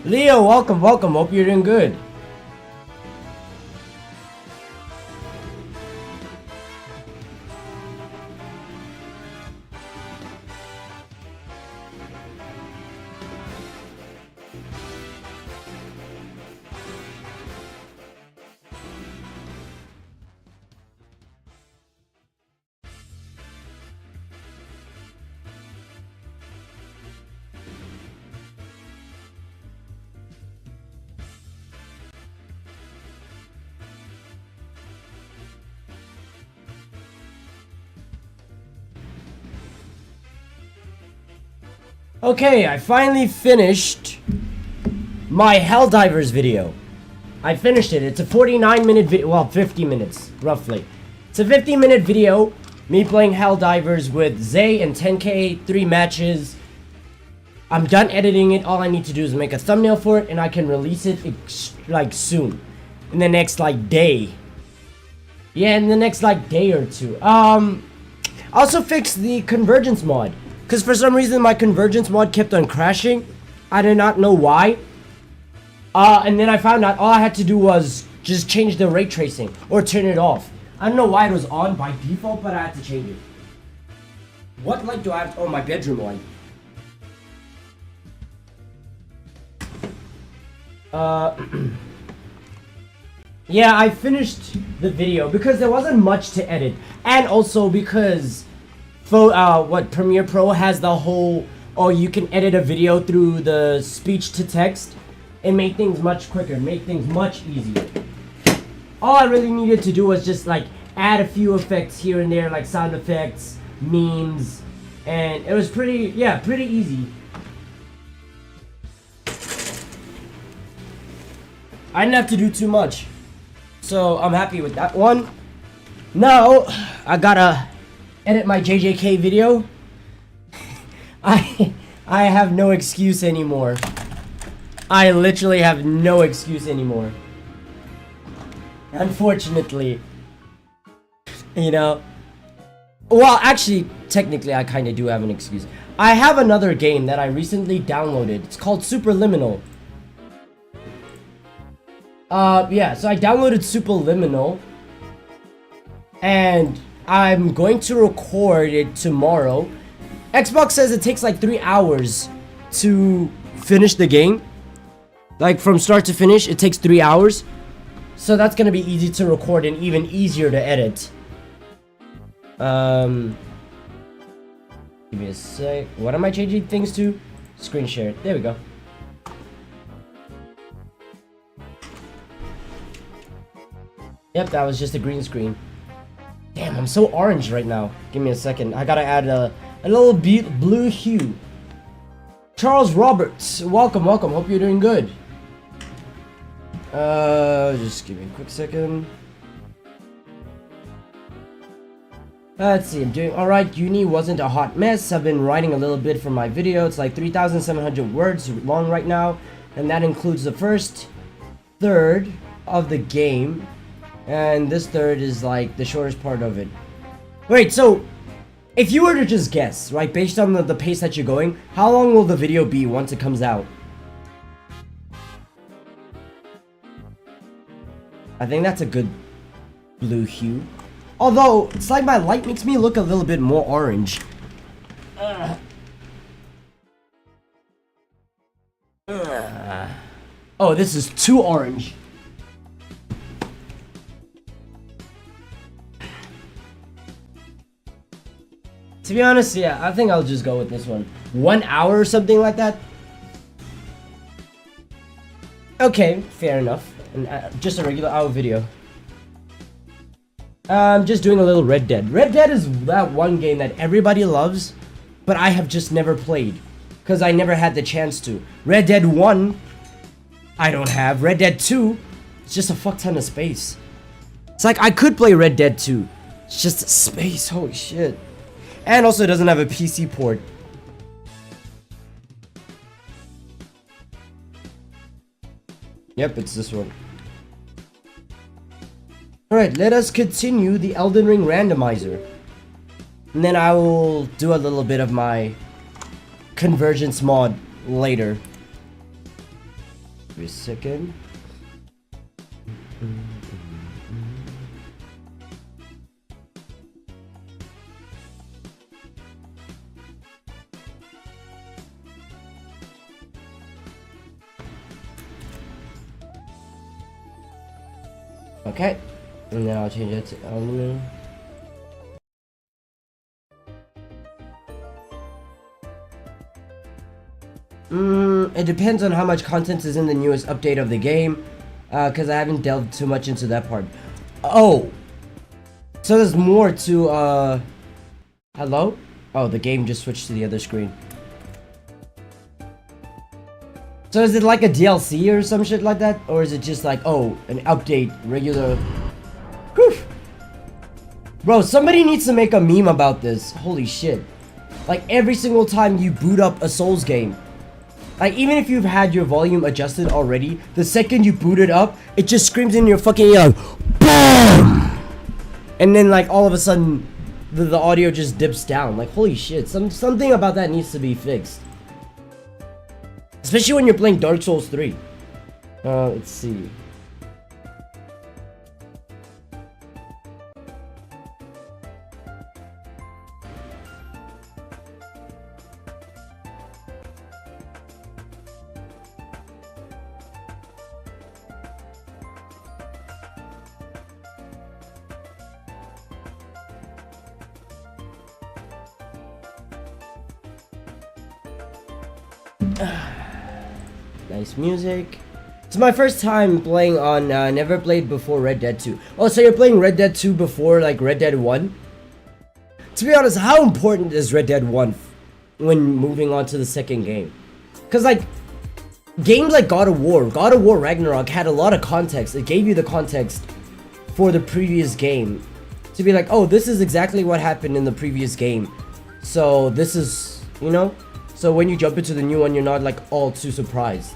Leo, welcome, welcome. Hope you're doing good. Okay, I finally finished my Helldivers video. I finished it. It's a 49-minute video. Well, 50 minutes, roughly. It's a 50-minute video. Me playing Helldivers with Zay and 10k, 3 matches. I'm done editing it. All I need to do is make a thumbnail for it, and I can release it like soon. In the next like day. Yeah, in the next like day or two. Also fixed the convergence mod. Because for some reason my convergence mod kept on crashing. I did not know why. And then I found out all I had to do was just change the ray tracing or turn it off. I don't know why it was on by default, but I had to change it. What light do I have? Oh, my bedroom light. Yeah, I finished the video because there wasn't much to edit. And also because Premiere Pro has the whole, you can edit a video through the speech to text and make things much quicker, make things much easier. All I really needed to do was just like add a few effects here and there, like sound effects, memes, and it was pretty easy. I didn't have to do too much, so I'm happy with that one. Now I gotta edit my JJK video. I have no excuse anymore. I literally have no excuse anymore. Unfortunately. You know. Well, actually, technically I kind of do have an excuse. I have another game that I recently downloaded. It's called Superliminal. Yeah, so I downloaded Superliminal. And I'm going to record it tomorrow. Xbox says it takes like 3 hours to finish the game. Like from start to finish, it takes 3 hours. So that's gonna be easy to record and even easier to edit. Give me a sec. What am I changing things to? Screen share. There we go. Yep, that was just a green screen. Damn, I'm so orange right now. Give me a second. I gotta add a little blue hue. Charles Roberts, welcome, welcome. Hope you're doing good. Just give me a quick second. Let's see, I'm doing alright. Uni wasn't a hot mess. I've been writing a little bit for my video. It's like 3,700 words long right now. And that includes the first third of the game. And this third is like the shortest part of it. Wait, so if you were to just guess, right, based on the pace that you're going, how long will the video be once it comes out? I think that's a good blue hue. Although, it's like my light makes me look a little bit more orange. Oh, this is too orange. To be honest, yeah, I think I'll just go with this one. 1 hour or something like that. Okay, fair enough. And, just a regular hour video. Just doing a little Red Dead. Red Dead is that one game that everybody loves, but I have just never played. Because I never had the chance to. Red Dead 1, I don't have. Red Dead 2, it's just a fuck ton of space. It's like, I could play Red Dead 2. It's just space, holy shit. And also it doesn't have a PC port. Yep, it's this one. Alright, let us continue the Elden Ring Randomizer. And then I will do a little bit of my convergence mod later. Give me a second. Okay, and then I'll change it to Elden. It depends on how much content is in the newest update of the game, because I haven't delved too much into that part. Oh, so there's more to, hello? Oh, the game just switched to the other screen. So is it like a DLC or some shit like that? Or is it just like, oh, an update, regular... Whew. Bro, somebody needs to make a meme about this. Holy shit. Like, every single time you boot up a Souls game, like, even if you've had your volume adjusted already, the second you boot it up, it just screams in your fucking ear, BOOM! And then, like, all of a sudden, the audio just dips down. Like, holy shit, something about that needs to be fixed. Especially when you're playing Dark Souls 3. Let's see. Nice music. It's my first time playing on, never played before Red Dead 2. Oh, so you're playing Red Dead 2 before, like, Red Dead 1? To be honest, how important is Red Dead 1 when moving on to the second game? Because, like, games like God of War Ragnarok had a lot of context. It gave you the context for the previous game. To be like, oh, this is exactly what happened in the previous game. So, this is, you know? So when you jump into the new one, you're not, like, all too surprised.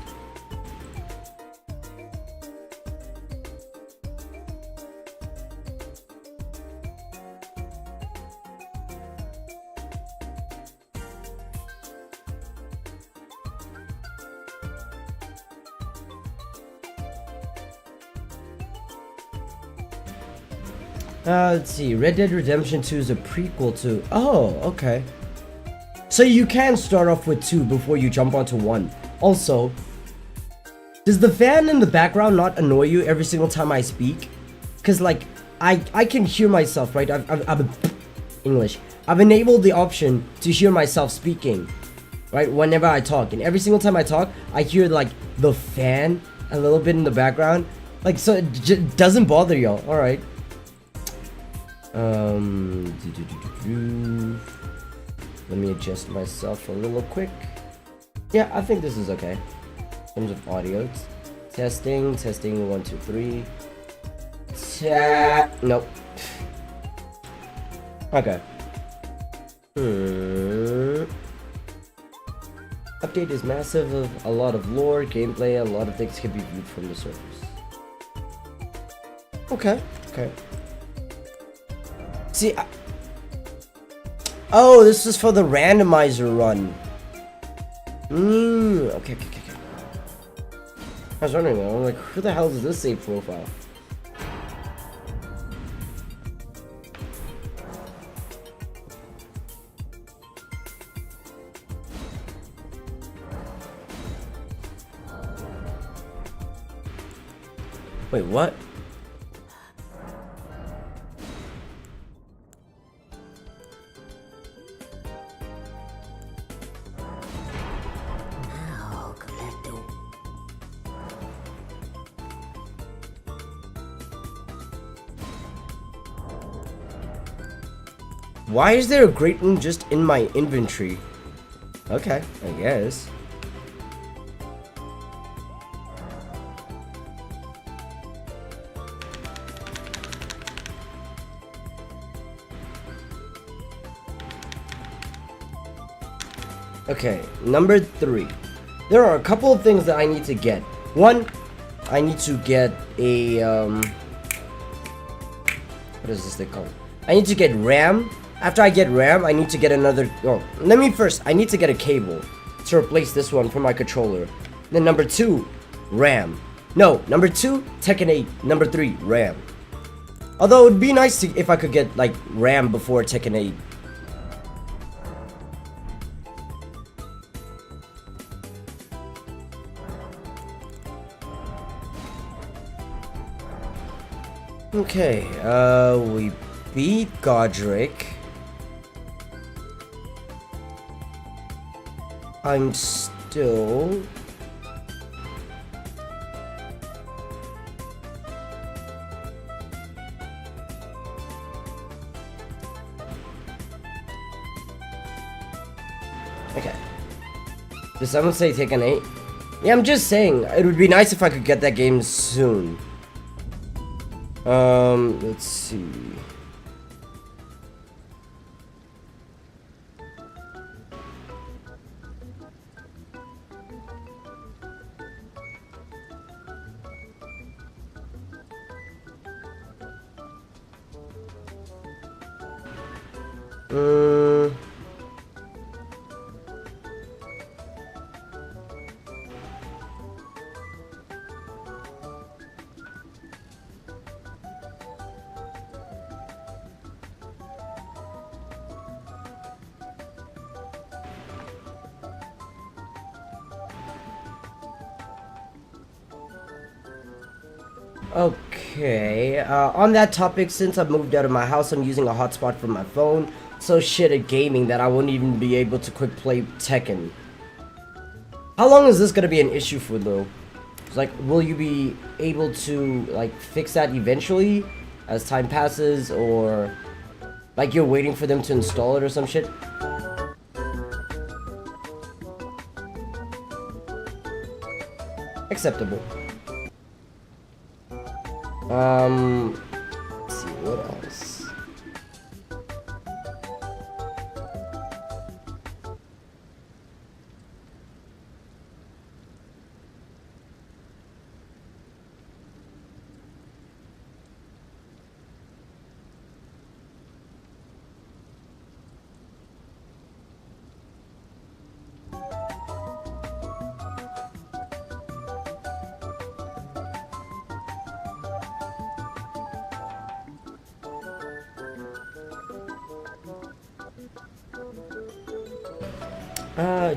Let's see. Red Dead Redemption 2 is a prequel to... Oh, okay. So you can start off with 2 before you jump onto 1. Also, does the fan in the background not annoy you every single time I speak? Because, like, I can hear myself, right? English. I've enabled the option to hear myself speaking, right? Whenever I talk. And every single time I talk, I hear, like, the fan a little bit in the background. Like, so it doesn't bother y'all. Alright. Let me adjust myself a little quick. Yeah, I think this is okay. In terms of audio. Testing, 1, 2, 3. Nope. Okay. Update is massive of a lot of lore, gameplay, a lot of things can be viewed from the surface. Okay. See, oh, this is for the randomizer run. Okay. I was wondering, I'm like, who the hell is this save profile? Wait, what? Why is there a great room just in my inventory? Okay, I guess. Okay, number 3. There are a couple of things that I need to get. One, I need to get a, what is this thing called? I need to get RAM. After I get RAM, I need to get another, I need to get a cable to replace this one for my controller. Then number 2, RAM. No, number 2, Tekken 8. Number 3, RAM. Although it would be nice if I could get like RAM before Tekken 8. Okay, we beat Godric. I'm still... Okay. Did someone say Tekken 8? Yeah, I'm just saying, it would be nice if I could get that game soon. Let's see. Okay, on that topic, since I've moved out of my house, I'm using a hotspot from my phone. So shit at gaming that I won't even be able to quick play Tekken. How long is this gonna be an issue for though? It's like, will you be able to like fix that eventually as time passes, or like you're waiting for them to install it or some shit? Acceptable. Let's see, what else?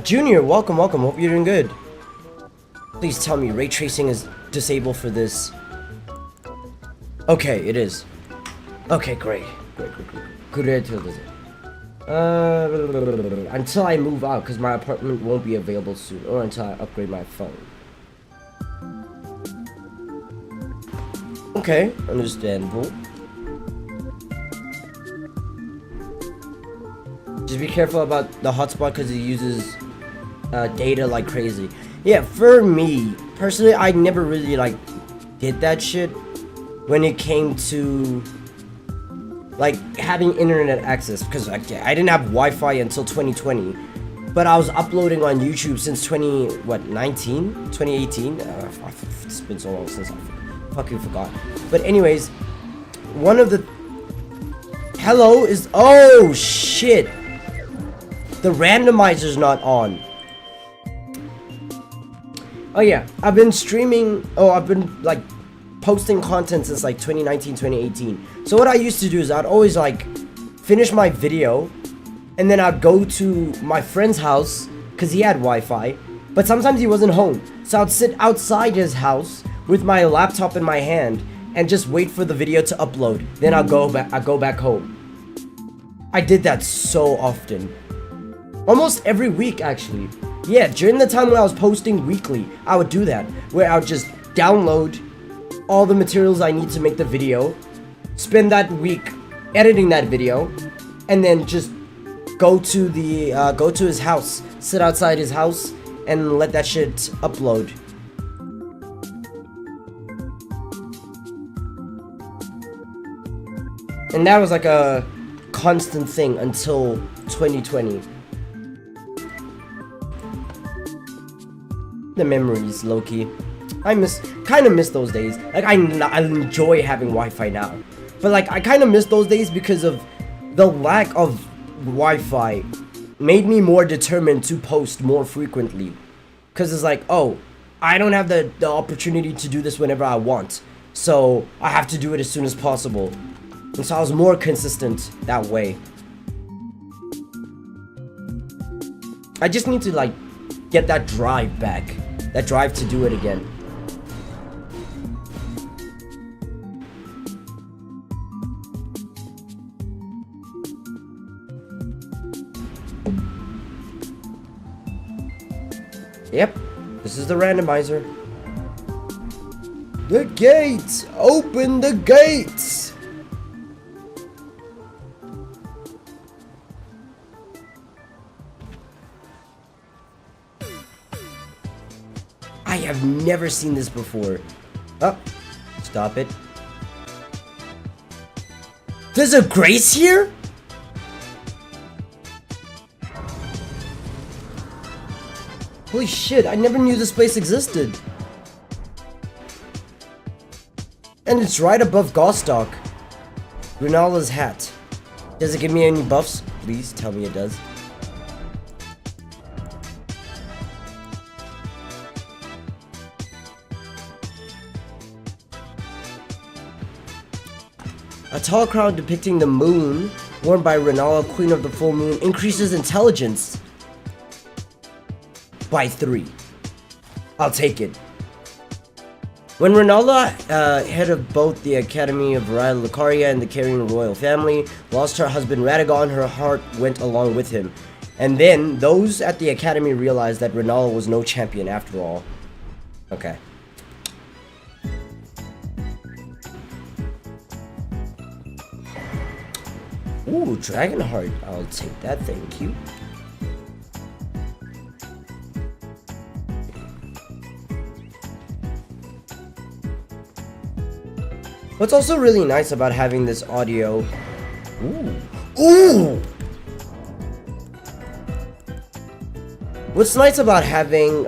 Junior, welcome. Hope you're doing good. Please tell me ray tracing is disabled for this. Okay, it is. Okay, great. Good to visit. Until I move out, because my apartment won't be available soon, or until I upgrade my phone. Okay, understandable. Just be careful about the hotspot because it uses data like crazy. Yeah, for me personally, I never really like did that shit when it came to like having internet access, because I didn't have Wi-Fi until 2020, but I was uploading on YouTube since 2018. It's been so long since I fucking forgot. But anyways, one of the oh shit. The randomizer's not on. Oh yeah, I've been streaming, I've been like posting content since like 2019, 2018. So what I used to do is I'd always like finish my video and then I'd go to my friend's house because he had Wi-Fi, but sometimes he wasn't home. So I'd sit outside his house with my laptop in my hand and just wait for the video to upload. Then I'd go back home. I did that so often. Almost every week, actually. Yeah, during the time when I was posting weekly, I would do that, where I would just download all the materials I need to make the video, spend that week editing that video, and then just go to his house, sit outside his house, and let that shit upload. And that was like a constant thing until 2020. The memories, low-key. I kind of miss those days. Like, I enjoy having Wi-Fi now. But, like, I kind of miss those days because of the lack of Wi-Fi made me more determined to post more frequently. Because it's like, oh, I don't have the opportunity to do this whenever I want. So I have to do it as soon as possible. And so I was more consistent that way. I just need to like get that drive back. That drive to do it again. Yep, this is the randomizer. The gates! Open the gates! I have never seen this before. Oh, stop it. There's a grace here? Holy shit, I never knew this place existed. And it's right above Gostock. Grunala's hat. Does it give me any buffs? Please tell me it does. A tall crown depicting the moon, worn by Renala, Queen of the Full Moon, increases intelligence by 3. I'll take it. When Renala, head of both the Academy of Lucaria and the Carrion royal family, lost her husband Radagon, her heart went along with him. And then, those at the Academy realized that Renala was no champion after all. Okay. Ooh, Dragonheart. I'll take that, thank you. What's also really nice about having this audio... Ooh! What's nice about having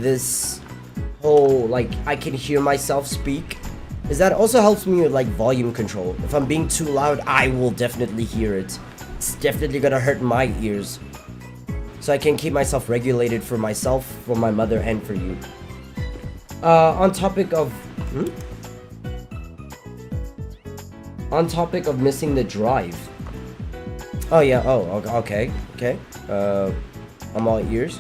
this whole, like, I can hear myself speak, is that it also helps me with, like, volume control. If I'm being too loud, I will definitely hear it. It's definitely gonna hurt my ears. So I can keep myself regulated for myself, for my mother, and for you. On topic of... On topic of missing the drive. Oh yeah, oh, okay, okay. I'm all ears.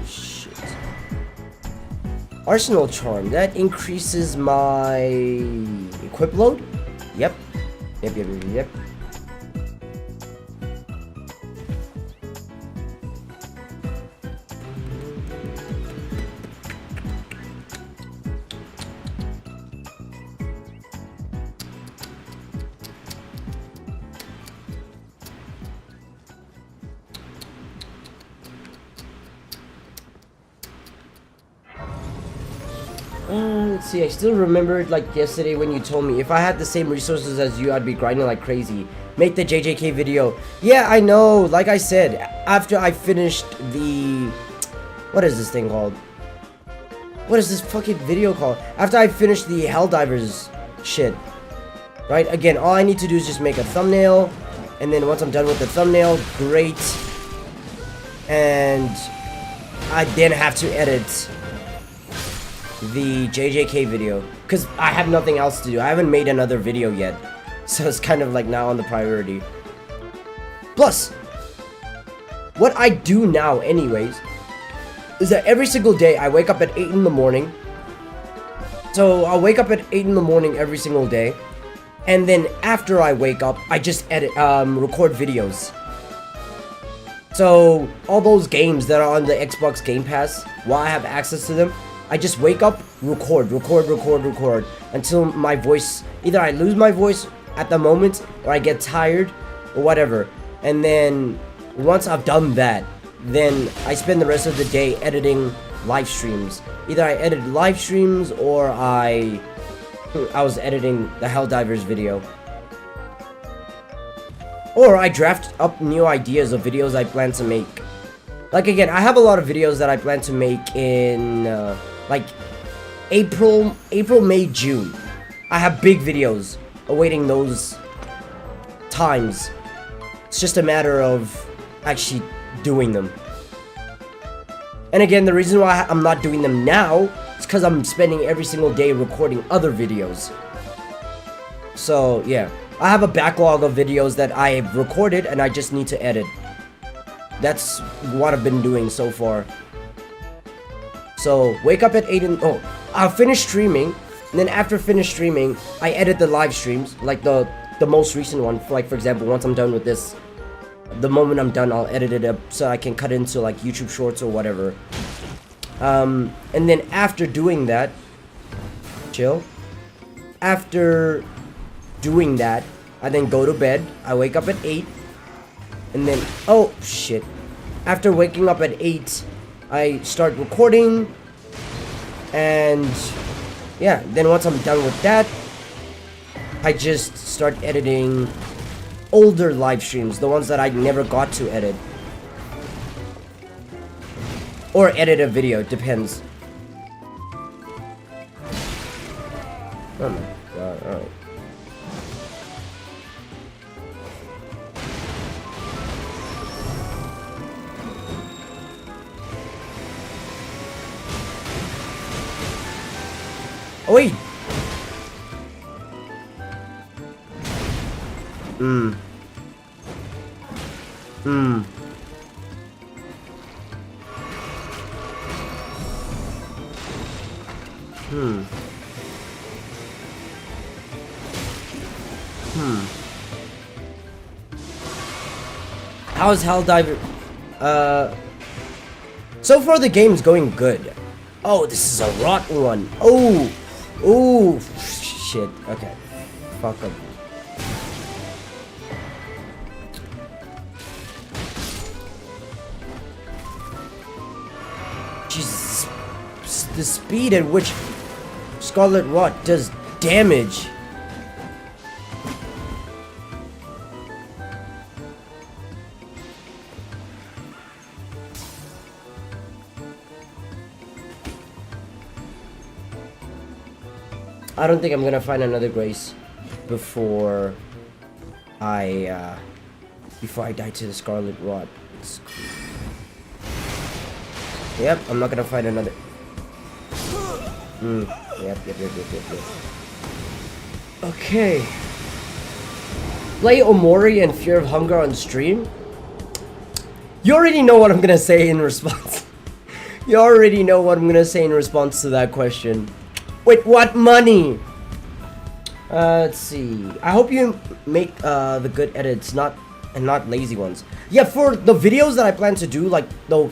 Shit. Arsenal Charm, that increases my equip load? Yep. Yep. Let's see, I still remember it like yesterday when you told me if I had the same resources as you, I'd be grinding like crazy. Make the JJK video. Yeah, I know. Like I said, after I finished the... What is this thing called? What is this fucking video called? After I finished the Helldivers shit. Right? Again, all I need to do is just make a thumbnail. And then once I'm done with the thumbnail, great. And I then have to edit the JJK video, because I have nothing else to do. I haven't made another video yet, so it's kind of like now on the priority. Plus, what I do now anyways is that every single day I wake up at 8 in the morning. So I'll wake up at 8 in the morning every single day, and then after I wake up I just record videos. So all those games that are on the Xbox Game Pass, while I have access to them, I just wake up, record until my voice, either I lose my voice at the moment or I get tired or whatever. And then once I've done that, then I spend the rest of the day editing live streams. Either I edit live streams or I was editing the Helldivers video. Or I draft up new ideas of videos I plan to make. Like again, I have a lot of videos that I plan to make in like April, May, June. I have big videos awaiting those times. It's just a matter of actually doing them. And again, the reason why I'm not doing them now is because I'm spending every single day recording other videos. So yeah, I have a backlog of videos that I have recorded and I just need to edit. That's what I've been doing so far. So wake up at 8 and I'll finish streaming, and then after finish streaming, I edit the live streams, like the most recent one. Like for example, once I'm done with this, the moment I'm done, I'll edit it up so I can cut into like YouTube Shorts or whatever. And then after doing that, chill. After doing that, I then go to bed. I wake up at 8, and then oh shit. After waking up at 8, I start recording, and yeah, then once I'm done with that, I just start editing older live streams, the ones that I never got to edit. Or edit a video, depends. Oh my god, alright. Oh wait! How's Helldiver? So far the game's going good. Oh, this is a rot one. Oh! Oh! Shit. Okay. Fuck up. Jesus. The speed at which Scarlet Rot does damage. I don't think I'm gonna find another Grace before I die to the Scarlet Rot. Yep, I'm not gonna find another. Yep. Okay. Play Omori and Fear of Hunger on stream? You already know what I'm gonna say in response. You already know what I'm gonna say in response to that question. Wait, what money? Let's see. I hope you make the good edits, not lazy ones. Yeah, for the videos that I plan to do, like the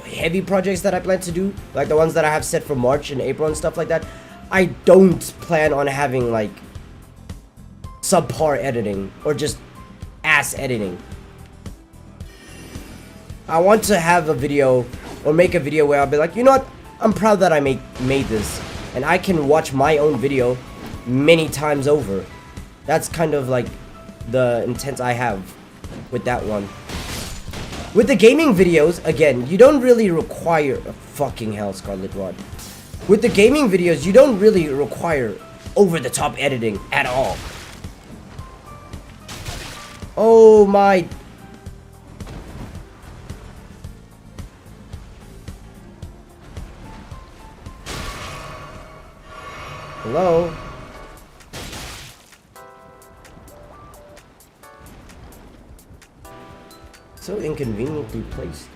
heavy projects that I plan to do, like the ones that I have set for March and April and stuff like that, I don't plan on having like subpar editing or just ass editing. I want to have a video or make a video where I'll be like, you know what? I'm proud that I made this. And I can watch my own video many times over. That's kind of like the intent I have with that one. With the gaming videos, again, you don't really require fucking hell, Scarlet Rod. With the gaming videos, you don't really require over-the-top editing at all. Oh my. Hello? So inconveniently placed.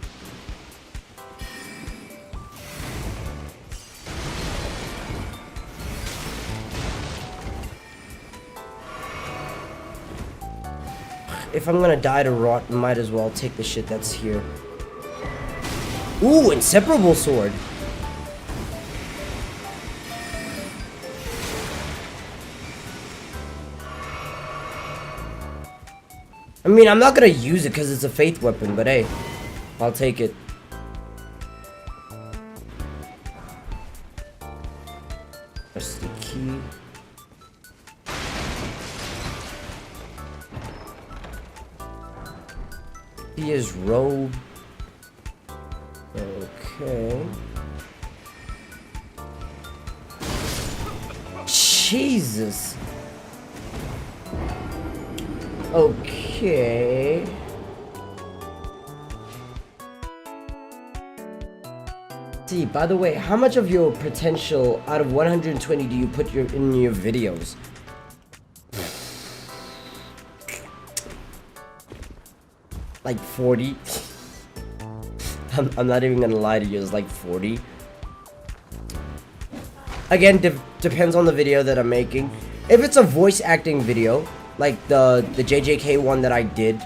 If I'm gonna die to rot, might as well take the shit that's here. Ooh, inseparable sword. I mean, I'm not gonna use it because it's a faith weapon, but hey, I'll take it. That's the key. He is robe. Okay. Jesus. Okay. See, by the way, how much of your potential out of 120 do you put in your videos? Like 40? I'm not even gonna lie to you, it's like 40. Again, depends on the video that I'm making. If it's a voice acting video, like the JJK one that I did,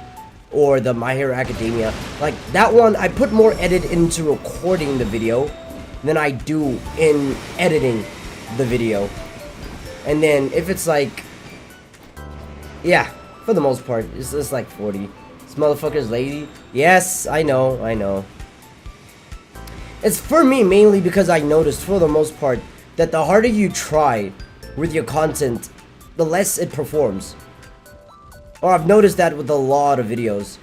or the My Hero Academia, like that one, I put more edit into recording the video than I do in editing the video. And then if it's like, yeah, for the most part, it's just like 40. This motherfucker's lazy. Yes, I know. It's for me mainly because I noticed for the most part that the harder you try with your content, the less it performs. Or I've noticed that with a lot of videos.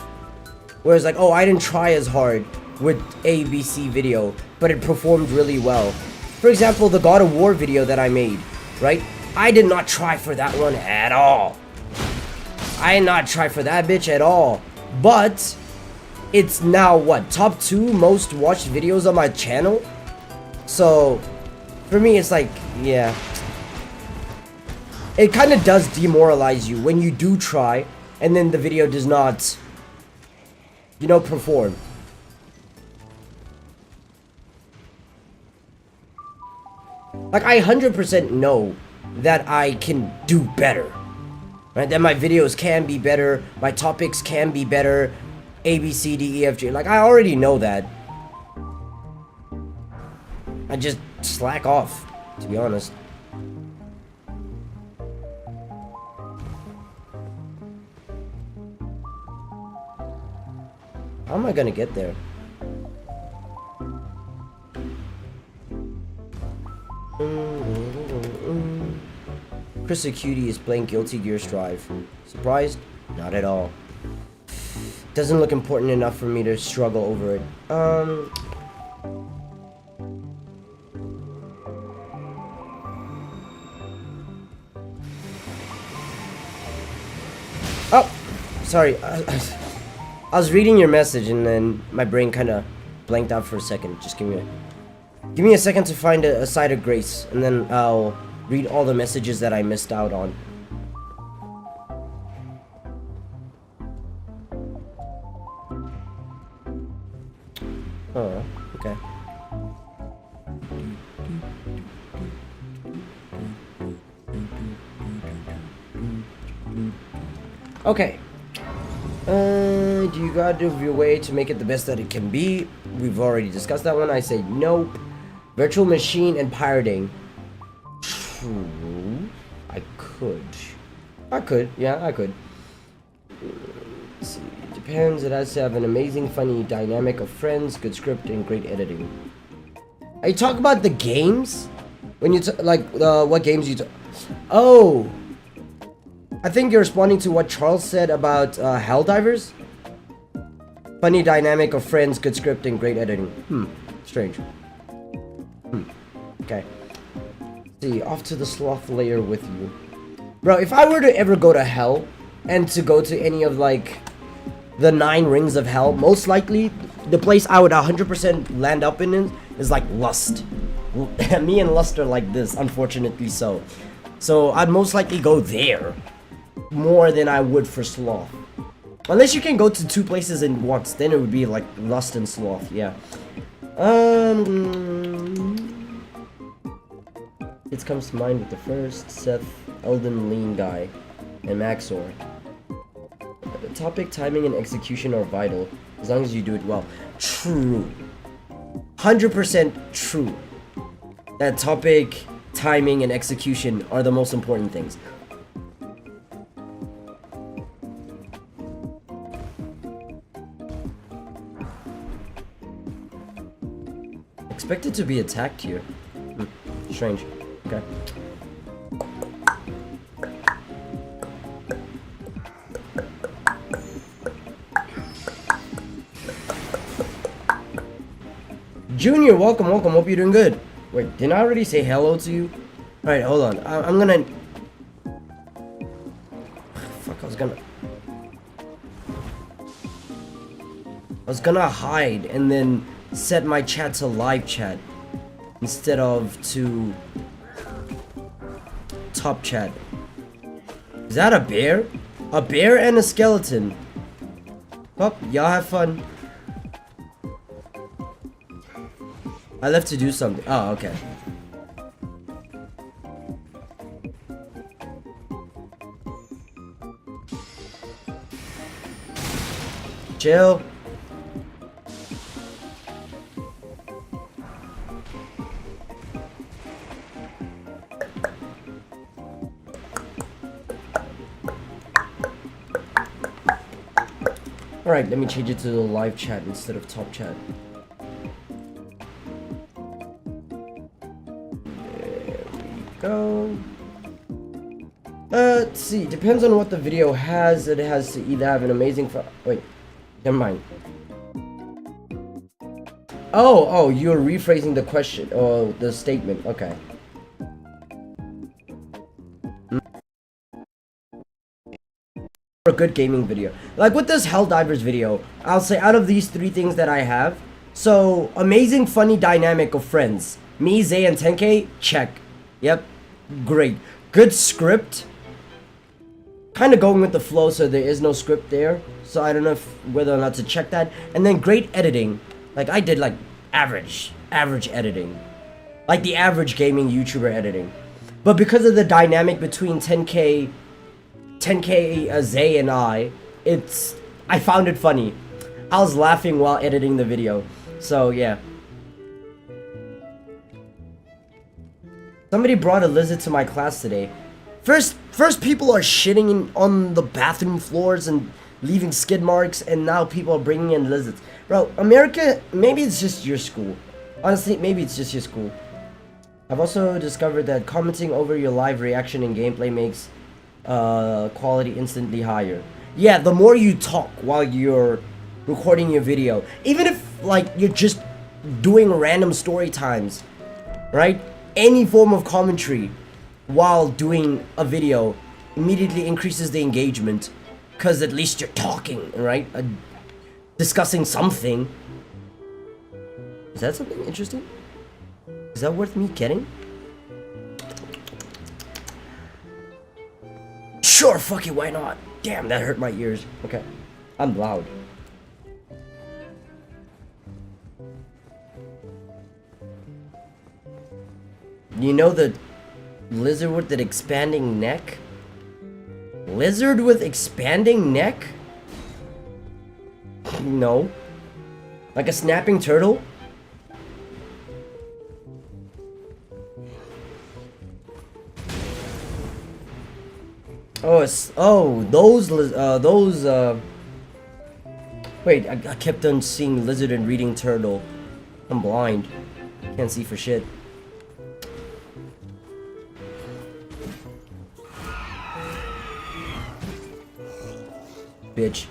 Whereas like, oh, I didn't try as hard with ABC video, but it performed really well. For example, the God of War video that I made, right? I did not try for that one at all. I did not try for that bitch at all. But it's now what, top 2 most watched videos on my channel? So for me it's like, yeah, it kind of does demoralize you when you do try and then the video does not, you know, perform. Like, I 100% know that I can do better, right? That my videos can be better, my topics can be better, A, B, C, D, E, F, G. Like, I already know that. I just slack off, to be honest. How am I gonna get there? Chris the Cutie is playing Guilty Gear Strive. Surprised? Not at all. Doesn't look important enough for me to struggle over it. Oh! Sorry. I was reading your message and then my brain kind of blanked out for a second. Just give me a second to find a site of grace, and then I'll read all the messages that I missed out on. Oh, okay. Okay. Do you go out of your way to make it the best that it can be? We've already discussed that one. I say nope. Virtual machine and pirating. True. I could. Yeah, I could. Let's see. Depends. It has to have an amazing, funny dynamic of friends, good script, and great editing. Are you talking about the games? When you what games you? Oh. I think you're responding to what Charles said about Helldivers. Funny dynamic of friends, good script, and great editing. Strange. Okay. See, off to the sloth layer with you. Bro, if I were to ever go to hell, and to go to any of, like, the 9 rings of hell, most likely, the place I would 100% land up in is, like, Lust. Me and Lust are like this, unfortunately so. So, I'd most likely go there. More than I would for Sloth. Unless you can go to 2 places in once, then it would be like Lust and Sloth, yeah. It comes to mind with the first, Seth, Elden, Lean Guy, and Maxor. The topic, timing, and execution are vital, as long as you do it well. True. 100% true. That topic, timing, and execution are the most important things. Expected to be attacked here. Strange. Okay. Junior, welcome. Hope you're doing good. Wait, didn't I already say hello to you? Alright, hold on. I'm gonna... Fuck, I was gonna hide and then set my chat to live chat. instead of to top chat. Is that a bear? A bear and a skeleton. Well, y'all have fun. I left to do something. Oh, okay. Chill. Alright, let me change it to the live chat instead of top chat. There we go. Let's see. Depends on what the video has. It has to either have an amazing wait. Never mind. Oh, you're rephrasing the question. Oh, the statement. Okay. A good gaming video. Like with this Helldivers video, I'll say out of these 3 things that I have, so amazing, funny dynamic of friends. Me, Zay, and 10K, check. Yep. Great. Good script. Kind of going with the flow, so there is no script there. So I don't know whether or not to check that. And then great editing. Like I did like average editing. Like the average gaming YouTuber editing. But because of the dynamic between 10K Zay and I found it funny. I was laughing while editing the video. So yeah. Somebody brought a lizard to my class today. First people are shitting on the bathroom floors and leaving skid marks, and now people are bringing in lizards. Bro, America, maybe it's just your school. Honestly, maybe it's just your school. I've also discovered that commenting over your live reaction and gameplay makes quality instantly higher. Yeah, the more you talk while you're recording your video, even if like you're just doing random story times, right? Any form of commentary while doing a video immediately increases the engagement, because at least you're talking, right? Discussing something. Is that something interesting? Is that worth me getting? Sure, fuck it, why not? Damn, that hurt my ears. Okay, I'm loud. You know the lizard with the expanding neck? Lizard with expanding neck? No. Like a snapping turtle? Wait, I kept on seeing lizard and reading turtle. I'm blind. Can't see for shit. Bitch.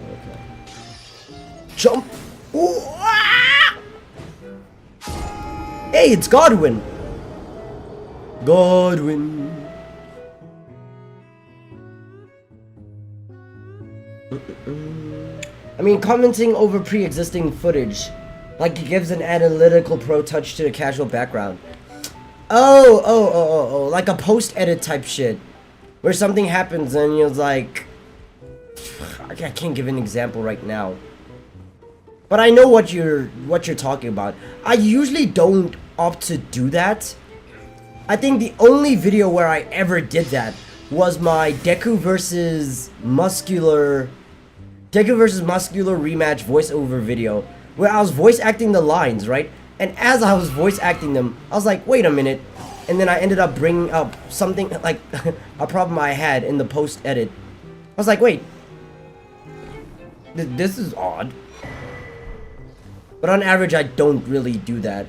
Okay. Jump! Ooh, ah! Hey, it's Godwin! Godwin. I mean, commenting over pre-existing footage, like it gives an analytical pro touch to the casual background. Oh, like a post-edit type shit, where something happens and you're like, I can't give an example right now, but I know what you're talking about. I usually don't opt to do that. I think the only video where I ever did that was my Deku versus Muscular rematch voiceover video, where I was voice acting the lines, right? And as I was voice acting them, I was like, wait a minute. And then I ended up bringing up something like a problem I had in the post edit. I was like, wait, this is odd. But on average, I don't really do that.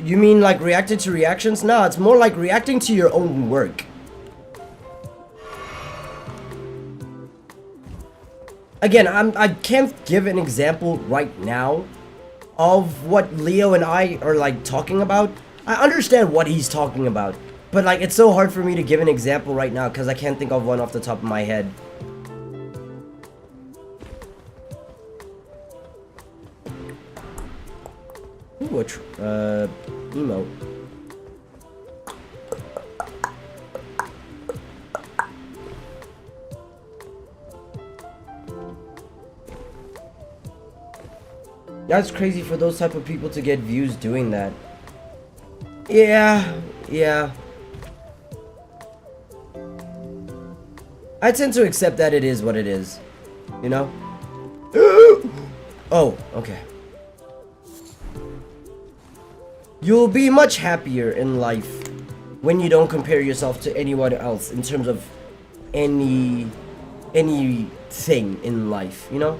You mean like reacting to reactions? No, it's more like reacting to your own work. Again, I can't give an example right now of what Leo and I are like talking about. I understand what he's talking about, But like, it's so hard for me to give an example right now because I can't think of one off the top of my head. Ooh, emote. That's crazy for those type of people to get views doing that. Yeah. I tend to accept that it is what it is. You know? Oh, okay. You'll be much happier in life when you don't compare yourself to anyone else in terms of anything in life, you know?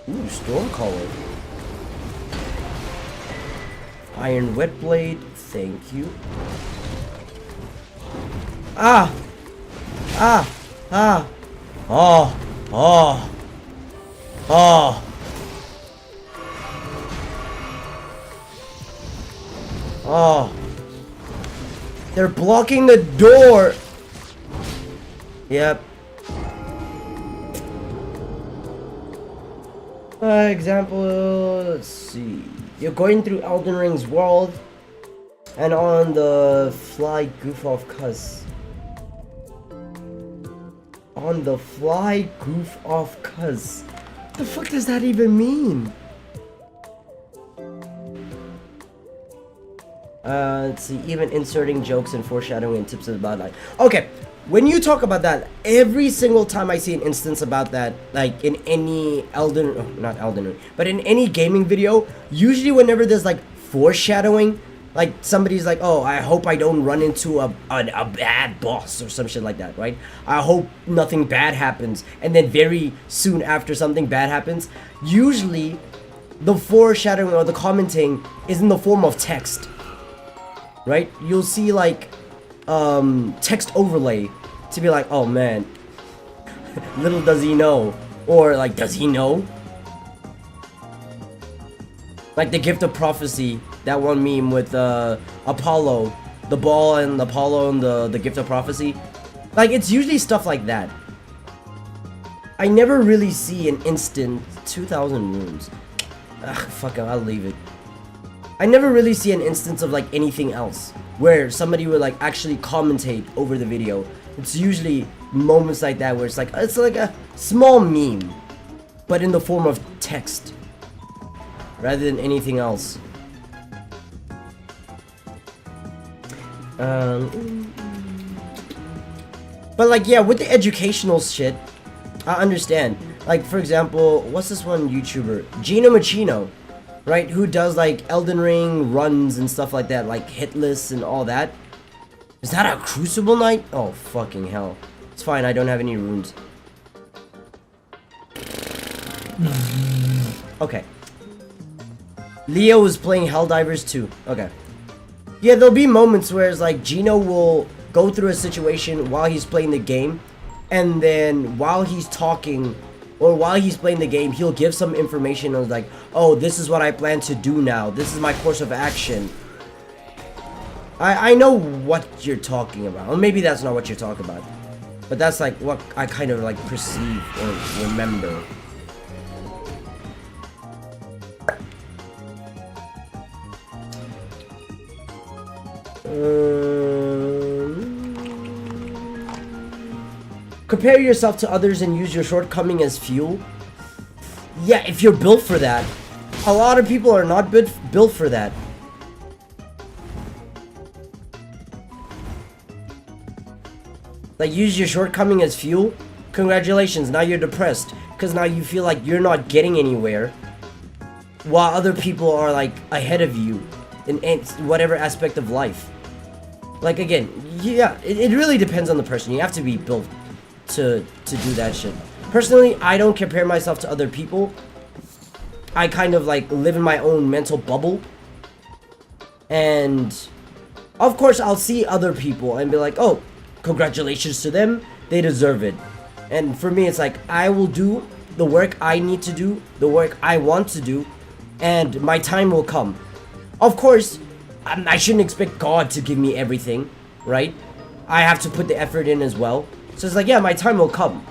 Ooh, Stormcaller. Iron Wet Blade, thank you. Oh. They're blocking the door. Yep. Example, let's see. You're going through Elden Ring's world and on the fly goof off cuss. On the fly goof off cuss. What the fuck does that even mean? Let's see, even inserting jokes and foreshadowing and tips about life. Okay, when you talk about that, every single time I see an instance about that, like in any not Elden Ring, but in any gaming video, usually whenever there's like foreshadowing, like somebody's like, oh, I hope I don't run into a bad boss or some shit like that, right? I hope nothing bad happens. And then very soon after something bad happens, usually the foreshadowing or the commenting is in the form of text. Right? You'll see like text overlay to be like, oh man, little does he know, or like, does he know? Like the gift of prophecy, that one meme with Apollo, the ball and Apollo and the gift of prophecy. Like, it's usually stuff like that. I never really see an instant 2,000 runes. Ugh, fuck it, I'll leave it. I never really see an instance of like anything else where somebody would like actually commentate over the video. It's usually moments like that where it's like a small meme, but in the form of text rather than anything else. But like, yeah, with the educational shit, I understand. Like, for example, what's this one YouTuber, Gino Machino, right, who does like Elden Ring runs and stuff like that, like hit lists and all that. Is that a Crucible Knight? Oh fucking hell. It's fine, I don't have any runes. Okay. Leo is playing Helldivers 2. Okay. Yeah, there'll be moments where it's like Gino will go through a situation while he's playing the game, and then while he's talking or while he's playing the game, he'll give some information on like, oh, this is what I plan to do now. This is my course of action. I know what you're talking about. Or maybe that's not what you're talking about. But that's like what I kind of like perceive or remember. Compare yourself to others and use your shortcoming as fuel. Yeah, if you're built for that. A lot of people are not built for that. Like, use your shortcoming as fuel. Congratulations, now you're depressed. Because now you feel like you're not getting anywhere. While other people are like ahead of you in whatever aspect of life. Like, again, yeah, it really depends on the person. You have to be built to do that shit. Personally, I don't compare myself to other people. I kind of like live in my own mental bubble. And of course I'll see other people and be like, oh, congratulations to them, they deserve it. And for me, it's like, I will do the work I need to do, the work I want to do, and my time will come. Of course, I shouldn't expect God to give me everything, right? I have to put the effort in as well. So it's like, yeah, my time will come,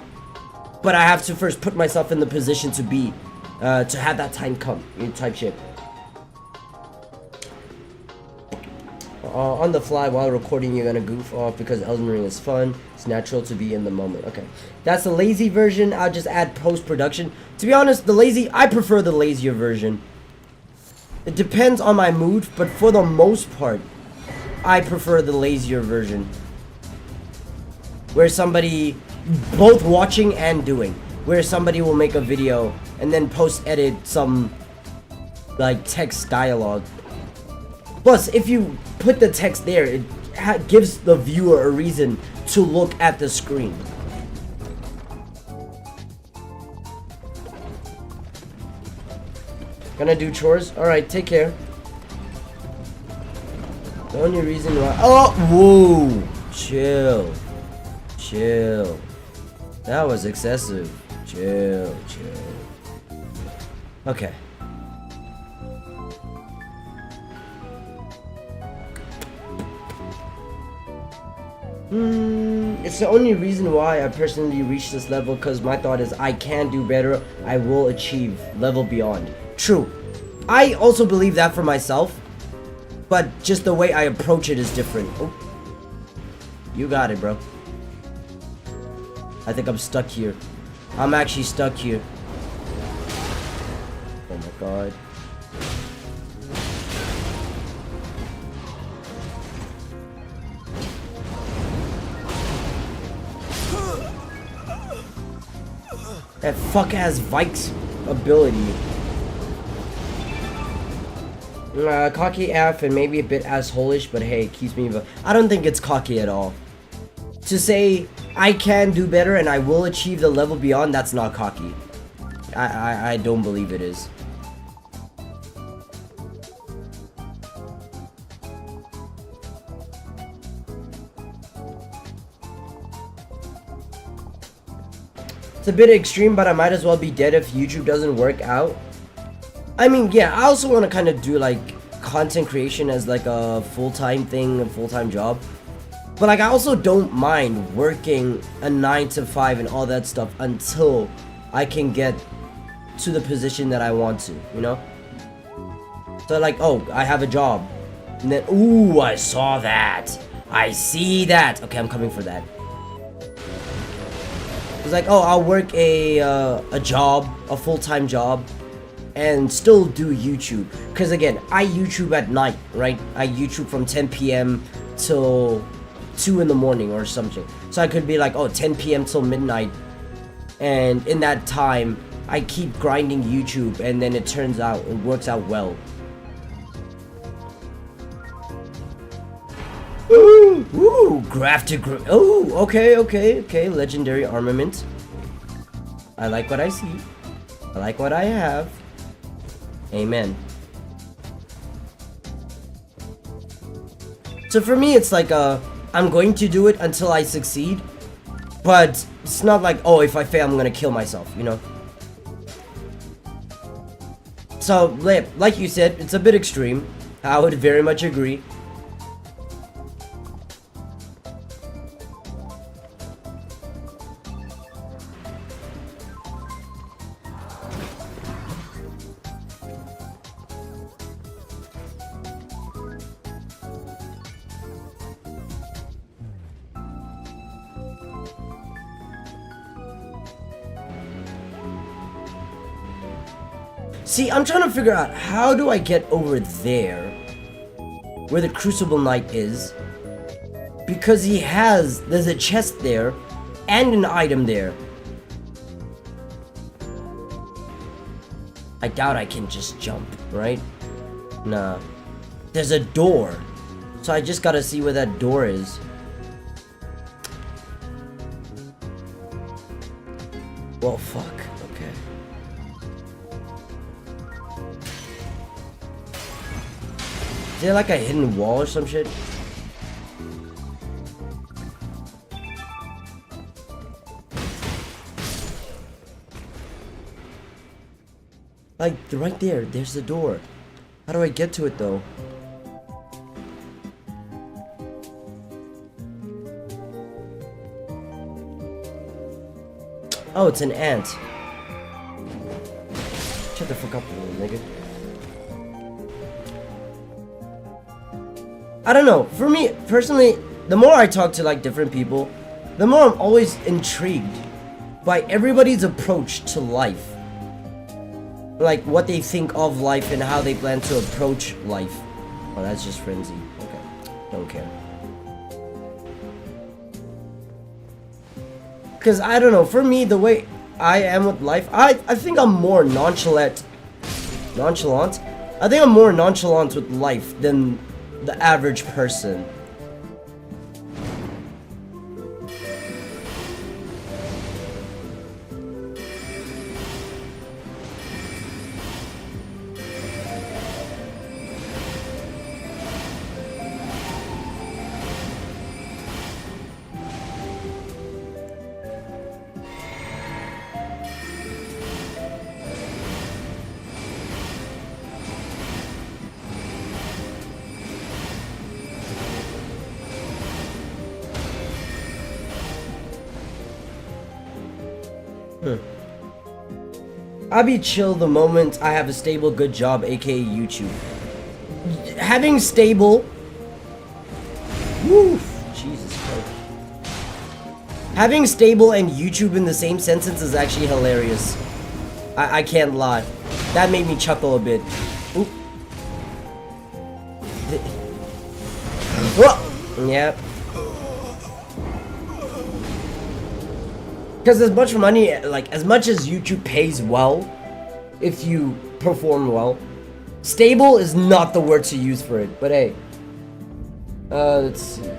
but I have to first put myself in the position to be, to have that time come, type shit. On the fly while recording, you're gonna goof off because Elden Ring is fun. It's natural to be in the moment. Okay, that's the lazy version. I'll just add post-production. To be honest, I prefer the lazier version. It depends on my mood, but for the most part, I prefer the lazier version. Where somebody, both watching and doing, where somebody will make a video and then post-edit some, like, text dialogue. Plus, if you put the text there, it gives the viewer a reason to look at the screen. Gonna do chores? Alright, take care. The only reason why... Oh! Whoa! Chill. Chill. That was excessive. Chill, chill. Okay. It's the only reason why I personally reached this level, because my thought is I can do better, I will achieve level beyond. True. I also believe that for myself, but just the way I approach it is different. Oh. You got it, bro. I think I'm stuck here. I'm actually stuck here. Oh my god. That fuck has Vike's ability. Cocky AF and maybe a bit asshole-ish, but hey, it keeps me. I don't think it's cocky at all. To say I can do better and I will achieve the level beyond, that's not cocky. I don't believe it is. It's a bit extreme, but I might as well be dead if YouTube doesn't work out. I mean, yeah, I also want to kind of do like content creation as like a full-time thing, a full-time job. But like I also don't mind working a 9 to 5 and all that stuff until I can get to the position that I want to, you know? So like, oh, I have a job. And then, ooh, I saw that. I see that. Okay, I'm coming for that. It's like, oh, I'll work a job, a full-time job, and still do YouTube. Because again, I YouTube at night, right? I YouTube from 10 p.m. till 2 in the morning or something. So I could be like, oh, 10 p.m. till midnight. And in that time, I keep grinding YouTube, and then it turns out, it works out well. Ooh, ooh, grafted, ooh, okay, legendary armament. I like what I see. I like what I have. Amen. So for me, it's like, I'm going to do it until I succeed. But it's not like, oh, if I fail, I'm gonna kill myself, you know? So, like you said, it's a bit extreme. I would very much agree. See, I'm trying to figure out how do I get over there where the Crucible Knight is, because there's a chest there and an item there. I doubt I can just jump, right? Nah. There's a door, so I just gotta see where that door is. Well, fuck. Okay. Is there like a hidden wall or some shit? Like, right there, there's the door. How do I get to it though? Oh, it's an ant. Shut the fuck up, little nigga. I don't know. For me, personally, the more I talk to, like, different people, the more I'm always intrigued by everybody's approach to life. Like, what they think of life and how they plan to approach life. Oh, that's just frenzy. Okay. Don't care. Because, I don't know, for me, the way I am with life, I think I'm more nonchalant. Nonchalant? I think I'm more nonchalant with life than the average person. I'll be chill the moment I have a stable, good job, aka YouTube. Having stable... Woof, Jesus Christ. Having stable and YouTube in the same sentence is actually hilarious. I can't lie. That made me chuckle a bit. Oop. Yep. Because as much money, like, as much as YouTube pays well, if you perform well, stable is not the word to use for it, but hey. Let's see.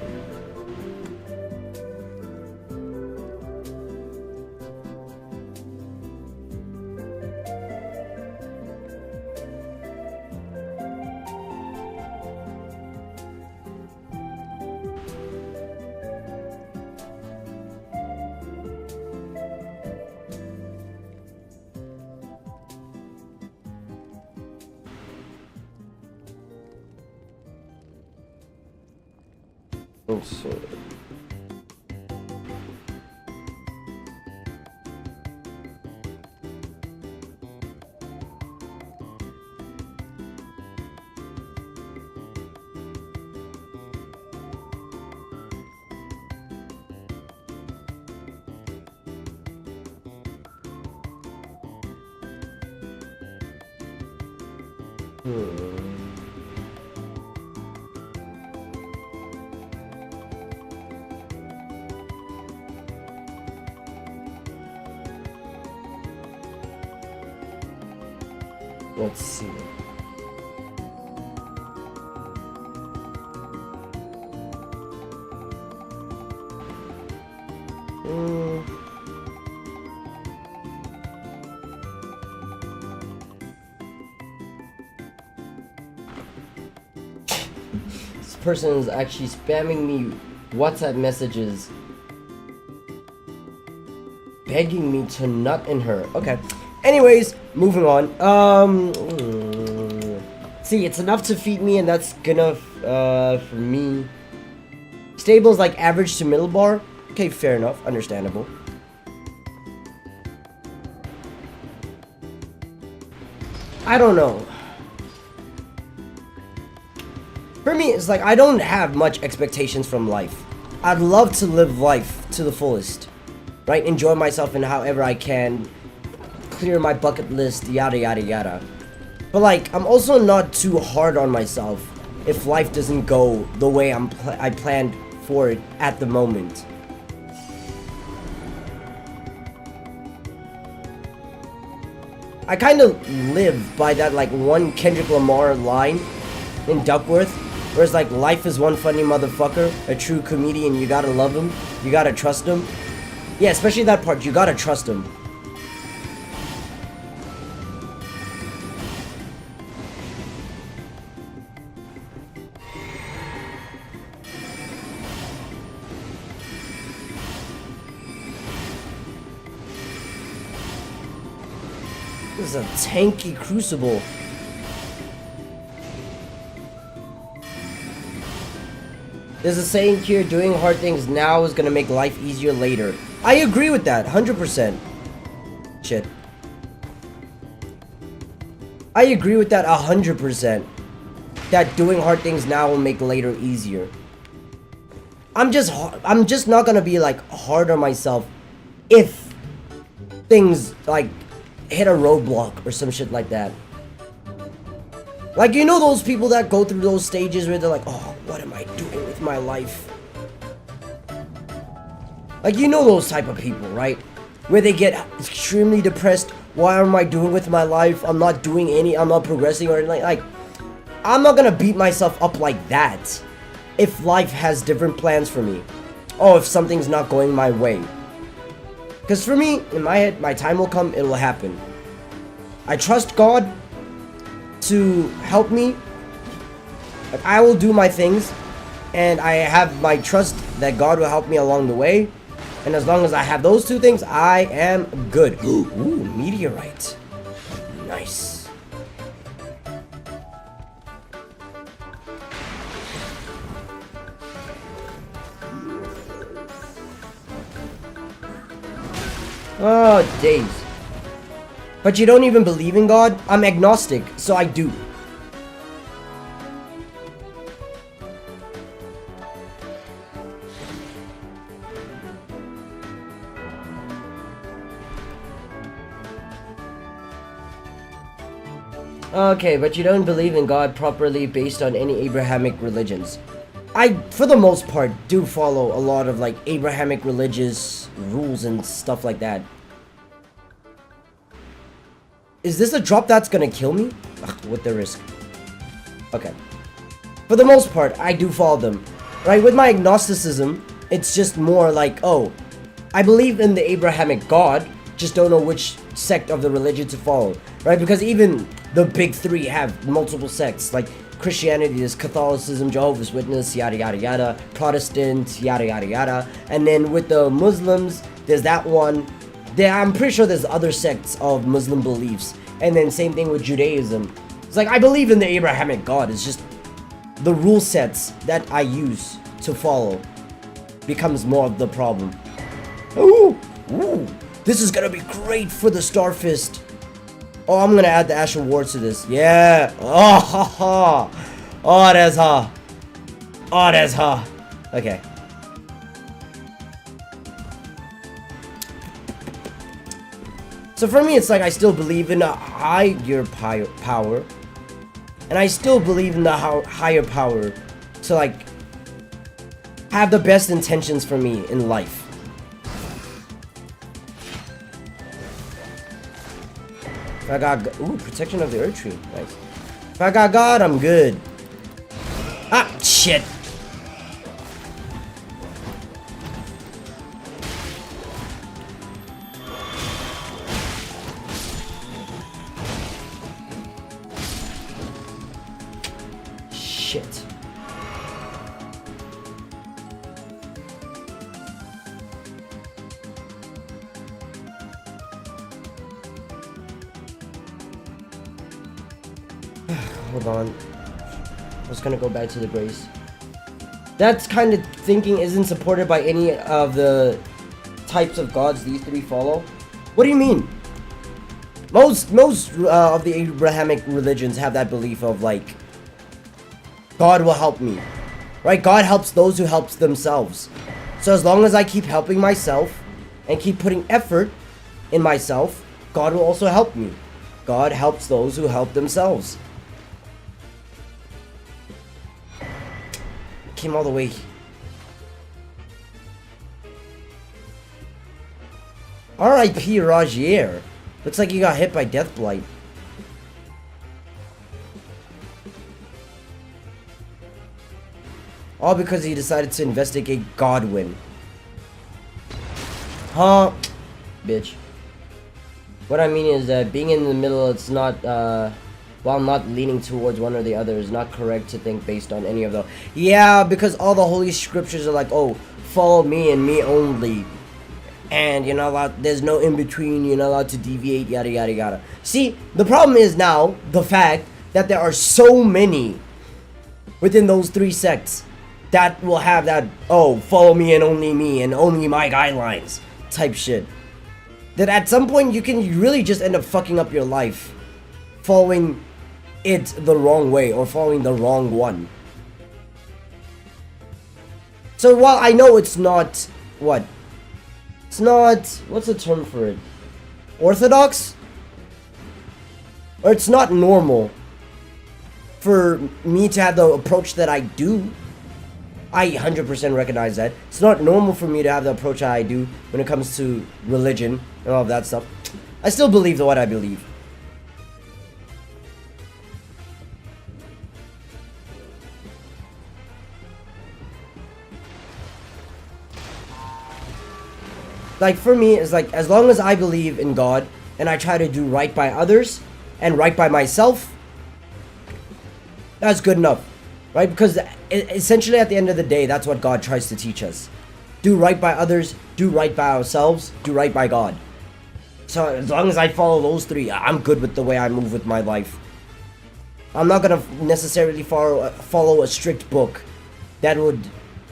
Let's see. Let's see. This person is actually spamming me WhatsApp messages, begging me to nut in her. Okay. Anyways, moving on. See, it's enough to feed me, and that's good enough for me. Stable's like average to middle bar. Okay, fair enough, understandable. I don't know. For me, it's like I don't have much expectations from life. I'd love to live life to the fullest, right? Enjoy myself in however I can. Clear my bucket list, yada yada yada. But like, I'm also not too hard on myself if life doesn't go the way I planned for it at the moment. I kind of live by that like one Kendrick Lamar line in Duckworth, where it's like, life is one funny motherfucker, a true comedian, you gotta love him, you gotta trust him. Yeah, especially that part, you gotta trust him. This is a tanky crucible. There's a saying here, doing hard things now is gonna make life easier later. I agree with that, 100%. Shit. I agree with that 100%. That doing hard things now will make later easier. I'm just not gonna be like hard on myself if things like hit a roadblock or some shit like that. Like, you know those people that go through those stages where they're like, oh, what am I doing with my life? Like, you know those type of people, right? Where they get extremely depressed. Why am I doing with my life? I'm not doing I'm not progressing or anything. Like, I'm not gonna beat myself up like that if life has different plans for me. Oh, if something's not going my way. Because for me, in my head, my time will come, it will happen. I trust God to help me. Like, I will do my things, and I have my trust that God will help me along the way. And as long as I have those two things, I am good. Ooh, meteorite. Nice. Oh, days. But you don't even believe in God? I'm agnostic, so I do. Okay, but you don't believe in God properly based on any Abrahamic religions. I, for the most part, do follow a lot of, like, Abrahamic religious rules and stuff like that. Is this a drop that's gonna kill me? Ugh, with the risk. Okay. For the most part, I do follow them. Right, with my agnosticism, it's just more like, oh, I believe in the Abrahamic God, just don't know which sect of the religion to follow. Right, because even the big three have multiple sects, like Christianity is Catholicism, Jehovah's Witness, yada yada yada, Protestant, yada yada yada, and then with the Muslims, there's that one. I'm pretty sure there's other sects of Muslim beliefs, and then same thing with Judaism. It's like, I believe in the Abrahamic God, it's just the rule sets that I use to follow becomes more of the problem. Ooh, this is gonna be great for the Starfist. Oh, I'm gonna add the Asher Ward to this. Yeah. Oh, ha, ha. Oh, that's ha. Oh, that's ha. Okay. So for me, it's like I still believe in a higher power. And I still believe in the higher power to, like, have the best intentions for me in life. If I got... Ooh, protection of the Earth Tree. Nice. If I got God, I'm good. Ah, shit. Shit. Hold on. I was gonna go back to the grace. That kind of thinking isn't supported by any of the types of gods these three follow. What do you mean? Most of the Abrahamic religions have that belief of, like, God will help me, right? God helps those who help themselves. So as long as I keep helping myself and keep putting effort in myself, God will also help me. God helps those who help themselves. Came all the way. R.I.P. Rajier. Looks like you got hit by Death Blight. All because he decided to investigate Godwin. Huh? Bitch. What I mean is that being in the middle, it's not, while not leaning towards one or the other, is not correct to think based on any of those. Yeah, because all the holy scriptures are like, oh, follow me and me only. And you're not allowed, there's no in between, you're not allowed to deviate, yada yada yada. See, the problem is now the fact that there are so many within those three sects that will have that, oh, follow me and only my guidelines type shit. that at some point you can really just end up fucking up your life following it the wrong way or following the wrong one. So while I know it's not it's not, what's the term for it, orthodox, or it's not normal for me to have the approach that I do. I 100% recognize that. It's not normal for me to have the approach that I do when it comes to religion and all of that stuff. I still believe what I believe. Like, for me, it's like, as long as I believe in God and I try to do right by others and right by myself, that's good enough. Right? Because essentially at the end of the day, that's what God tries to teach us. Do right by others, do right by ourselves, do right by God. So as long as I follow those three, I'm good with the way I move with my life. I'm not going to necessarily follow a strict book that would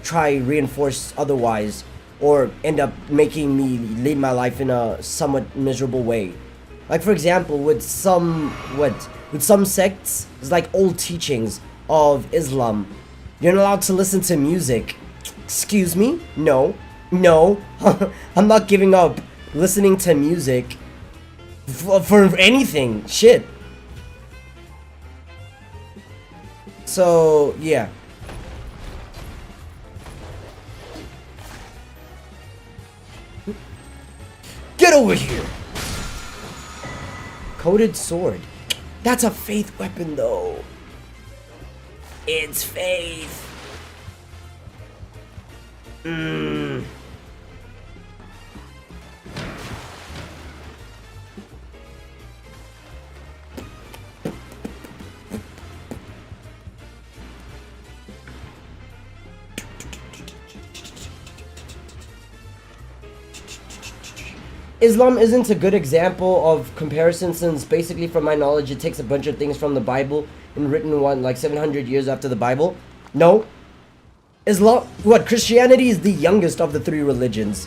try reinforce otherwise or end up making me live my life in a somewhat miserable way. Like, for example, with some sects, it's like old teachings of Islam. You're not allowed to listen to music. Excuse me? No. I'm not giving up listening to music for anything. Shit. So, yeah. Get over here! Coated sword. That's a faith weapon, though. It's faith. Islam isn't a good example of comparison, since basically, from my knowledge, it takes a bunch of things from the Bible and written like 700 years after the Bible. No. Islam, Christianity is the youngest of the three religions.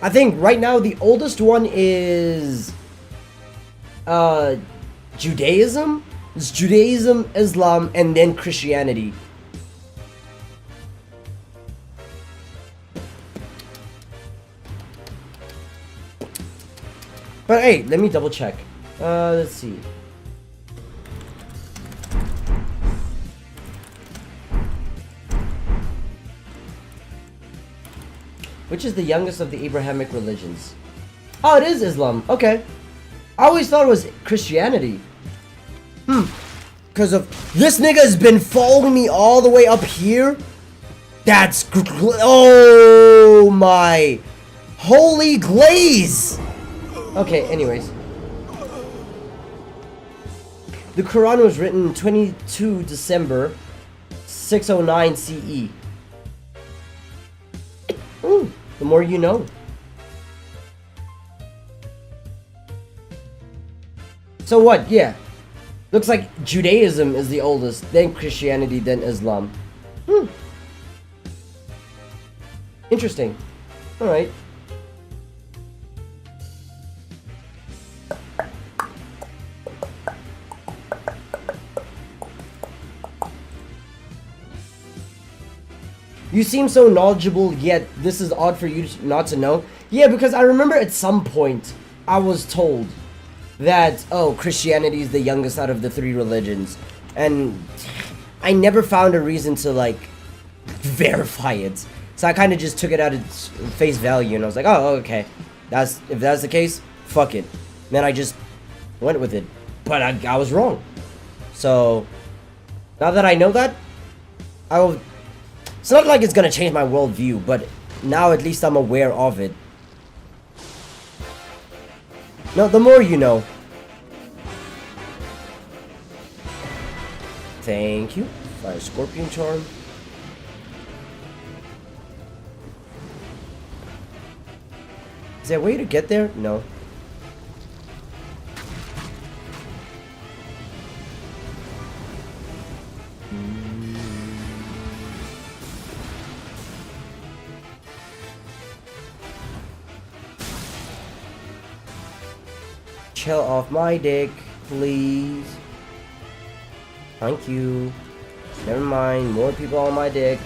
I think right now the oldest one is Judaism. It's Judaism, Islam, and then Christianity. But hey, let me double check. Let's see. Which is the youngest of the Abrahamic religions? Oh, it is Islam. Okay. I always thought it was Christianity. Because of this nigga has been following me all the way up here. That's oh my holy glaze. Okay, anyways. The Quran was written in 22 December 609 CE. The more you know. So what? Yeah. Looks like Judaism is the oldest, then Christianity, then Islam. Interesting. Alright. You seem so knowledgeable, yet this is odd for you not to know. Yeah, because I remember at some point I was told that, oh, Christianity is the youngest out of the three religions. And I never found a reason to, like, verify it. So I kind of just took it at its face value, and I was like, oh, okay. If that's the case, fuck it. Then I just went with it. But I was wrong. So, now that I know that, I will... It's not like it's gonna change my worldview, but now at least I'm aware of it. No, the more you know. Thank you. Fire Scorpion Charm. Is there a way to get there? No. Chill off my dick, please. Thank you. Never mind, more people on my dick.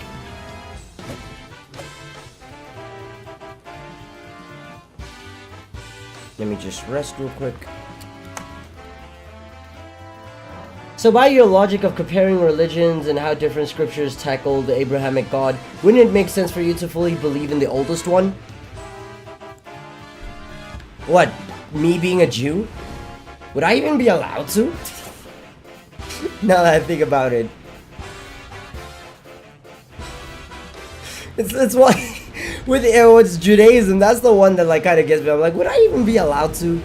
Let me just rest real quick. So by your logic of comparing religions and how different scriptures tackle the Abrahamic God, wouldn't it make sense for you to fully believe in the oldest one? What? Me being a Jew? Would I even be allowed to? Now that I think about it. It's why with it's Judaism, that's the one that like kind of gets me. I'm like, would I even be allowed to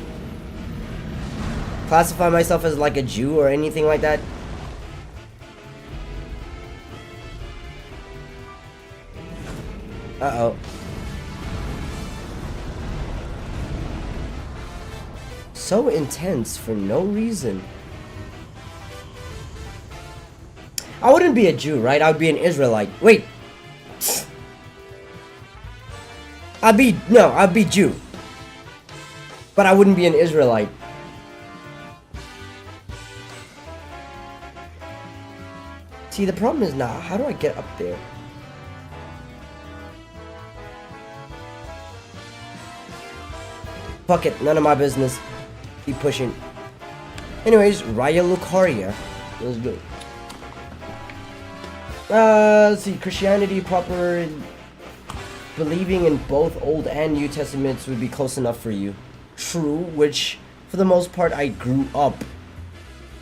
classify myself as like a Jew or anything like that? Uh-oh. So intense for no reason. I wouldn't be a Jew, right? I would be an Israelite. Wait. I'd be Jew. But I wouldn't be an Israelite. See, the problem is now, how do I get up there? Fuck it, none of my business. Keep pushing. Anyways, Raya Lucaria. Let's go. Let's see, Christianity proper... Believing in both Old and New Testaments would be close enough for you. True, which, for the most part, I grew up.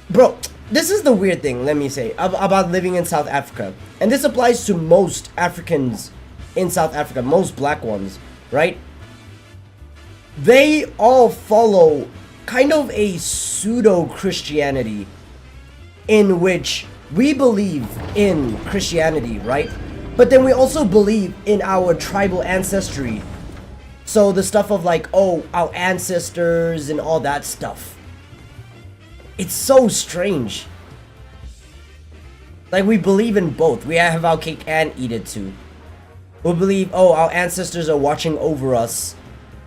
Bro, this is the weird thing, let me say, about living in South Africa. And this applies to most Africans in South Africa, most black ones, right? They all follow kind of a pseudo-Christianity in which we believe in Christianity, right? But then we also believe in our tribal ancestry. So the stuff of like, oh, our ancestors and all that stuff. It's so strange. Like, we believe in both. We have our cake and eat it too. We believe, oh, our ancestors are watching over us.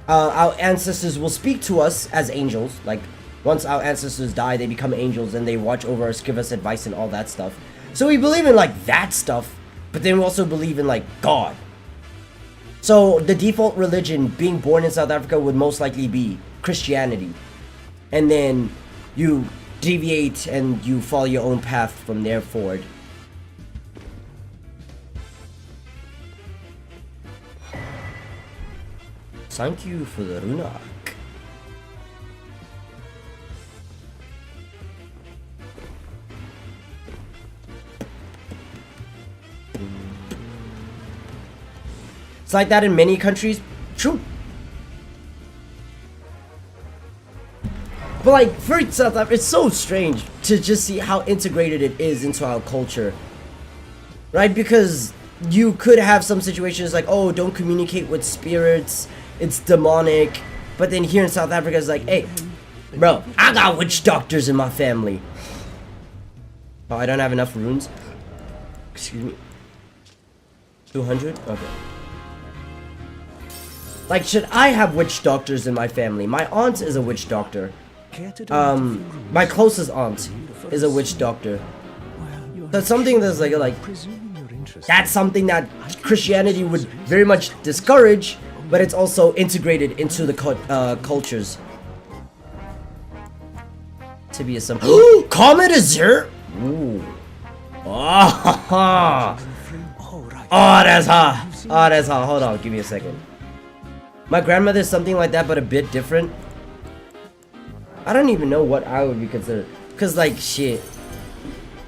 Our ancestors will speak to us as angels. Like, once our ancestors die, they become angels and they watch over us, give us advice and all that stuff. So we believe in like that stuff. But then we also believe in like God. So the default religion being born in South Africa would most likely be Christianity. And then you deviate and you follow your own path from there forward. Thank you for the Runak. It's like that in many countries. True. But like, for South Africa, it's so strange to just see how integrated it is into our culture. Right? Because you could have some situations like, oh, don't communicate with spirits. It's demonic. But then here in South Africa, it's like, hey, bro, I got witch doctors in my family. Oh, I don't have enough runes. Excuse me. 200? Okay. Like, should I have witch doctors in my family? My aunt is a witch doctor. My closest aunt is a witch doctor. That's something that's like that's something that Christianity would very much discourage, but it's also integrated into the cultures. To be some Comet is here. Ooh. Oh, that's hot. Oh, that's hot. Hold on, give me a second. My grandmother's something like that, but a bit different. I don't even know what I would be considered. Cause like shit,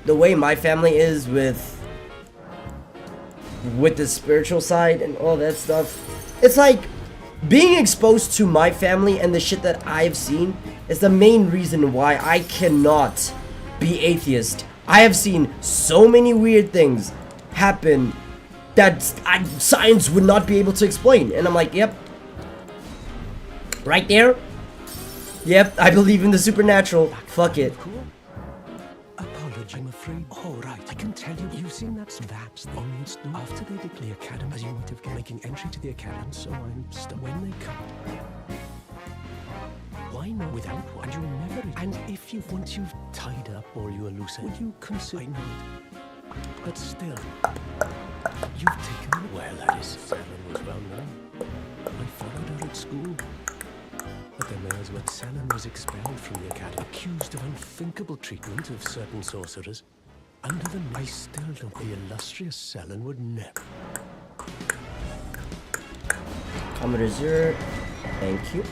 the way my family is with the spiritual side and all that stuff, it's like being exposed to my family and the shit that I've seen is the main reason why I cannot be atheist. I have seen so many weird things happen that science would not be able to explain, and I'm like, yep. Right there? Yep, I believe in the supernatural. Fuck it. Apology, I'm afraid. All right, I can tell you. You've seen that's the thing. After they declare academy, as you might have making entry to the academy, so I'm stuck when they come. Why not without one? And you never. And if you once you've tied up all your loose ends, would you consider? I know it, but still, you've taken. Well, that is. Selin was well known. I followed her at school. But then there was when Selin was expelled from the academy, accused of unthinkable treatment of certain sorcerers. Under the I still don't. The illustrious Selin would never. Commodore Zero, thank you.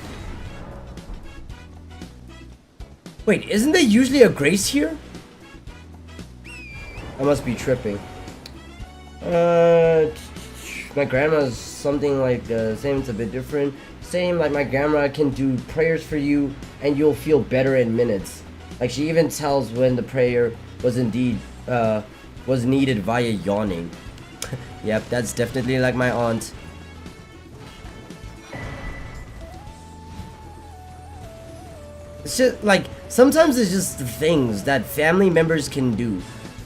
Wait, isn't there usually a grace here? I must be tripping. My grandma's something like the same, it's a bit different. Same, like my grandma can do prayers for you and you'll feel better in minutes. Like she even tells when the prayer was indeed, was needed via yawning. Yep, that's definitely like my aunt. It's just like, sometimes it's just the things that family members can do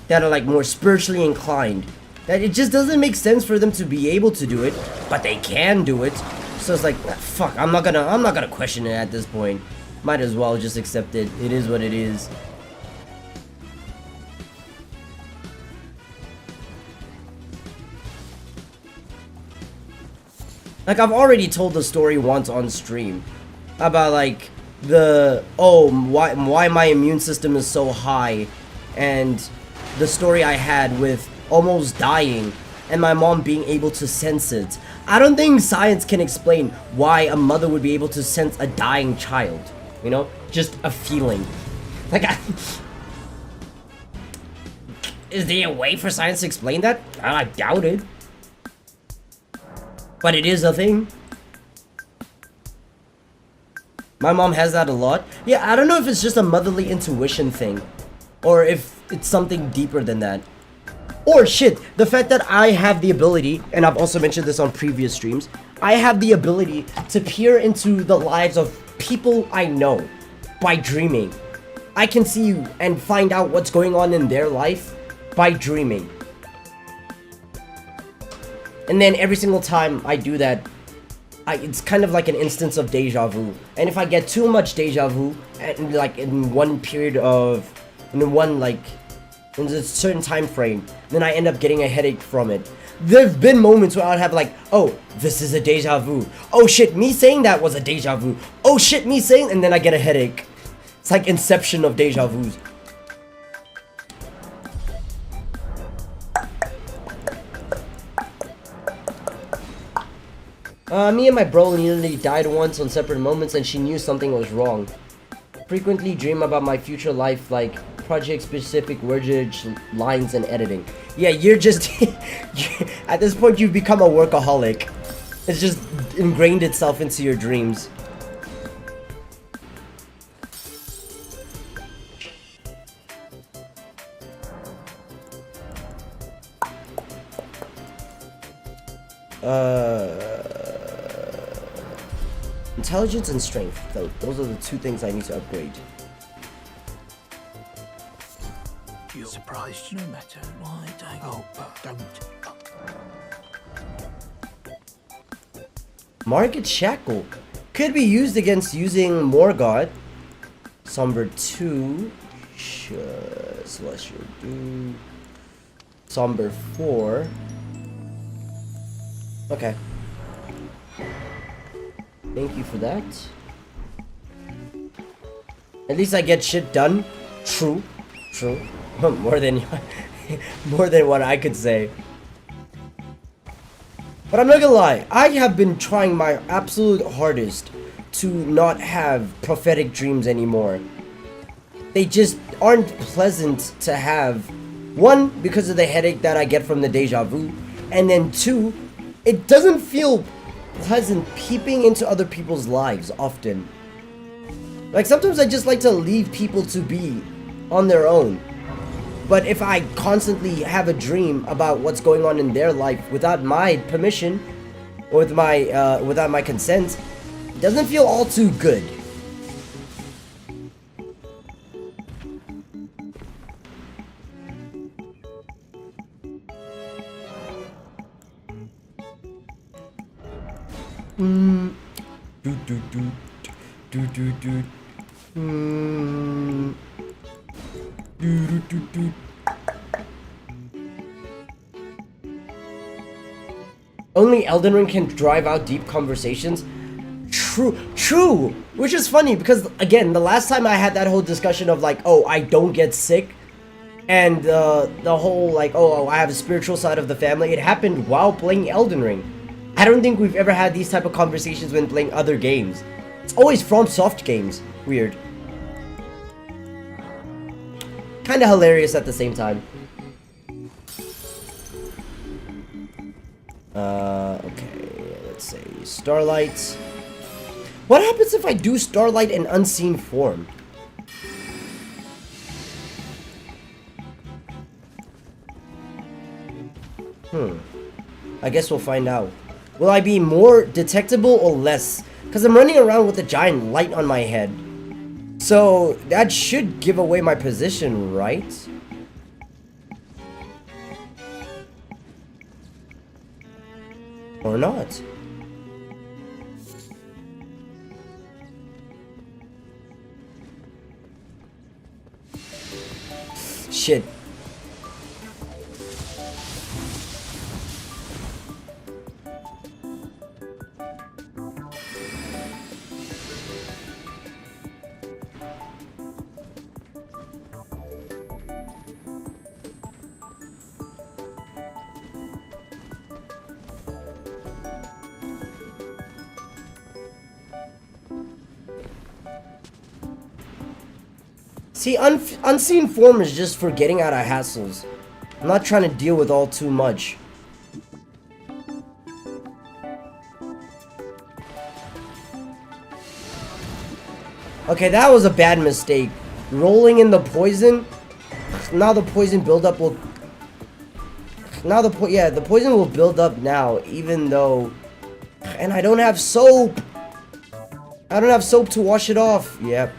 that are like more spiritually inclined, that it just doesn't make sense for them to be able to do it, but they can do it. So it's like, fuck, I'm not gonna question it at this point. Might as well just accept it. It is what it is. Like, I've already told the story once on stream about like why my immune system is so high, and the story I had with almost dying and my mom being able to sense it. I don't think science can explain why a mother would be able to sense a dying child, you know, just a feeling. Like, is there a way for science to explain that? I doubt it, but it is a thing. My mom has that a lot. Yeah, I don't know if it's just a motherly intuition thing, or if it's something deeper than that. Or shit, the fact that I have the ability, and I've also mentioned this on previous streams, I have the ability to peer into the lives of people I know by dreaming. I can see you and find out what's going on in their life by dreaming. And then every single time I do that, it's kind of like an instance of deja vu. And if I get too much deja vu, and like in one period of, in a certain time frame, then I end up getting a headache from it. There've been moments where I'll have like, oh, this is a deja vu. Oh shit, me saying that was a deja vu. Oh shit, me saying, and then I get a headache. It's like inception of deja vus. Me and my bro nearly died once on separate moments, and she knew something was wrong. Frequently dream about my future life, like project-specific wordage, lines, and editing. Yeah, you're just... at this point, you've become a workaholic. It's just ingrained itself into your dreams. Intelligence and strength, though. Those are the two things I need to upgrade. You're surprised no matter why, don't. Market Shackle could be used against using Morgoth. Somber 2. Celestial Doom. Somber 4. Okay. Thank you for that. At least I get shit done. True. more than what I could say. But I'm not gonna lie, I have been trying my absolute hardest to not have prophetic dreams anymore. They just aren't pleasant to have. One, because of the headache that I get from the deja vu, and then two, it doesn't feel pleasant peeping into other people's lives often. Like, sometimes I just like to leave people to be on their own. But if I constantly have a dream about what's going on in their life without my permission, or without my consent, it doesn't feel all too good. do do do. Do do do do. Only Elden Ring can drive out deep conversations. True. Which is funny because, again, the last time I had that whole discussion of like, oh, I don't get sick, and the whole like, oh, I have a spiritual side of the family, it happened while playing Elden Ring. I don't think we've ever had these type of conversations when playing other games. It's always from soft games. Weird. Kinda hilarious at the same time. Okay, let's say Starlight. What happens if I do Starlight in unseen form? I guess we'll find out. Will I be more detectable or less? Because I'm running around with a giant light on my head. So that should give away my position, right? Or not? Shit. See, unseen form is just for getting out of hassles. I'm not trying to deal with all too much. Okay, that was a bad mistake. Rolling in the poison. Now the poison buildup will... the poison will build up now, even though... And I don't have soap! I don't have soap to wash it off. Yep.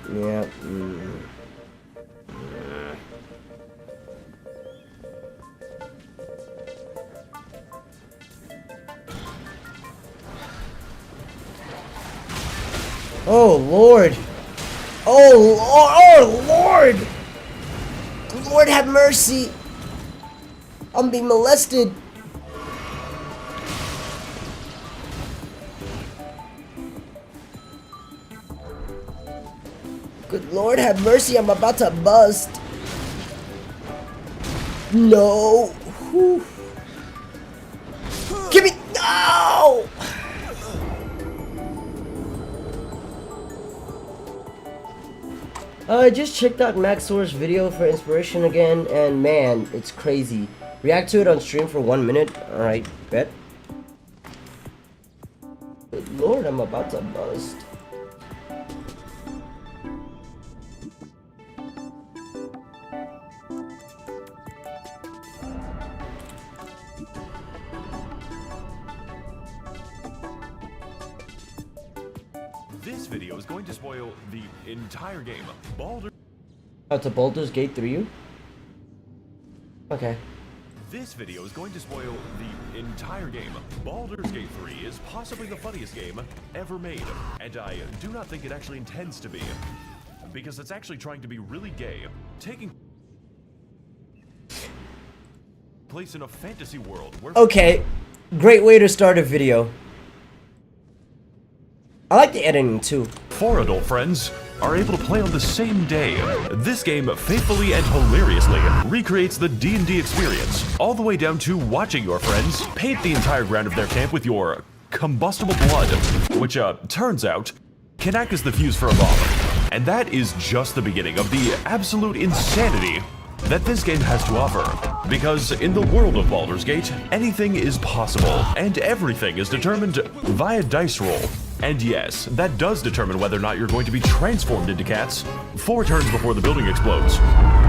Oh, Lord. Oh, Lord. Lord have mercy. I'm being molested. Good Lord have mercy. I'm about to bust. No. Whew. Give me... No! I just checked out Maxor's video for inspiration again, and man, it's crazy. React to it on stream for 1 minute. Alright, bet. Good Lord, I'm about to bust. This video is going to spoil the entire game. Oh, to Baldur's Gate 3? Okay. This video is going to spoil the entire game. Baldur's Gate 3 is possibly the funniest game ever made, and I do not think it actually intends to be, because it's actually trying to be really gay, taking place in a fantasy world where... Okay, great way to start a video. I like the editing too. 4 adult friends are able to play on the same day. This game faithfully and hilariously recreates the D&D experience, all the way down to watching your friends paint the entire ground of their camp with your combustible blood, which, turns out, can act as the fuse for a bomb. And that is just the beginning of the absolute insanity that this game has to offer. Because in the world of Baldur's Gate, anything is possible, and everything is determined via dice roll. And yes, that does determine whether or not you're going to be transformed into cats 4 turns before the building explodes.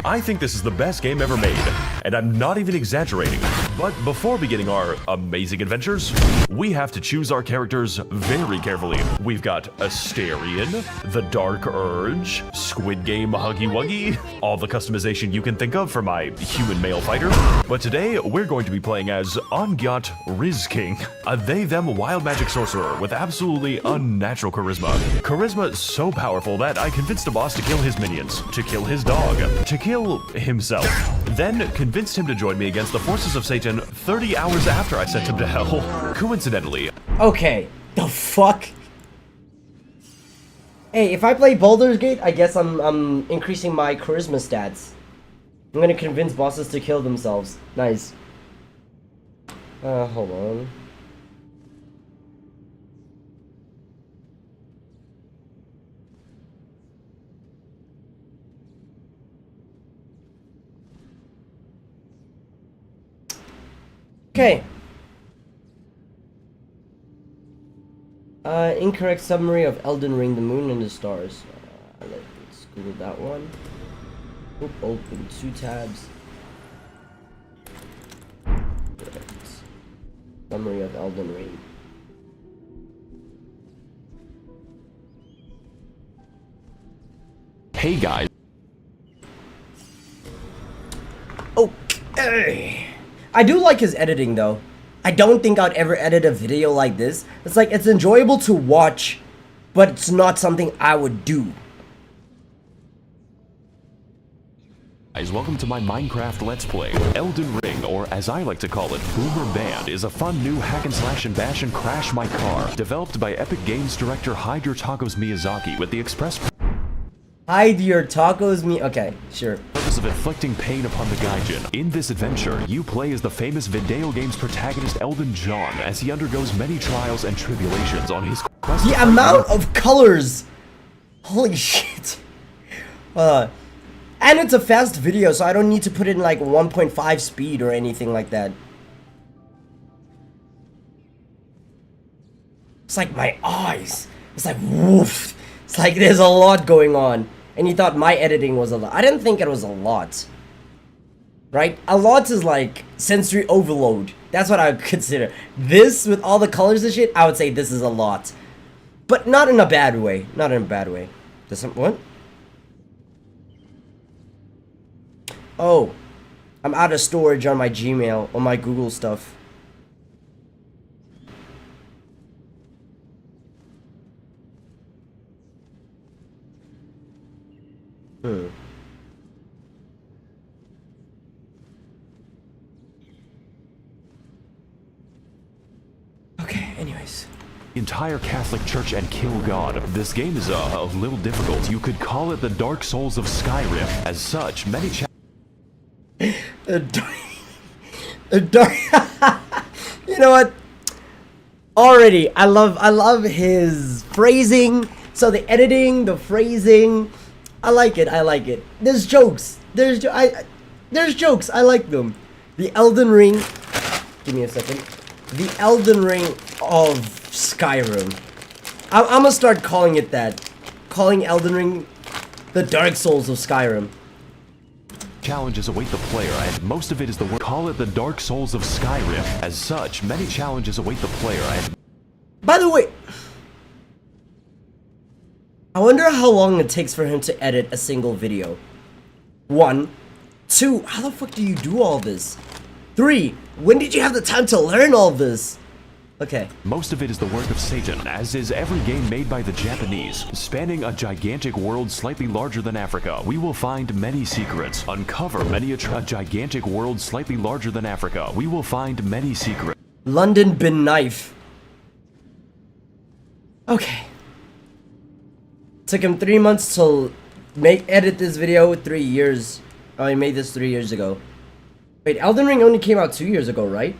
I think this is the best game ever made, and I'm not even exaggerating. But before beginning our amazing adventures, we have to choose our characters very carefully. We've got Asterion, the Dark Urge, Squid Game Huggy Wuggy, all the customization you can think of for my human male fighter. But today, we're going to be playing as Ongyat Rizking, a they-them wild magic sorcerer with absolutely simply unnatural charisma. Charisma so powerful that I convinced a boss to kill his minions, to kill his dog, to kill himself. Then convinced him to join me against the forces of Satan 30 hours after I sent him to hell. Coincidentally. Okay, the fuck? Hey, if I play Baldur's Gate, I guess I'm increasing my charisma stats. I'm gonna convince bosses to kill themselves. Nice. Hold on. Okay. Incorrect summary of Elden Ring, the moon and the stars. Let's Google that one. Oop, open 2 tabs. Right. Summary of Elden Ring. Hey guys. Okay. I do like his editing though. I don't think I'd ever edit a video like this. It's like, it's enjoyable to watch, but it's not something I would do. Guys, welcome to my Minecraft Let's Play. Elden Ring, or as I like to call it, Boomer Band, is a fun new hack and slash and bash and crash my car, developed by Epic Games director Hide Your Tacos Miyazaki with the express Hide your tacos okay, sure. purpose of inflicting pain upon the Gaijin. In this adventure, you play as the famous video game's protagonist Elden John as he undergoes many trials and tribulations on his quest. The amount of colors! Holy shit. And it's a fast video, so I don't need to put it in like 1.5 speed or anything like that. It's like my eyes. It's like woof. It's like there's a lot going on. And you thought my editing was a lot. I didn't think it was a lot. Right? A lot is like sensory overload. That's what I would consider. This, with all the colors and shit, I would say this is a lot. But not in a bad way. Not in a bad way. There's some, what? Oh. I'm out of storage on my Gmail, on my Google stuff. Okay, anyways. Entire Catholic Church and kill God. This game is a little difficult. You could call it the Dark Souls of Skyrim. As such, many You know what? Already, I love his phrasing. So the editing, the phrasing, I like it. I like it. There's jokes. There's jokes. I like them. The Elden Ring. Give me a second. The Elden Ring of Skyrim. I'm gonna start calling it that. Calling Elden Ring the Dark Souls of Skyrim. challenges await the player, and most of it is the work. Call it the Dark Souls of Skyrim. As such, many challenges await the player, and by the way, I wonder how long it takes for him to edit a single video. 1. 2. How the fuck do you do all this? 3. When did you have the time to learn all this? Okay. most of it is the work of Satan, as is every game made by the Japanese. Spanning a gigantic world slightly larger than Africa, we will find many secrets. Uncover many a gigantic world slightly larger than Africa, we will find many secrets. London bin knife. Okay. Took him 3 months to edit this video. 3 years. Oh, he made this 3 years ago. Wait, Elden Ring only came out 2 years ago, right?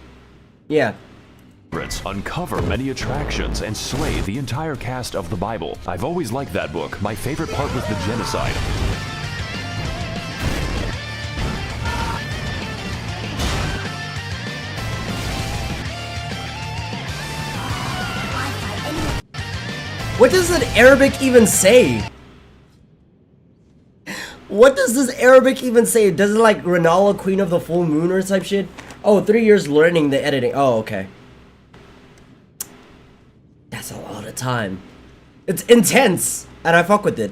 Yeah. Uncover many attractions and slay the entire cast of the Bible. I've always liked that book. My favorite part was the genocide. What does an Arabic even say? What does this Arabic even say? Does it like Renala, Queen of the Full Moon or type shit? Oh, 3 years learning the editing. Oh, okay. That's a lot of time. It's intense, and I fuck with it.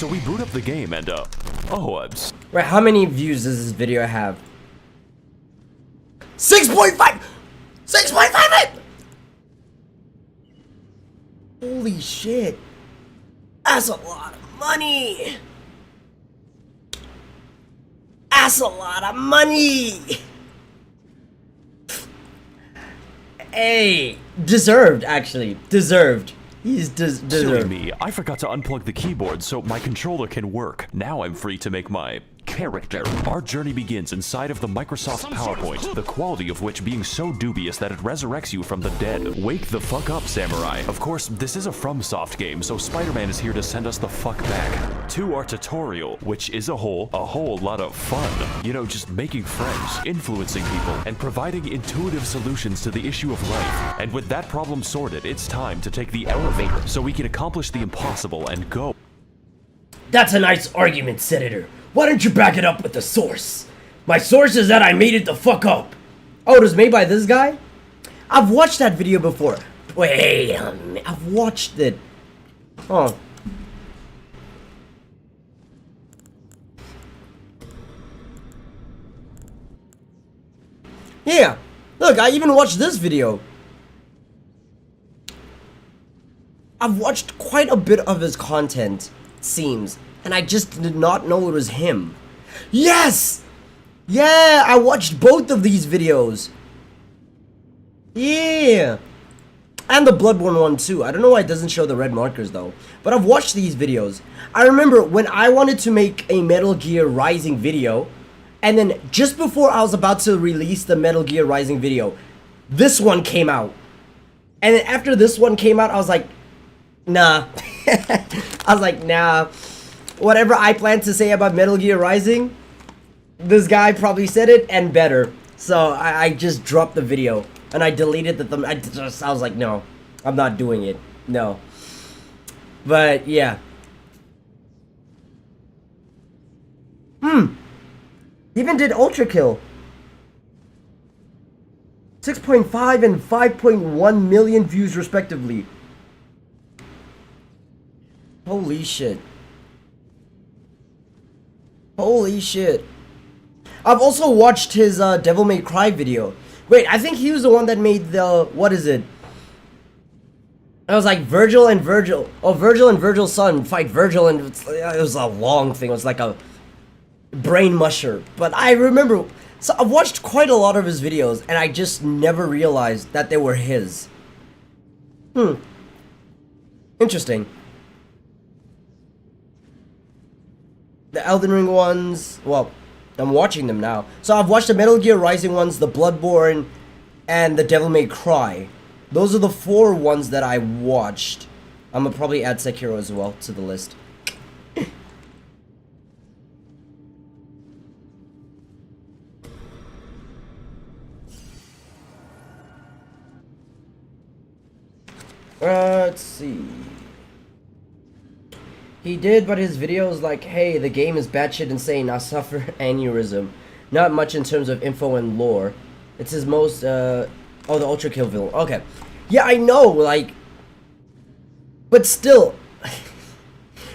So we boot up the game and Wait, how many views does this video have? 6.5! 6.5! Holy shit. That's a lot of money. That's a lot of money. Hey, deserved, actually. Deserved. He's Silly deserved. me, I forgot to unplug the keyboard so my controller can work. Now I'm free to make my character. Our journey begins inside of the Microsoft PowerPoint, the quality of which being so dubious that it resurrects you from the dead. Wake the fuck up, samurai. Of course, this is a FromSoft game, so Spider-Man is here to send us the fuck back. To our tutorial, which is a whole lot of fun. You know, just making friends, influencing people, and providing intuitive solutions to the issue of life. And with that problem sorted, it's time to take the elevator so we can accomplish the impossible and go. That's a nice argument, Senator. Why don't you back it up with the source? My source is that I made it the fuck up. Oh, it was made by this guy? I've watched that video before. Wait, I've watched it. Oh. Yeah. Look, I even watched this video. I've watched quite a bit of his content, it seems. And I just did not know it was him. Yes! Yeah, I watched both of these videos. Yeah. And the Bloodborne one too. I don't know why it doesn't show the red markers though. But I've watched these videos. I remember when I wanted to make a Metal Gear Rising video. And then just before I was about to release the Metal Gear Rising video, this one came out. And then after this one came out, I was like, nah. I was like, nah. Whatever I planned to say about Metal Gear Rising, this guy probably said it and better. So I just dropped the video and I deleted the thumb. I was like, no, I'm not doing it. No. But yeah. Even did Ultra Kill. 6.5 and 5.1 million views respectively. Holy shit. Holy shit. I've also watched his Devil May Cry video. Wait, I think he was the one that made the, what is it? I was like Virgil and Virgil's son fight Virgil, and it was a long thing. It was like a brain musher. But I remember, so I've watched quite a lot of his videos and I just never realized that they were his. Interesting. The Elden Ring ones, well, I'm watching them now. So I've watched the Metal Gear Rising ones, the Bloodborne, and the Devil May Cry. Those are the 4 ones that I watched. I'm gonna probably add Sekiro as well to the list. Let's see. He did, but his videos like, hey, the game is batshit insane, I suffer aneurysm. Not much in terms of info and lore. It's his most, oh, the Ultra Kill villain. Okay. Yeah, I know, like, but still,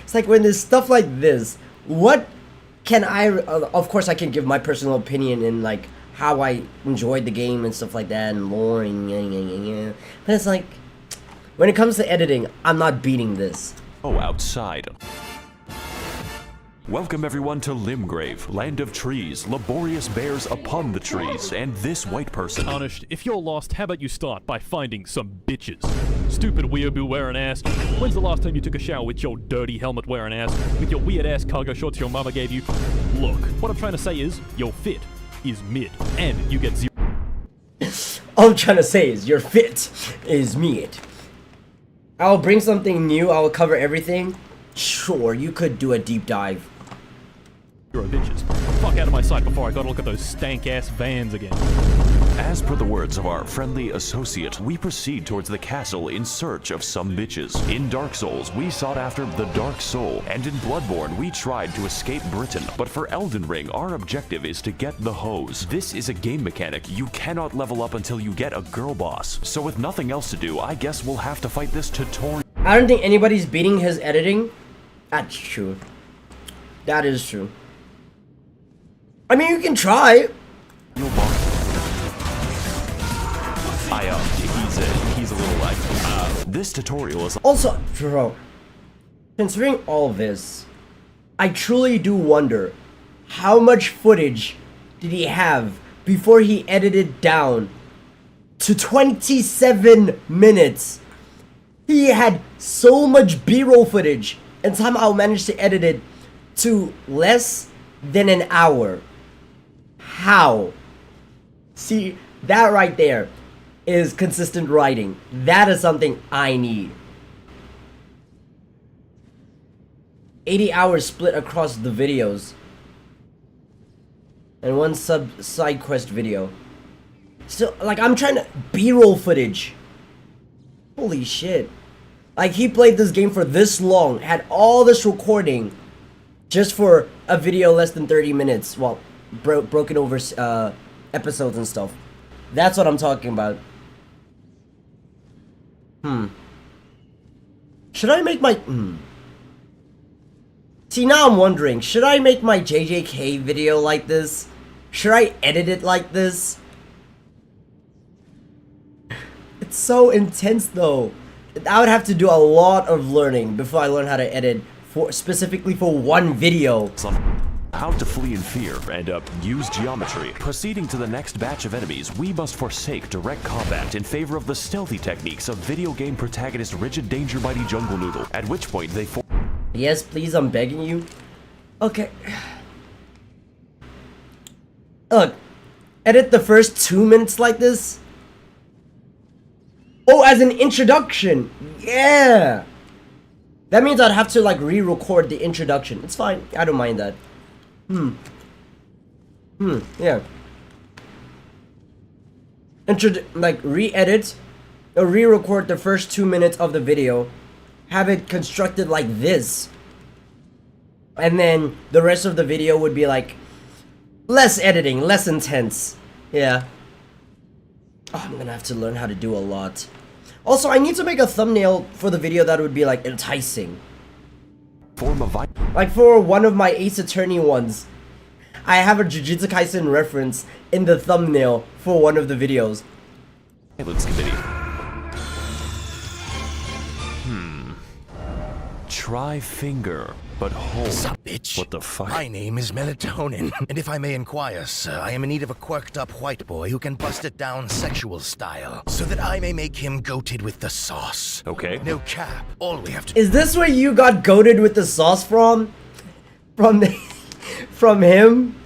it's like when there's stuff like this, what can I, of course I can give my personal opinion in, like, how I enjoyed the game and stuff like that, and lore, and but it's like, when it comes to editing, I'm not beating this. Outside. Welcome everyone to Limgrave, land of trees, laborious bears upon the trees, and this white person. Tarnished, if you're lost, how about you start by finding some bitches? Stupid weeaboo wearing ass. When's the last time you took a shower with your dirty helmet wearing ass? With your weird ass cargo shorts your mama gave you? Look, what I'm trying to say is, your fit is mid, and you get 0. All I'm trying to say is, your fit is mid. I'll bring something new, I'll cover everything. Sure, you could do a deep dive. You're a bitches. Fuck out of my sight before I gotta look at those stank-ass vans again. As per the words of our friendly associate, we proceed towards the castle in search of some bitches. In Dark Souls, we sought after the Dark Soul, and in Bloodborne, we tried to escape Britain. But for Elden Ring, our objective is to get the hose. This is a game mechanic. You cannot level up until you get a girl boss. So with nothing else to do, I guess we'll have to fight this tutorial. I don't think anybody's beating his editing. That's true. That is true. I mean, you can try. He's a little like, this tutorial is Also, bro, considering all this, I truly do wonder how much footage did he have before he edited down to 27 minutes. He had so much B-roll footage and somehow managed to edit it to less than an hour. How? See, that right there is consistent writing. That is something I need. 80 hours split across the videos. And one side quest video. So, like, I'm trying to B-roll footage. Holy shit. Like, he played this game for this long, had all this recording just for a video less than 30 minutes. Well, broken over episodes and stuff. That's what I'm talking about. Should I make my... See, now I'm wondering, should I make my JJK video like this? Should I edit it like this? It's so intense though. I would have to do a lot of learning before I learn how to edit specifically for one video. how to flee in fear and use geometry. Proceeding to the next batch of enemies, we must forsake direct combat in favor of the stealthy techniques of video game protagonist Rigid Danger Mighty Jungle Noodle, at which point they Yes, please, I'm begging you. Okay. Look, edit the first 2 minutes like this. Oh, as an introduction. Yeah. That means I'd have to like re-record the introduction. It's fine. I don't mind that. Yeah. Like re-edit or re-record the first 2 minutes of the video. Have it constructed like this. And then the rest of the video would be like less editing, less intense. Yeah. Oh, I'm gonna have to learn how to do a lot. Also, I need to make a thumbnail for the video that would be like enticing. Like for one of my Ace Attorney ones, I have a Jujutsu Kaisen reference in the thumbnail for one of the videos. Try finger, but hold. Sup, bitch? What the fuck? My name is Melatonin, and if I may inquire, sir, I am in need of a quirked-up white boy who can bust it down sexual style, so that I may make him goated with the sauce. Okay. No cap. All we have to Is this where you got goated with the sauce from? From him?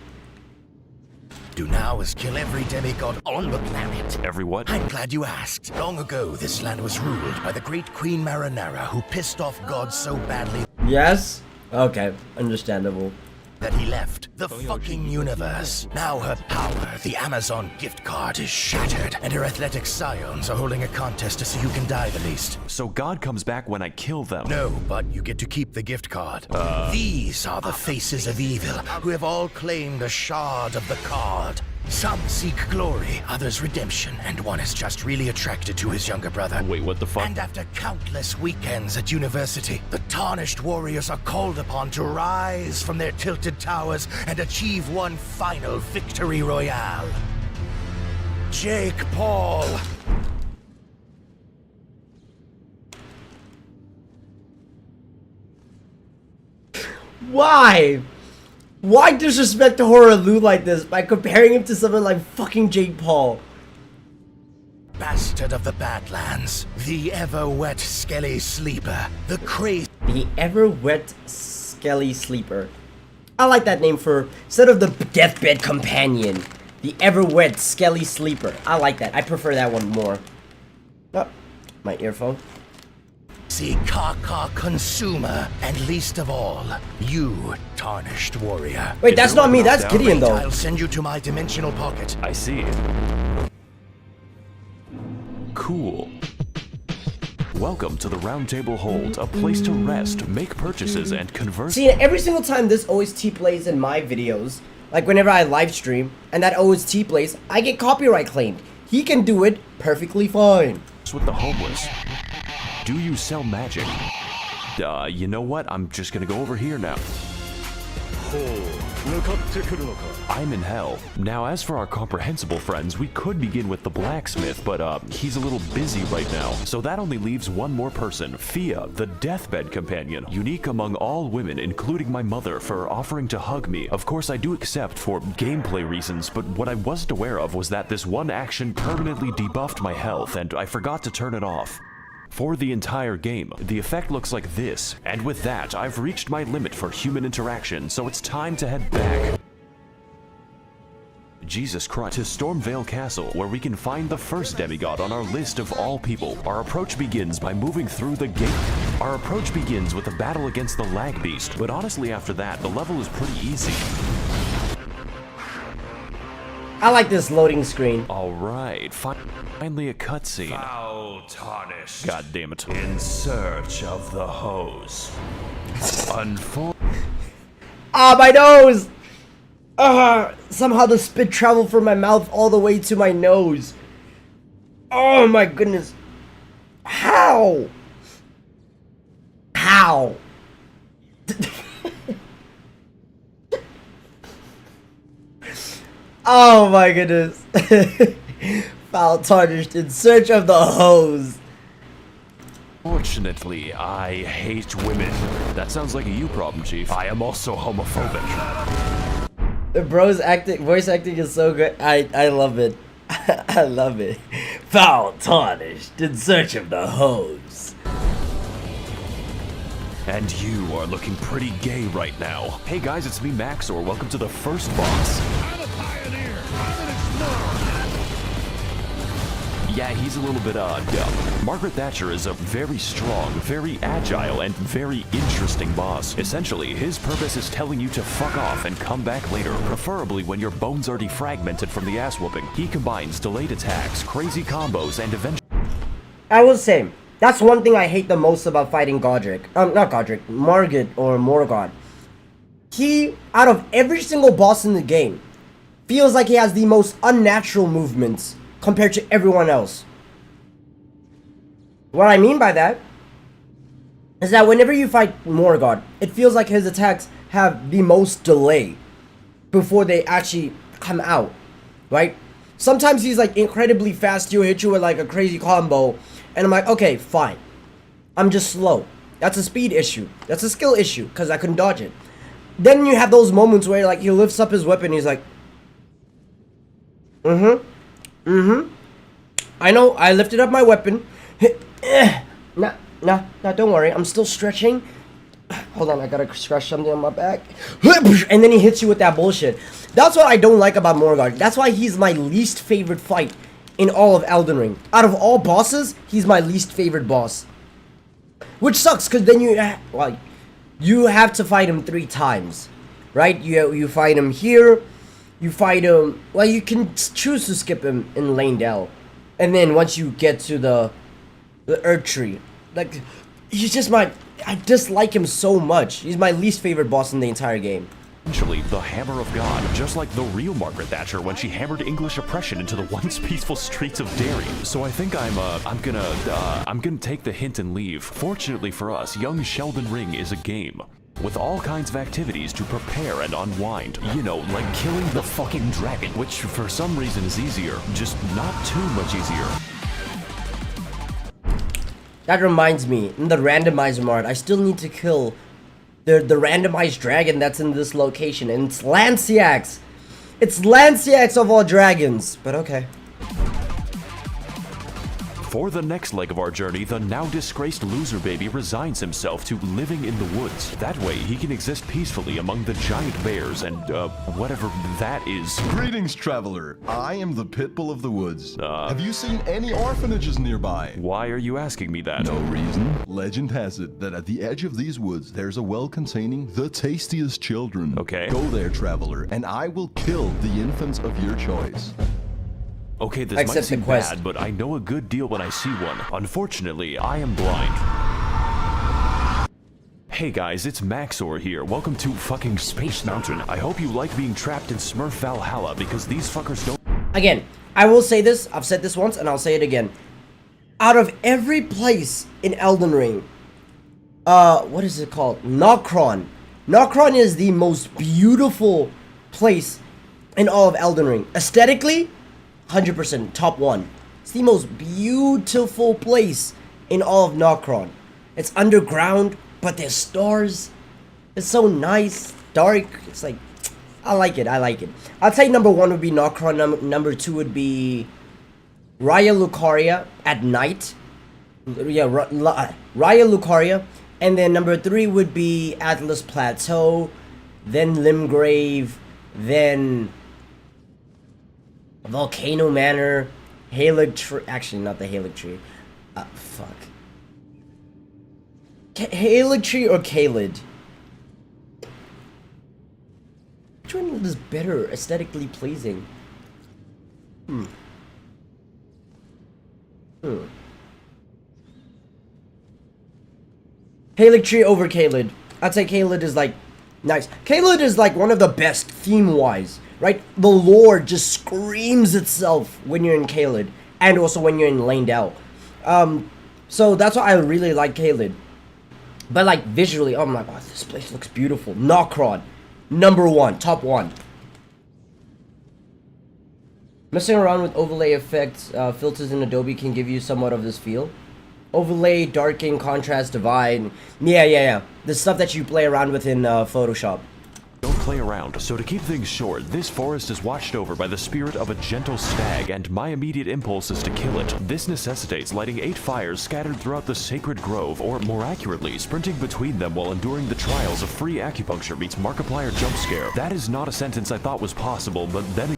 do now is kill every demigod on the planet. Every what? I'm glad you asked. Long ago, this land was ruled by the great Queen Marinara, who pissed off gods so badly Yes? Okay, understandable. that he left the fucking universe. Now her power, the Amazon gift card, is shattered, and her athletic scions are holding a contest to see who can die the least. So God comes back when I kill them. No, but you get to keep the gift card. These are the faces of evil, who have all claimed a shard of the card. Some seek glory, others redemption, and one is just really attracted to his younger brother. Wait, what the fuck? And after countless weekends at university, the tarnished warriors are called upon to rise from their tilted towers and achieve one final victory royale. Jake Paul. Why? Why disrespect Horalu like this by comparing him to someone like fucking Jake Paul? Bastard of the Badlands, the ever-wet Skelly Sleeper, the crazy... The ever-wet Skelly Sleeper. I like that name for, instead of the deathbed companion, the ever-wet Skelly Sleeper. I like that. I prefer that one more. Oh, my earphone. Kaka consumer, and least of all, you, tarnished warrior. Wait, that's not me. That's Gideon, though. I'll send you to my dimensional pocket. I see. Cool. Welcome to the Roundtable Hold, a place to rest, make purchases, and converse. See, every single time this OST plays in my videos, like whenever I live stream, and that OST plays, I get copyright claimed. He can do it perfectly fine. With the homeless. Do you sell magic? You know what? I'm just gonna go over here now. I'm in hell. Now, as for our comprehensible friends, we could begin with the blacksmith, but he's a little busy right now. So that only leaves one more person, Fia, the deathbed companion, unique among all women, including my mother, for offering to hug me. Of course, I do accept for gameplay reasons, but what I wasn't aware of was that this one action permanently debuffed my health, and I forgot to turn it off. For the entire game, the effect looks like this, and with that, I've reached my limit for human interaction, so it's time to head back. Jesus Christ, to Stormvale Castle, where we can find the first demigod on our list of all people. Our approach begins by moving through the gate. Our approach begins with a battle against the lag beast, but honestly after that, the level is pretty easy. I like this loading screen. Alright, finally a cutscene. Foul tarnished. God damn it. In search of the hose. Ah, my nose! Somehow the spit traveled from my mouth all the way to my nose. Oh my goodness. How? How? Oh my goodness. Foul tarnished in search of the hose. Fortunately, I hate women. That sounds like a you problem, Chief. I am also homophobic. The bro's voice acting is so good. I love it. I love it. Foul tarnished in search of the hose. And you are looking pretty gay right now. Hey guys, it's me, Maxor. Welcome to the first boss. I'm a pioneer. I'm an explorer. Yeah, he's a little bit dumb. Margaret Thatcher is a very strong, very agile, and very interesting boss. Essentially, his purpose is telling you to fuck off and come back later, preferably when your bones are defragmented from the ass whooping. He combines delayed attacks, crazy combos, and eventually... I will say, that's one thing I hate the most about fighting Godric. Not Godric, Margit or Morgott. He, out of every single boss in the game, feels like he has the most unnatural movements compared to everyone else. What I mean by that is that whenever you fight Morgott, it feels like his attacks have the most delay before they actually come out, right? Sometimes he's like incredibly fast, he'll hit you with like a crazy combo, and I'm like, okay, fine. I'm just slow. That's a speed issue. That's a skill issue, because I couldn't dodge it. Then you have those moments where like he lifts up his weapon, he's like, I know, I lifted up my weapon. Nah, don't worry, I'm still stretching. Hold on, I gotta scratch something on my back. And then he hits you with that bullshit. That's what I don't like about Morgott. That's why he's my least favorite fight in all of Elden Ring. Out of all bosses, he's my least favorite boss. Which sucks, because then you have to fight him 3 times. Right? You fight him here. You fight him... Well, you can choose to skip him in Lanedale. And then once you get to the Earth Tree. Like, he's just my... I dislike him so much. He's my least favorite boss in the entire game. Eventually, the Hammer of God, just like the real Margaret Thatcher when she hammered English oppression into the once peaceful streets of Derry. So I think I'm gonna take the hint and leave. Fortunately for us, young Sheldon Ring is a game with all kinds of activities to prepare and unwind. You know, like killing the fucking dragon, which for some reason is easier, just not too much easier. That reminds me, in the randomizer mod, I still need to kill the randomized dragon that's in this location, and it's Lanciax. It's Lanciax of all dragons, but okay. For the next leg of our journey, the now disgraced loser baby resigns himself to living in the woods. That way, he can exist peacefully among the giant bears and, whatever that is. Greetings, traveler. I am the Pitbull of the woods. Have you seen any orphanages nearby? Why are you asking me that? No reason. Legend has it that at the edge of these woods, there's a well containing the tastiest children. Okay. Go there, traveler, and I will kill the infants of your choice. Okay, this Accept might seem the quest. bad, but I know a good deal when I see one. Unfortunately, I am blind. Hey guys, it's Maxor here. Welcome to fucking Space Mountain. I hope you like being trapped in Smurf Valhalla, because these fuckers don't... Again, I will say this, I've said this once, and I'll say it again. Out of every place in Elden Ring, what is it called? Nokron. Nokron is the most beautiful place in all of Elden Ring. Aesthetically, 100% top 1. It's the most beautiful place in all of Nokron. It's underground, but there's stars. It's so nice, dark. It's like, I like it. I'd say number 1 would be Nokron. Number 2 would be Raya Lucaria at night. Yeah, Raya Lucaria. And then number 3 would be Atlas Plateau. Then Limgrave. Then Volcano Manor. Halig Tree. Actually, not the Halig Tree. Fuck. Halig Tree or Kaled? Which one is better, aesthetically pleasing? Halig Tree over Kaled. I'd say Kaled is like nice. Kaled is like one of the best theme-wise, right? The lore just screams itself when you're in Kaled, and also when you're in Leyndell. So that's why I really like Kaled. But like visually, oh my god, this place looks beautiful. Nokron, number 1, top 1. Messing around with overlay effects, filters in Adobe can give you somewhat of this feel. Overlay, darken, contrast, divide. Yeah. The stuff that you play around with in Photoshop. Don't play around, so to keep things short, this forest is watched over by the spirit of a gentle stag, and my immediate impulse is to kill it. This necessitates lighting 8 fires scattered throughout the sacred grove, or more accurately, sprinting between them while enduring the trials of free acupuncture meets Markiplier jump scare. That is not a sentence I thought was possible, but then...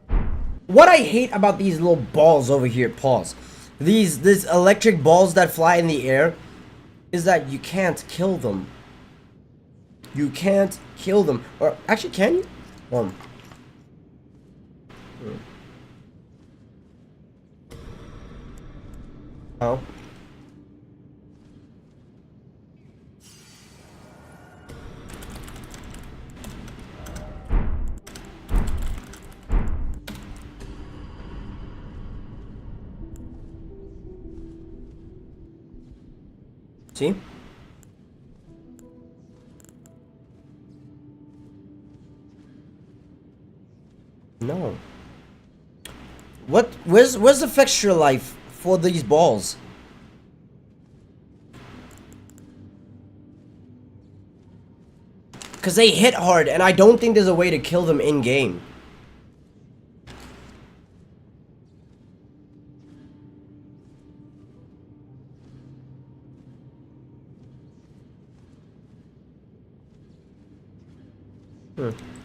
What I hate about these little balls over here, pause. These electric balls that fly in the air is that you can't kill them. You can't kill them. Or actually, can you? Oh. See? No. Where's the fixture life for these balls? Cause they hit hard, and I don't think there's a way to kill them in game.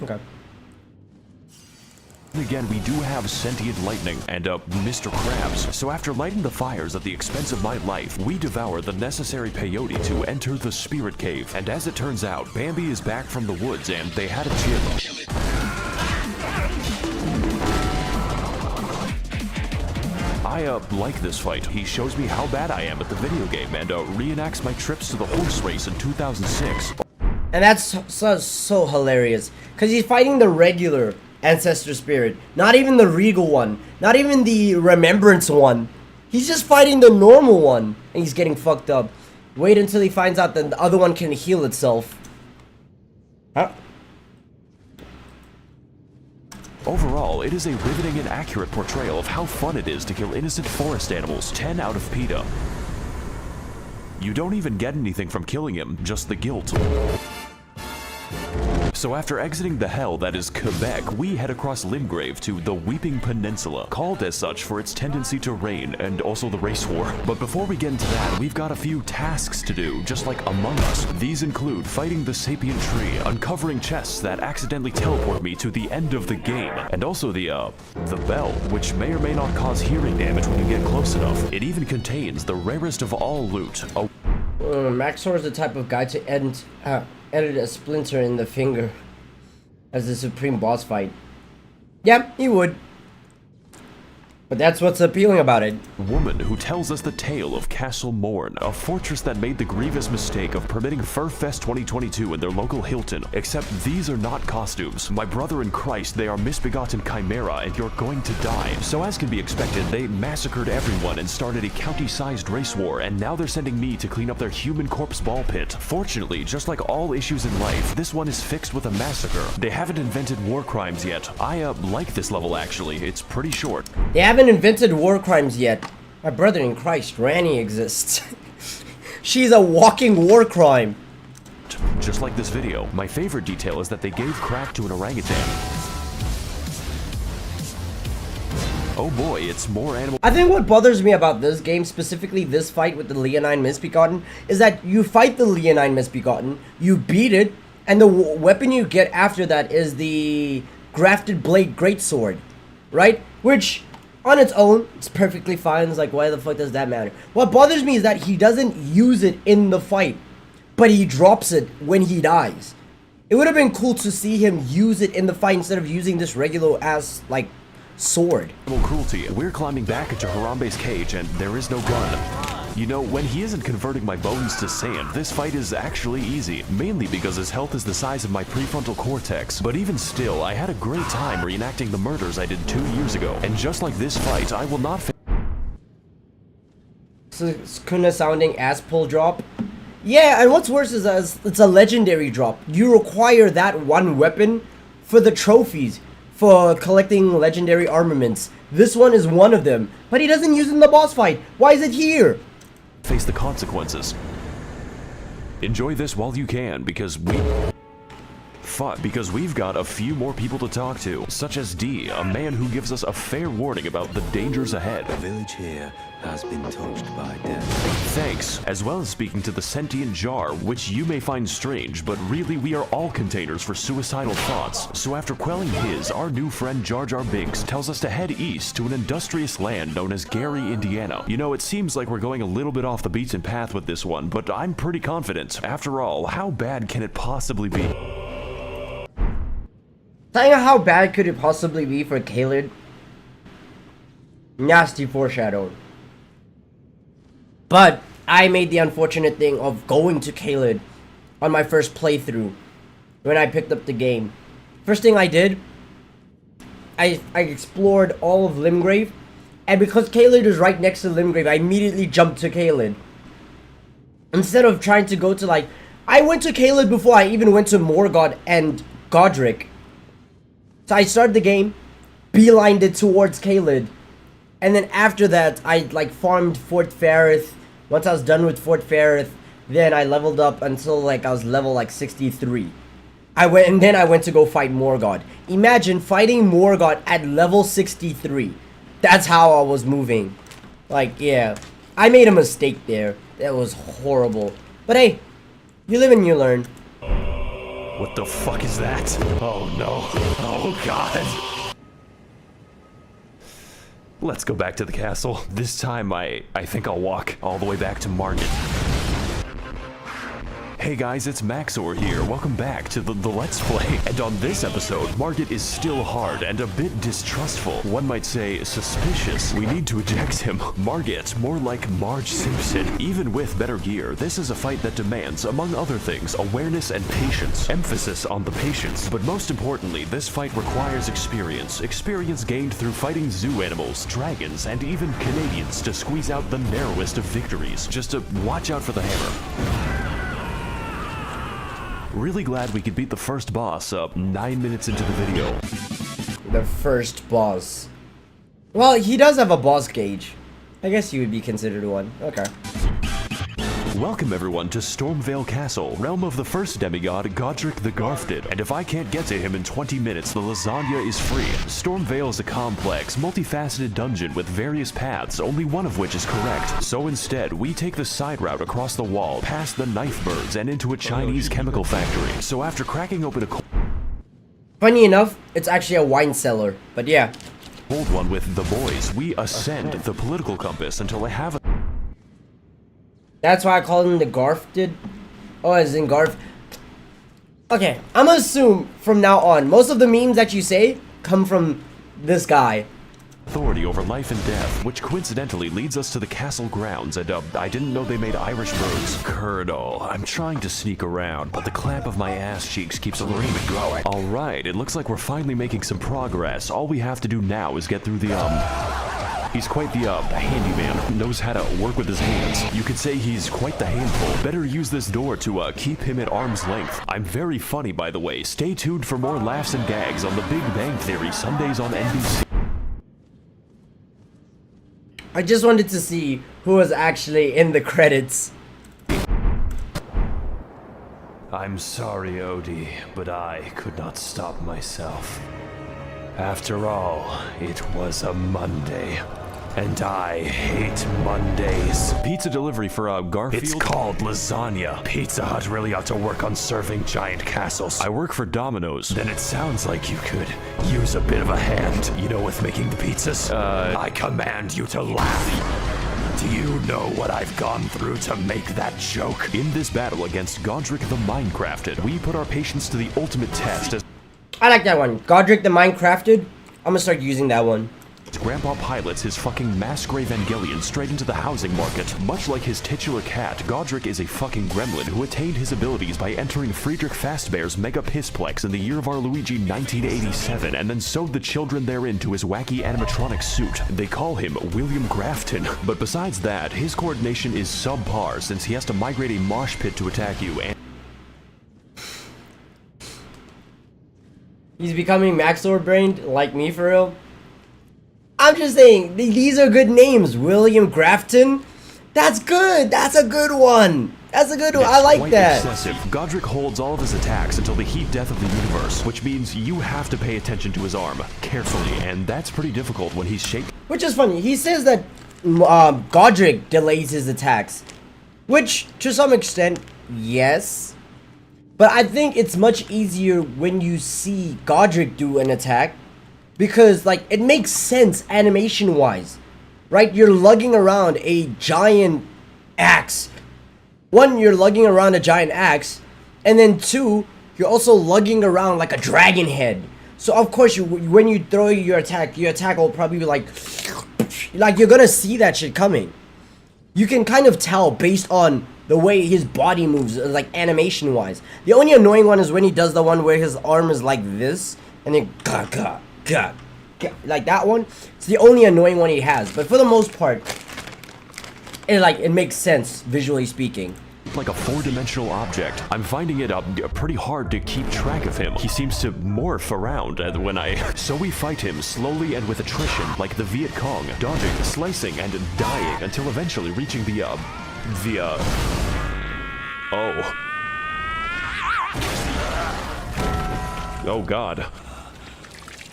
Okay. Again, we do have sentient lightning and, Mr. Krabs. So after lighting the fires at the expense of my life, we devour the necessary peyote to enter the spirit cave. And as it turns out, Bambi is back from the woods and they had a cheer. I like this fight. He shows me how bad I am at the video game and, reenacts my trips to the horse race in 2006. And that's so hilarious. Because he's fighting the regular ancestor spirit. Not even the regal one. Not even the remembrance one. He's just fighting the normal one. And he's getting fucked up. Wait until he finds out that the other one can heal itself. Huh? Overall, it is a riveting and accurate portrayal of how fun it is to kill innocent forest animals. 10 out of PETA. You don't even get anything from killing him, just the guilt. So after exiting the hell that is Quebec, we head across Limgrave to the Weeping Peninsula, called as such for its tendency to rain and also the race war. But before we get into that, we've got a few tasks to do, just like Among Us. These include fighting the sapient tree, uncovering chests that accidentally teleport me to the end of the game, and also the bell, which may or may not cause hearing damage when you get close enough. It even contains the rarest of all loot, Maxor is the type of guy to edit a splinter in the finger as the supreme boss fight. Yeah, he would. But that's what's appealing about it. Woman who tells us the tale of Castle Morn, a fortress that made the grievous mistake of permitting Furfest 2022 in their local Hilton. Except these are not costumes. My brother in Christ, they are misbegotten chimera and you're going to die. So as can be expected, they massacred everyone and started a county-sized race war, and now they're sending me to clean up their human corpse ball pit. Fortunately, just like all issues in life, this one is fixed with a massacre. They haven't invented war crimes yet. I like this level actually, it's pretty short. They haven't invented war crimes yet. My brother in Christ, Ranny exists. She's a walking war crime. Just like this video, my favorite detail is that they gave crack to an orangutan. Oh boy, it's more animal. I think what bothers me about this game, specifically this fight with the Leonine Misbegotten, is that you fight the Leonine Misbegotten, you beat it, and the weapon you get after that is the Grafted Blade Greatsword, right? Which, on its own, it's perfectly fine. It's like, why the fuck does that matter? What bothers me is that he doesn't use it in the fight, but he drops it when he dies. It would have been cool to see him use it in the fight instead of using this regular ass, like, sword. Cruelty. We're climbing back into Harambe's cage and there is no gun. You know, when he isn't converting my bones to sand, this fight is actually easy, mainly because his health is the size of my prefrontal cortex. But even still, I had a great time reenacting the murders I did 2 years ago, and just like this fight, I will not Sukuna sounding ass pull drop. Yeah, and what's worse is it's a legendary drop. You require that one weapon for the trophies, for collecting legendary armaments. This one is one of them, but he doesn't use it in the boss fight. Why is it here? face the consequences. Enjoy this while you can, because we've got a few more people to talk to, such as D, a man who gives us a fair warning about the dangers ahead. The village here has been touched by death. Thanks, as well as speaking to the sentient jar, which you may find strange, but really we are all containers for suicidal thoughts. So after quelling his, our new friend Jar Jar Binks tells us to head east to an industrious land known as Gary, Indiana. You know, it seems like we're going a little bit off the beaten path with this one, but I'm pretty confident. After all, how bad can it possibly be? Telling you how bad could it possibly be for Caelid? Nasty foreshadowing. But I made the unfortunate thing of going to Caelid on my first playthrough when I picked up the game. First thing I did, I explored all of Limgrave, and because Caelid is right next to Limgrave, I immediately jumped to Caelid. Instead of trying to go to, like, I went to Caelid before I even went to Morgott and Godric. So I started the game, beelined it towards Caelid, and then after that, I like farmed Fort Ferrith. Once I was done with Fort Ferrith, then I leveled up until like I was level like 63. I went to go fight Morgott. Imagine fighting Morgott at level 63. That's how I was moving. Like, yeah, I made a mistake there. That was horrible. But hey, you live and you learn. What the fuck is that? Oh no. Oh god. Let's go back to the castle. This time I think I'll walk all the way back to Margit. Hey guys, it's Maxor here. Welcome back to the Let's Play. And on this episode, Margit is still hard and a bit distrustful. One might say suspicious. We need to eject him. Margit, more like Marge Simpson. Even with better gear, this is a fight that demands, among other things, awareness and patience. Emphasis on the patience. But most importantly, this fight requires experience. Experience gained through fighting zoo animals, dragons, and even Canadians to squeeze out the narrowest of victories. Just to watch out for the hammer. Really glad we could beat the first boss up 9 minutes into the video. The first boss. Well, he does have a boss gauge. I guess you would be considered one. Okay. Welcome everyone to Stormvale Castle, realm of the first demigod, Godric the Garfted. And if I can't get to him in 20 minutes, the lasagna is free. Stormvale is a complex, multifaceted dungeon with various paths, only one of which is correct. So instead, we take the side route across the wall, past the knife birds, and into a Chinese chemical factory. So after cracking open a Funny enough, it's actually a wine cellar, but yeah. cold one with the boys, we ascend the political compass until I have a That's why I call him the Garfted. Oh, as in Garf. Okay, I'm gonna assume from now on, most of the memes that you say come from this guy. authority over life and death, which coincidentally leads us to the castle grounds, and I didn't know they made Irish birds. Colonel, I'm trying to sneak around, but the clamp of my ass cheeks keeps alerting me growing. Alright, it looks like we're finally making some progress. All we have to do now is get through the, He's quite the, handyman. Knows how to work with his hands. You could say he's quite the handful. Better use this door to, keep him at arm's length. I'm very funny, by the way. Stay tuned for more laughs and gags on The Big Bang Theory, Sundays on NBC. I just wanted to see who was actually in the credits. I'm sorry, Odie, but I could not stop myself. After all, it was a Monday. And I hate Mondays. Pizza delivery for, Garfield? It's called lasagna. Pizza Hut really ought to work on serving giant castles. I work for Domino's. Then it sounds like you could use a bit of a hand, you know, with making the pizzas. I command you to laugh. Do you know what I've gone through to make that joke? In this battle against Godric the Minecrafted, we put our patience to the ultimate test as I like that one. Godric the Minecrafted. I'm gonna start using that one. Grandpa pilots his fucking mass grave Evangelion straight into the housing market. Much like his titular cat, Godric is a fucking gremlin who attained his abilities by entering Friedrich Fazbear's Mega Pissplex in the year of our Luigi 1987 and then sewed the children therein to his wacky animatronic suit. They call him William Grafton, but besides that, his coordination is subpar since he has to migrate a mosh pit to attack you and He's becoming Maxor brained like me for real. I'm just saying, these are good names. William Grafton. That's good. That's a good one. That's a good one. I like that. Excessive. Godric holds all of his attacks until the heat death of the universe, which means you have to pay attention to his arm carefully, and that's pretty difficult when he's shaped. Which is funny. He says that Godric delays his attacks, which to some extent, yes. But I think it's much easier when you see Godric do an attack. Because, like, it makes sense animation-wise, right? You're lugging around a giant axe. One, you're lugging around a giant axe. And then two, you're also lugging around, like, a dragon head. So, of course, when you throw your attack will probably be like, you're gonna see that shit coming. You can kind of tell based on the way his body moves, like, animation-wise. The only annoying one is when he does the one where his arm is like this, and then God, like that one. It's the only annoying one he has, but for the most part, it makes sense visually speaking. Like a four-dimensional object. I'm finding it pretty hard to keep track of him. He seems to morph around so we fight him slowly and with attrition, like the Viet Cong, dodging, slicing, and dying until eventually reaching Oh God.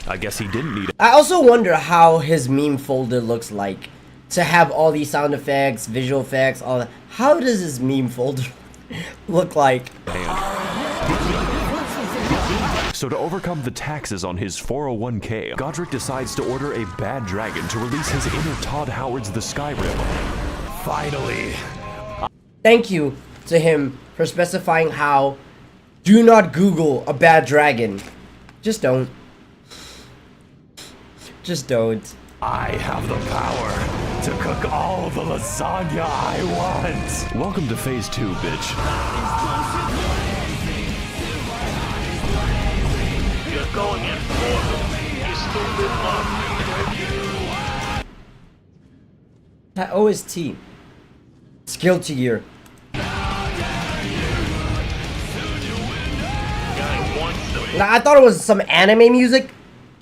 I guess he didn't need it. I also wonder how his meme folder looks like. To have all these sound effects, visual effects, all that. How does his meme folder look like? So to overcome the taxes on his 401k, Godric decides to order a bad dragon to release his inner Todd Howard's The Skyrim. Finally. Thank you to him for specifying how. Do not Google a bad dragon. Just don't. Just don't. I have the power to cook all the lasagna I want. Welcome to phase 2, bitch. You're going in for you stupid monkey. That OST. It's Guilty Gear. Now, I thought it was some anime music.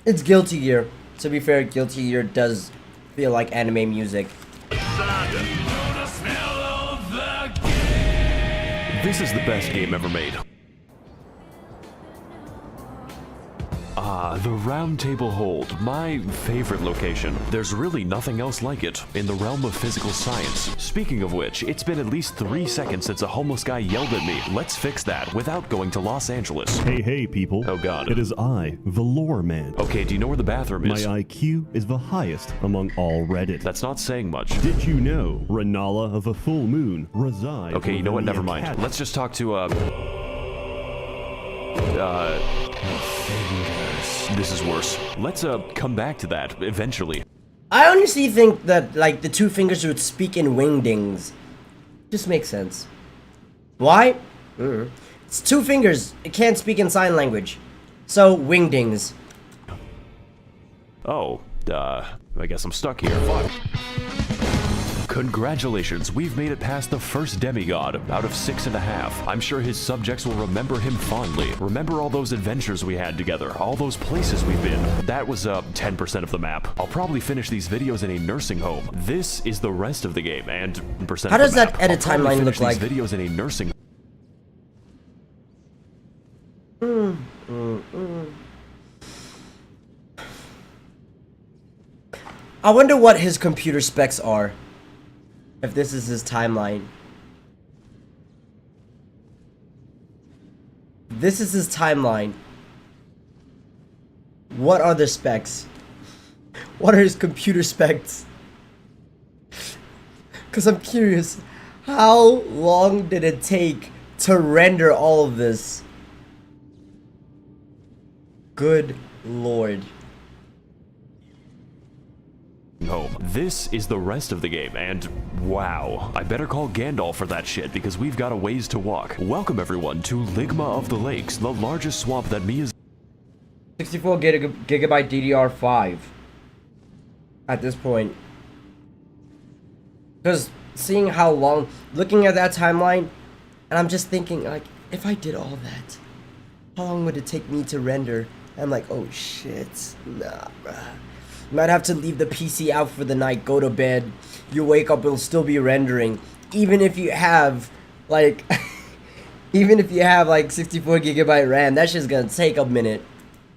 It's Guilty Gear. To be fair, Guilty Gear does feel like anime music. This is the best game ever made. Ah, the Round Table Hold, my favorite location. There's really nothing else like it in the realm of physical science. Speaking of which, it's been at least 3 seconds since a homeless guy yelled at me. Let's fix that without going to Los Angeles. Hey, people. Oh God. It is I, the Lore Man. Okay, do you know where the bathroom is? My IQ is the highest among all Reddit. That's not saying much. Did you know Renala of a full moon resides? Okay, you know what? within Never the mind. Let's just talk to, This is worse. Let's, come back to that eventually. I honestly think that, like, the two fingers would speak in wingdings. Just makes sense. Why? It's two fingers. It can't speak in sign language. So, wingdings. Oh, I guess I'm stuck here. Fuck. Congratulations, we've made it past the first demigod out of 6.5. I'm sure his subjects will remember him fondly. Remember all those adventures we had together, all those places we've been. That was 10% of the map. I'll probably finish these videos in a nursing home. This is the rest of the game, and percent How of does the map. that edit I'll probably timeline look finish like? these videos in a nursing I wonder what his computer specs are. If this is his timeline. This is his timeline. What are the specs? What are his computer specs? Because I'm curious. How long did it take to render all of this? Good lord. home. This is the rest of the game, and wow, I better call Gandalf for that shit because we've got a ways to walk. Welcome everyone to Ligma of the Lakes, the largest swamp that me is 64 gigabyte DDR5 at this point. Because seeing how long, looking at that timeline, and I'm just thinking, like, if I did all that, how long would it take me to render? I'm like, oh shit, nah, bruh. You might have to leave the PC out for the night, go to bed, you wake up, it'll still be rendering. Even if you have, like, even if you have, like, 64 gigabyte RAM, that shit's gonna take a minute.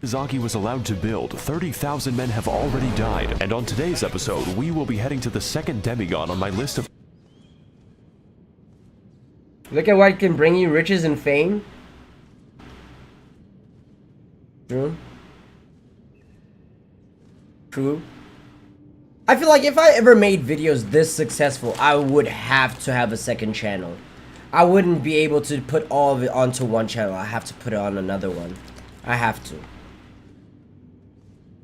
Zaki was allowed to build. 30,000 men have already died, and on today's episode, we will be heading to the second demigod on my list of... Look at what can bring you riches and fame. True. True. I feel like if I ever made videos this successful, I would have to have a second channel. I wouldn't be able to put all of it onto one channel. I have to put it on another one. I have to.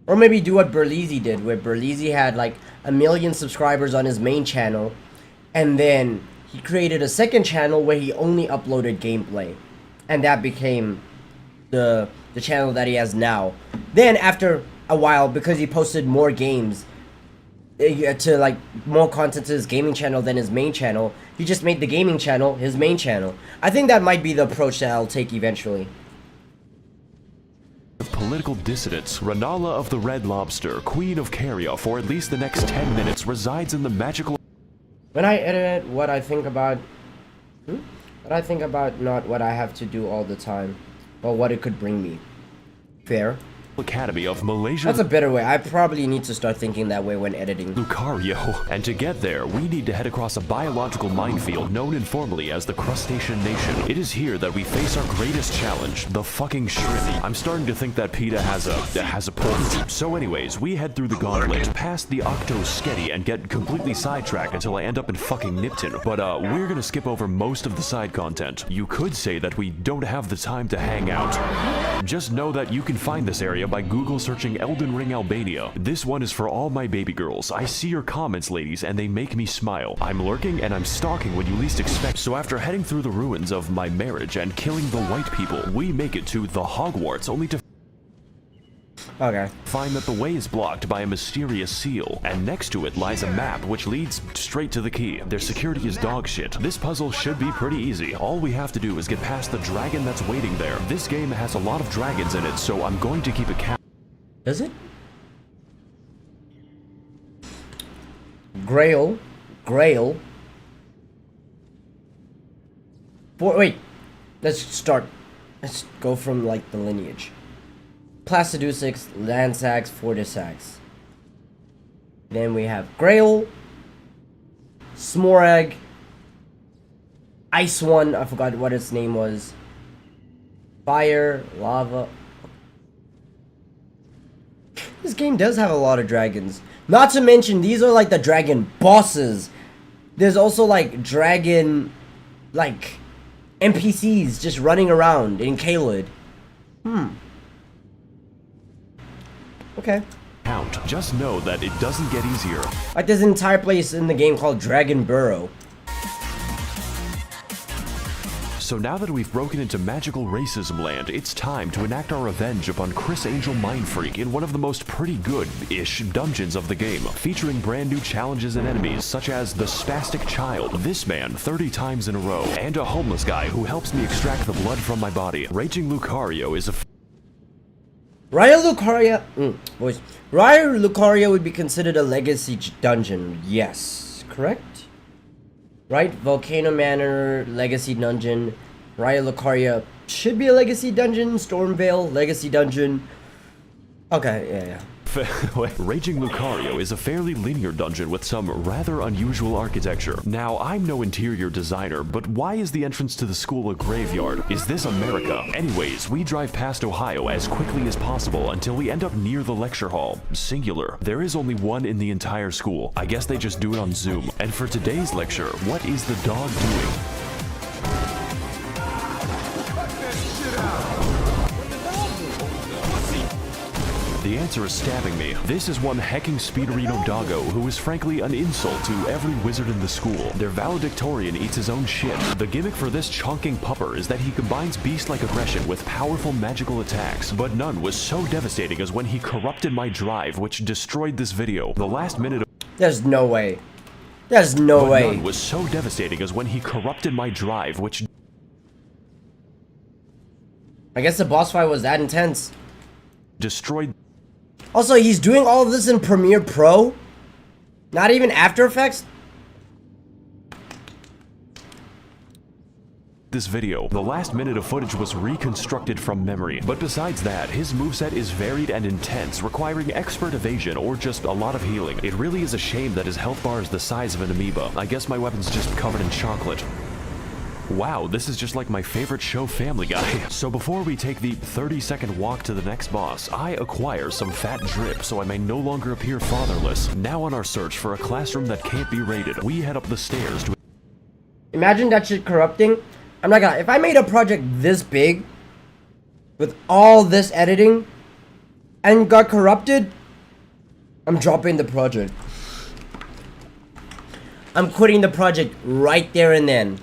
Or maybe do what Berlizzi did, where Berlizzi had like 1 million subscribers on his main channel, and then he created a second channel where he only uploaded gameplay, and that became the channel that he has now. Then after a while, because he posted more games to like more content to his gaming channel than his main channel, he just made the gaming channel his main channel. I think that might be the approach that I'll take eventually. Political dissidents, Ranala of the Red Lobster, Queen of Caria, for at least the next 10 minutes, resides in the magical... When I edit what I think about... What I think about, not what I have to do all the time, but what it could bring me. Fair. Academy of Malaysia... That's a better way. I probably need to start thinking that way when editing. Lucario. And to get there, we need to head across a biological minefield known informally as the Crustacean Nation. It is here that we face our greatest challenge, the fucking shrimp. I'm starting to think that PETA has a point. So anyways, we head through the gauntlet, past the Octo Sketty, and get completely sidetracked until I end up in fucking Nipton. But we're gonna skip over most of the side content. You could say that we don't have the time to hang out. Just know that you can find this area by Google searching Elden Ring Albania. This one is for all my baby girls. I see your comments, ladies, and they make me smile. I'm lurking and I'm stalking when you least expect. So after heading through the ruins of my marriage and killing the white people, we make it to the Hogwarts, only to find that the way is blocked by a mysterious seal, and next to it lies a map which leads straight to the key. Their security is dog shit. This puzzle should be pretty easy. All we have to do is get past the dragon that's waiting there. This game has a lot of dragons in it, so I'm going to keep it Does it? Grail. Wait. Let's go from like the lineage. Placidusax, Landsax, Fortisax. Then we have Grail, Smorag, Ice One, I forgot what its name was. Fire, Lava. This game does have a lot of dragons. Not to mention, these are like the dragon bosses. There's also like dragon, like, NPCs just running around in Caelid. Okay. count. Just know that it doesn't get easier. Like there's an entire place in the game called Dragon Burrow. So now that we've broken into magical racism land, it's time to enact our revenge upon Chris Angel Mindfreak in one of the most pretty good-ish dungeons of the game, featuring brand new challenges and enemies such as the Spastic Child, this man 30 times in a row, and a homeless guy who helps me extract the blood from my body. Raging Lucario is a Raya Lucario would be considered a legacy dungeon. Yes, correct? Right? Volcano Manor, Legacy Dungeon. Raya Lucaria should be a Legacy Dungeon. Stormvale, Legacy Dungeon. Okay, yeah. Raging Lucario is a fairly linear dungeon with some rather unusual architecture. Now, I'm no interior designer, but why is the entrance to the school a graveyard? Is this America? Anyways, we drive past Ohio as quickly as possible until we end up near the lecture hall. Singular. There is only one in the entire school. I guess they just do it on Zoom. And for today's lecture, what is the dog doing? The answer is stabbing me. This is one hecking Speederino doggo who is frankly an insult to every wizard in the school. Their valedictorian eats his own shit. The gimmick for this chonking pupper is that he combines beast-like aggression with powerful magical attacks, but none was so devastating as when he corrupted my drive, which destroyed this video. The last minute of There's no way. There's no way. None was so devastating as when he corrupted my drive, which I guess the boss fight was that intense. Destroyed. Also, he's doing all of this in Premiere Pro? Not even After Effects? This video. The last minute of footage was reconstructed from memory. But besides that, his moveset is varied and intense, requiring expert evasion or just a lot of healing. It really is a shame that his health bar is the size of an amoeba. I guess my weapon's just covered in chocolate. Wow, this is just like my favorite show, Family Guy. So before we take the 30-second walk to the next boss, I acquire some fat drip so I may no longer appear fatherless. Now on our search for a classroom that can't be raided, we head up the stairs to... Imagine that shit corrupting. I'm not gonna... If I made a project this big, with all this editing, and got corrupted, I'm dropping the project. I'm quitting the project right there and then.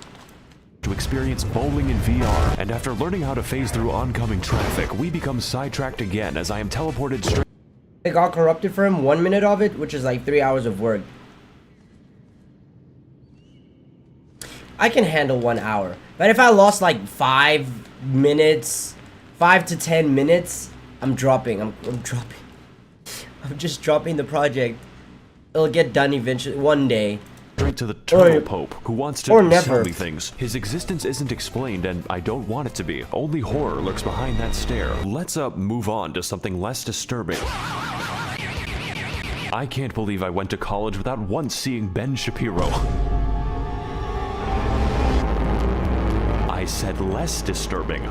To experience bowling in VR, and after learning how to phase through oncoming traffic, we become sidetracked again as I am teleported straight. It got corrupted for him, 1 minute of it, which is like 3 hours of work. I can handle 1 hour, but if I lost like 5 minutes, 5 to 10 minutes, I'm dropping. I'm dropping. I'm just dropping the project. It'll get done eventually, one day. Straight to the Turtle Pope, who wants to sell me things. His existence isn't explained, and I don't want it to be. Only horror lurks behind that stare. Let's move on to something less disturbing. I can't believe I went to college without once seeing Ben Shapiro. I said less disturbing.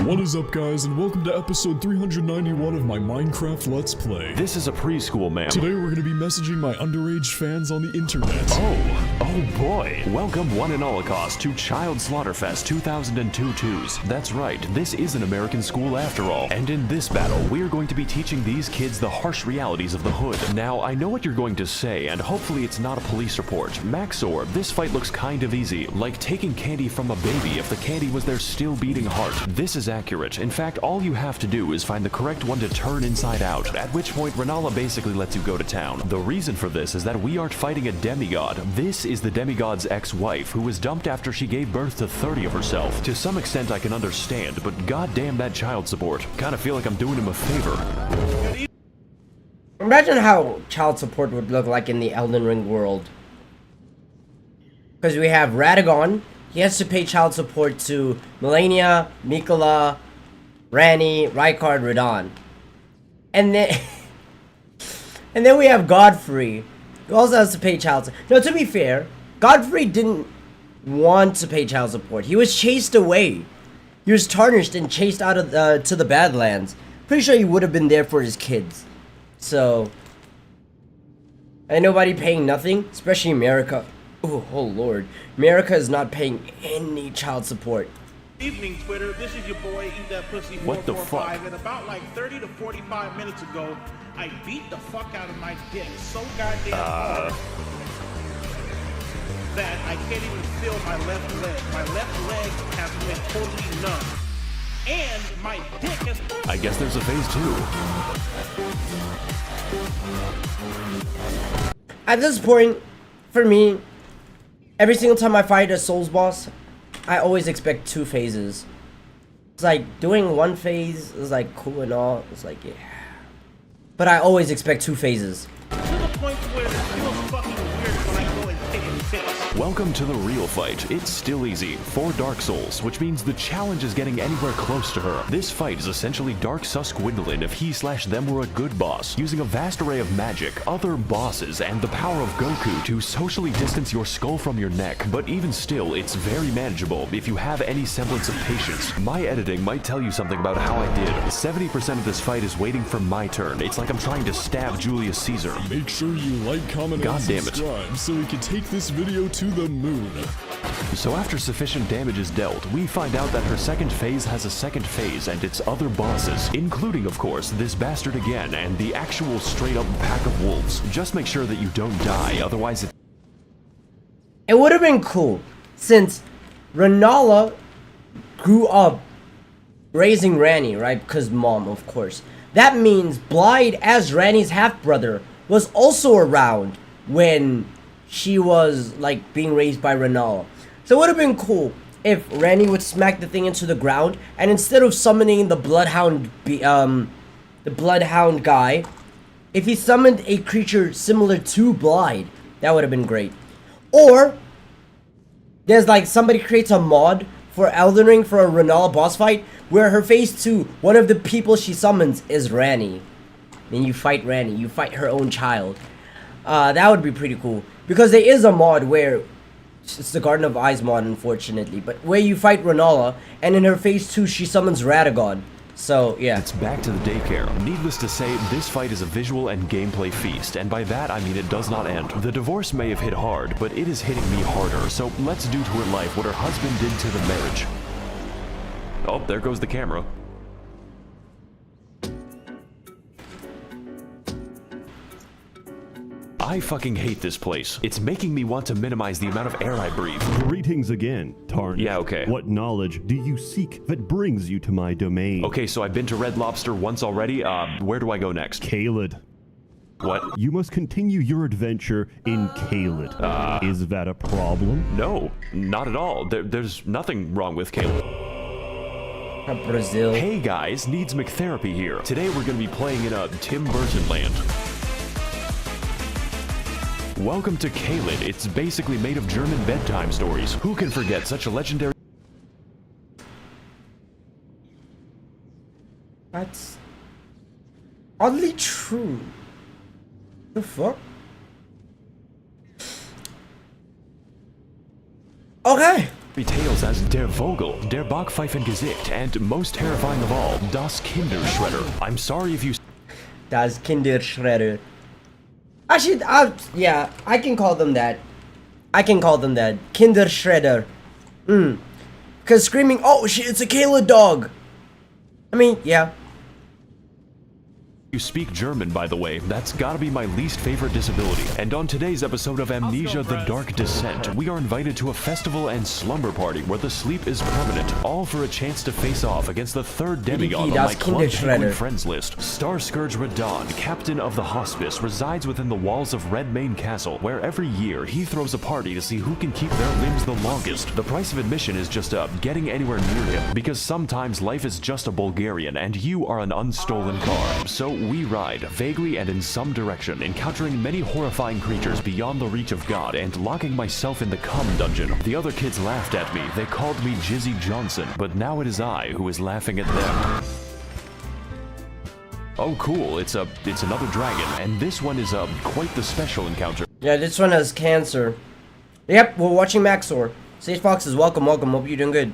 What is up, guys, and welcome to episode 391 of my Minecraft Let's Play. This is a preschool, ma'am. Today we're going to be messaging my underage fans on the internet. Oh boy. Welcome one and holocaust to Child Slaughterfest 2002-2s. That's right, this is an American school after all. And in this battle, we're going to be teaching these kids the harsh realities of the hood. Now, I know what you're going to say, and hopefully it's not a police report. Maxor, this fight looks kind of easy, like taking candy from a baby if the candy was their still beating heart. This is accurate. In fact, all you have to do is find the correct one to turn inside out, at which point Renala basically lets you go to town. The reason for this is that we aren't fighting a demigod. This is the demigod's ex-wife, who was dumped after she gave birth to 30 of herself. To some extent I can understand, but goddamn that child support. Kinda feel like I'm doing him a favor. Imagine how child support would look like in the Elden Ring world. Because we have Radagon. He has to pay child support to Melania, Mikola, Rani, Rykard, Radon. And then... and then we have Godfrey, who also has to pay child support. No, to be fair, Godfrey didn't want to pay child support. He was chased away. He was tarnished and chased out of to the Badlands. Pretty sure he would have been there for his kids. So... and nobody paying nothing, especially America. Oh lord. America is not paying any child support. Evening, Twitter. This is your boy, Eat That Pussy What the 445, fuck? and about like 30 to 45 minutes ago, I beat the fuck out of my dick so goddamn hard that I can't even feel my left leg. My left leg has been totally numb. And my dick has... I guess there's a phase 2. At this point, for me, every single time I fight a Souls boss, I always expect 2 phases. It's like, doing 1 phase is like cool and all. It's like, yeah. But I always expect 2 phases. To the point where it feels fucking weird when I go and take a piss. Welcome to the real fight. It's still easy for Dark Souls, which means the challenge is getting anywhere close to her. This fight is essentially Dark Sus Gwendolyn if he/them were a good boss, using a vast array of magic, other bosses, and the power of Goku to socially distance your skull from your neck. But even still, it's very manageable if you have any semblance of patience. My editing might tell you something about how I did. 70% of this fight is waiting for my turn. It's like I'm trying to stab Julius Caesar. Make sure you like, comment, God and damn it. subscribe so we can take this video to the moon. So after sufficient damage is dealt, we find out that her second phase has a second phase and its other bosses, including, of course, this bastard again and the actual straight-up pack of wolves. Just make sure that you don't die, otherwise It would have been cool, since Renala grew up raising Ranni, right? Because mom, of course. That means Blythe, as Ranni's half-brother, was also around when she was, like, being raised by Renala. So it would have been cool if Ranni would smack the thing into the ground, and instead of summoning the Bloodhound, guy, if he summoned a creature similar to Blythe, that would have been great. Or, there's like, somebody creates a mod for Elden Ring for a Renala boss fight, where her phase 2, one of the people she summons is Ranni. Then you fight Ranni, you fight her own child. That would be pretty cool. Because there is a mod where, it's the Garden of Eyes mod unfortunately, but where you fight Renala, and in her phase 2 she summons Radagon. So, yeah. it's back to the daycare. Needless to say, this fight is a visual and gameplay feast, and by that I mean it does not end. The divorce may have hit hard, but it is hitting me harder, so let's do to her life what her husband did to the marriage. Oh, there goes the camera. I fucking hate this place. It's making me want to minimize the amount of air I breathe. Greetings again, Tarn. Yeah, okay. What knowledge do you seek that brings you to my domain? Okay, so I've been to Red Lobster once already. Where do I go next? Caelid. What? You must continue your adventure in Caelid. Is that a problem? No, not at all. There's nothing wrong with Caleb. Brazil. Hey guys, Needs McTherapy here. Today we're gonna be playing in a Tim Burton land. Welcome to Caelid. It's basically made of German bedtime stories. Who can forget such a legendary... That's oddly true. The fuck? Okay. Tales as Der Vogel, Der Backpfeifengesicht, and most terrifying of all, Das Kinderschredder. I'm sorry if you... Das Kinderschredder. Actually, yeah, I can call them that. I can call them that. Kinderschredder. Because screaming, oh shit, it's a Caelid dog. I mean, yeah. You speak German, by the way. That's gotta be my least favorite disability. And on today's episode of Amnesia The Dark Descent, we are invited to a festival and slumber party where the sleep is permanent, all for a chance to face off against the third demigod on my Club Penguin friends list. Star Scourge Radon, captain of the hospice, resides within the walls of Redmane Castle, where every year he throws a party to see who can keep their limbs the longest. The price of admission is just getting anywhere near him, because sometimes life is just a Bulgarian and you are an unstolen car. So we ride, vaguely and in some direction, encountering many horrifying creatures beyond the reach of God and locking myself in the cum dungeon. The other kids laughed at me. They called me Jizzy Johnson, but now it is I who is laughing at them. Oh cool, it's another dragon, and this one is quite the special encounter. Yeah, this one has cancer. Yep, we're watching Maxor. Sage Foxes, welcome. Hope you're doing good.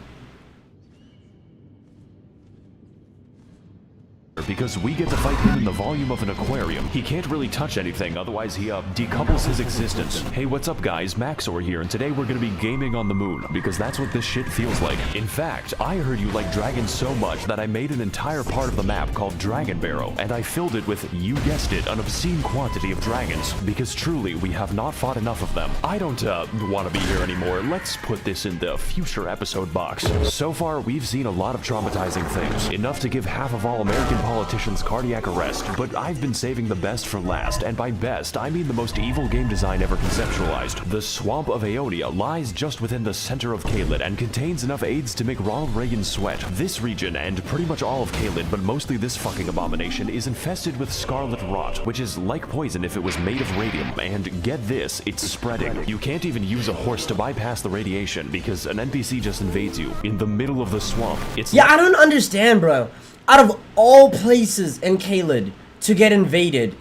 because we get to fight him in the volume of an aquarium. He can't really touch anything, otherwise he decouples his existence. Hey, what's up guys, Maxor here, and today we're gonna be gaming on the moon, because that's what this shit feels like. In fact, I heard you like dragons so much that I made an entire part of the map called Dragon Barrow, and I filled it with, you guessed it, an obscene quantity of dragons, because truly, we have not fought enough of them. I don't want to be here anymore. Let's put this in the future episode box. So far, we've seen a lot of traumatizing things, enough to give half of all American politicians cardiac arrest, but I've been saving the best for last, and by best, I mean the most evil game design ever conceptualized. The Swamp of Aeonia lies just within the center of Caelid and contains enough aids to make Ronald Reagan sweat. This region, and pretty much all of Caelid, but mostly this fucking abomination, is infested with scarlet rot, which is like poison if it was made of radium, and get this, it's spreading. You can't even use a horse to bypass the radiation because an NPC just invades you in the middle of the swamp. It's yeah, I don't understand, bro. Out of all places in Caelid to get invaded,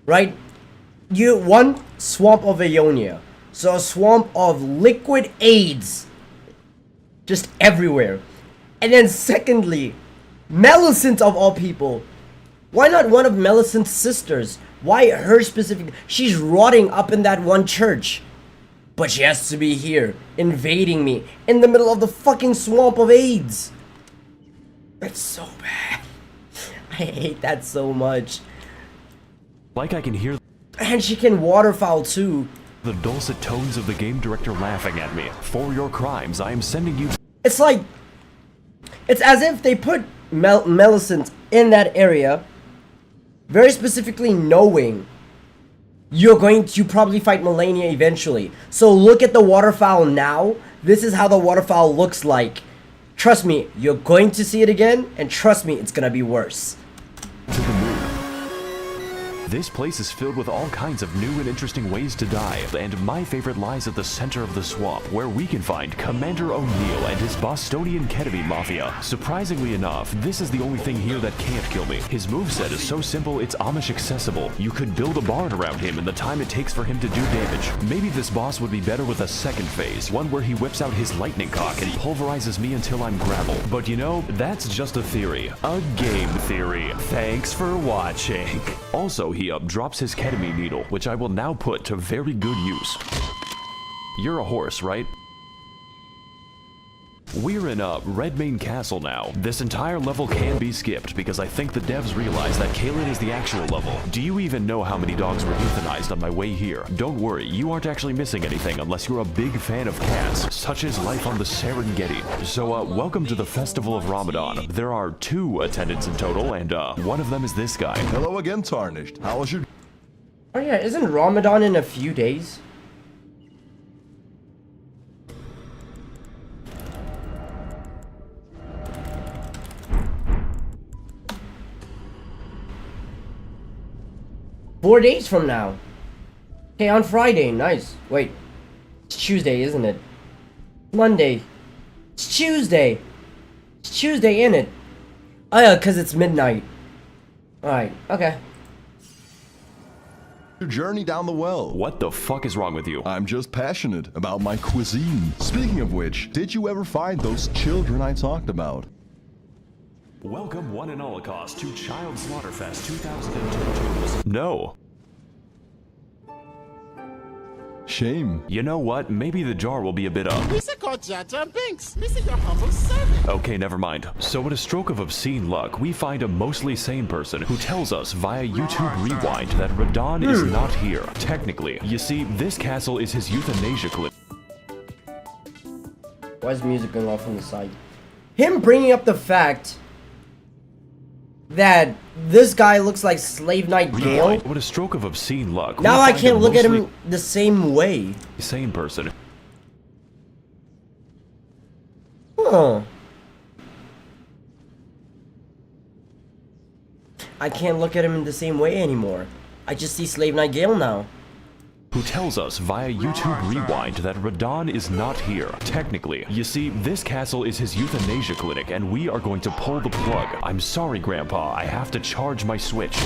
right? One, Swamp of Aeonia. So a swamp of liquid AIDS just everywhere. And then secondly, Millicent of all people. Why not one of Millicent's sisters? Why her specific? She's rotting up in that one church. But she has to be here, invading me, in the middle of the fucking swamp of AIDS. That's so bad. I hate that so much. like I can hear And she can waterfowl too. the dulcet tones of the game director laughing at me. For your crimes, I am sending you. It's like, it's as if they put Millicent in that area, very specifically knowing you're going to probably fight Melania eventually. So look at the waterfowl now. This is how the waterfowl looks like. Trust me, you're going to see it again, and trust me, it's gonna be worse. To the moon. This place is filled with all kinds of new and interesting ways to die, and my favorite lies at the center of the swamp, where we can find Commander O'Neill and his Bostonian ketamine mafia. Surprisingly enough, this is the only thing here that can't kill me. His moveset is so simple it's Amish accessible. You could build a barn around him in the time it takes for him to do damage. Maybe this boss would be better with a second phase, one where he whips out his lightning cock and pulverizes me until I'm gravel. But you know, that's just a theory. A game theory. Thanks for watching. Also, he drops his ketamine needle, which I will now put to very good use. You're a horse, right? We're in Redmane Castle now. This entire level can be skipped because I think the devs realized that Caelid is the actual level. Do you even know how many dogs were euthanized on my way here? Don't worry, you aren't actually missing anything unless you're a big fan of cats, such as life on the Serengeti. So welcome to the Festival of Ramadan. There are 2 attendants in total, and one of them is this guy. Hello again, Tarnished. How was your... Oh yeah, isn't Ramadan in a few days? Four days from now. Okay, on Friday. Nice. Wait. It's Tuesday, isn't it? Monday. It's Tuesday. It's Tuesday, isn't it? Oh yeah, because it's midnight. Alright, okay. Your journey down the well. What the fuck is wrong with you? I'm just passionate about my cuisine. Speaking of which, did you ever find those children I talked about? Welcome one and all cost to Child Slaughterfest 2022. No. Shame. You know what? Maybe the jar will be a bit up. Okay, never mind. So with a stroke of obscene luck, we find a mostly sane person who tells us via YouTube Rewind that Radon is not here. Technically. You see, this castle is his euthanasia clip. Why is music going off on the side? Him bringing up the fact that this guy looks like Slave Knight Gale. With a stroke of obscene luck. Now I can't look at him the same way. Same person. Huh. I can't look at him in the same way anymore. I just see Slave Knight Gale now. Who tells us via YouTube Rewind that Radon is not here. Technically. You see, this castle is his euthanasia clinic, and we are going to pull the plug. I'm sorry, Grandpa. I have to charge my Switch.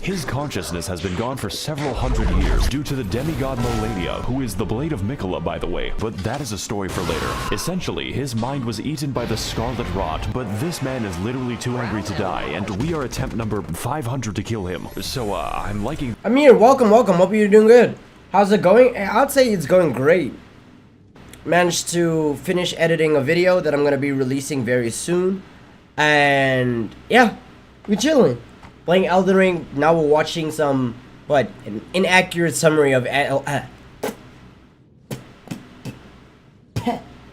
His consciousness has been gone for several hundred years due to the demigod Melania, who is the blade of Mikola, by the way, but that is a story for later. Essentially, his mind was eaten by the Scarlet Rot, but this man is literally too angry to die, and we are attempt number 500 to kill him. So, I'm liking... Amir, welcome. Hope you're doing good. How's it going? I'd say it's going great. Managed to finish editing a video that I'm going to be releasing very soon. And yeah, we're chilling. Playing Elden Ring. Now we're watching some, an inaccurate summary of...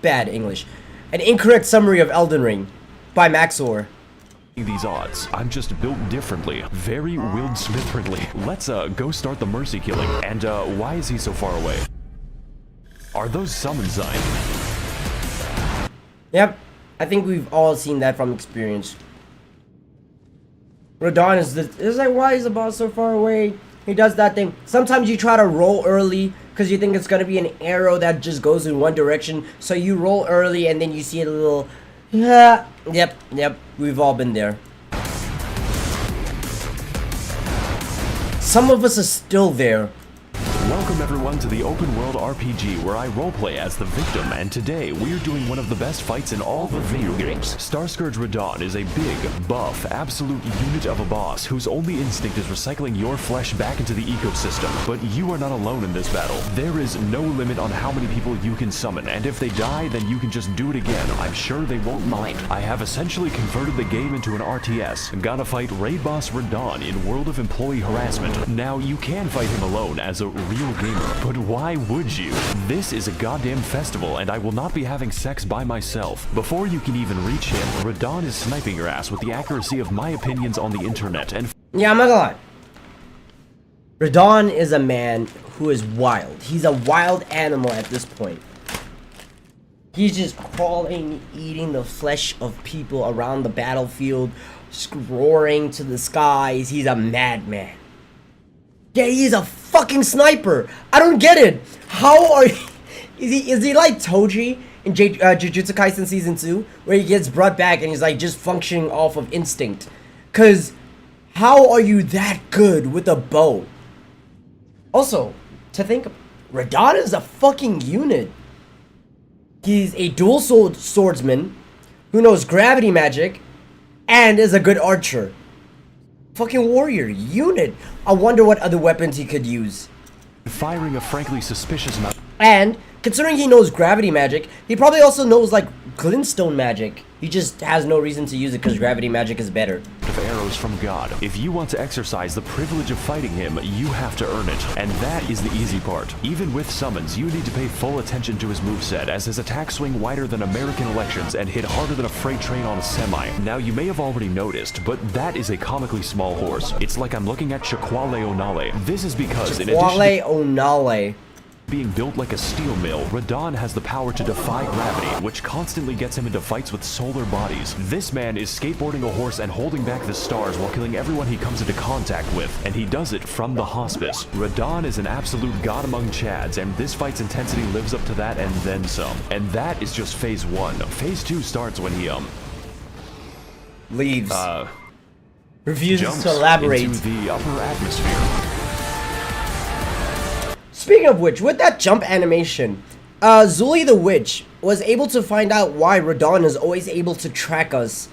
bad English. An incorrect summary of Elden Ring by Maxor. These odds. I'm just built differently. Very Willed Smith-friendly. Let's go start the mercy killing. And why is he so far away? Are those summon signs? Yep, I think we've all seen that from experience. Radon is like, why is the boss so far away? He does that thing. Sometimes you try to roll early because you think it's gonna be an arrow that just goes in one direction. So you roll early and then you see a little... Yeah, yep, we've all been there. Some of us are still there. Welcome everyone to the open world RPG where I roleplay as the victim, and today we're doing one of the best fights in all the video games. Starscourge Radon is a big, buff, absolute unit of a boss whose only instinct is recycling your flesh back into the ecosystem. But you are not alone in this battle. There is no limit on how many people you can summon, and if they die then you can just do it again. I'm sure they won't mind. I have essentially converted the game into an RTS. Gotta fight Raid Boss Radon in World of Employee Harassment. Now you can fight him alone as a real gamer, but why would you? This is a goddamn festival and I will not be having sex by myself. Before you can even reach him, Radon is sniping your ass with the accuracy of my opinions on the internet, and yeah, I'm not gonna lie. Radon is a man who is wild. He's a wild animal at this point. He's just crawling, eating the flesh of people around the battlefield, roaring to the skies. He's a madman. Yeah, he's a fucking sniper. I don't get it. How are is he like Toji in Jujutsu Kaisen season 2, where he gets brought back and he's like just functioning off of instinct? Cause how are you that good with a bow? Also, to think, Radon is a fucking unit. He's a dual swordsman who knows gravity magic and is a good archer. Fucking warrior unit. I wonder what other weapons he could use. firing a frankly suspicious amount. And considering he knows gravity magic, he probably also knows like glintstone magic. He just has no reason to use it because gravity magic is better. Of arrows from God. If you want to exercise the privilege of fighting him, you have to earn it. And that is the easy part. Even with summons, you need to pay full attention to his moveset, as his attacks swing wider than American elections and hit harder than a freight train on a semi. Now, you may have already noticed, but that is a comically small horse. It's like I'm looking at Chiquale Onale. This is because in addition to Onale being built like a steel mill, Radon has the power to defy gravity, which constantly gets him into fights with solar bodies. This man is skateboarding a horse and holding back the stars while killing everyone he comes into contact with, and he does it from the hospice. Radon is an absolute god among Chads, and this fight's intensity lives up to that and then some. And that is just phase 1. Phase 2 starts when he, leaves. Refuses to elaborate. Into the upper atmosphere. Speaking of which, with that jump animation, Zuli the Witch was able to find out why Radon is always able to track us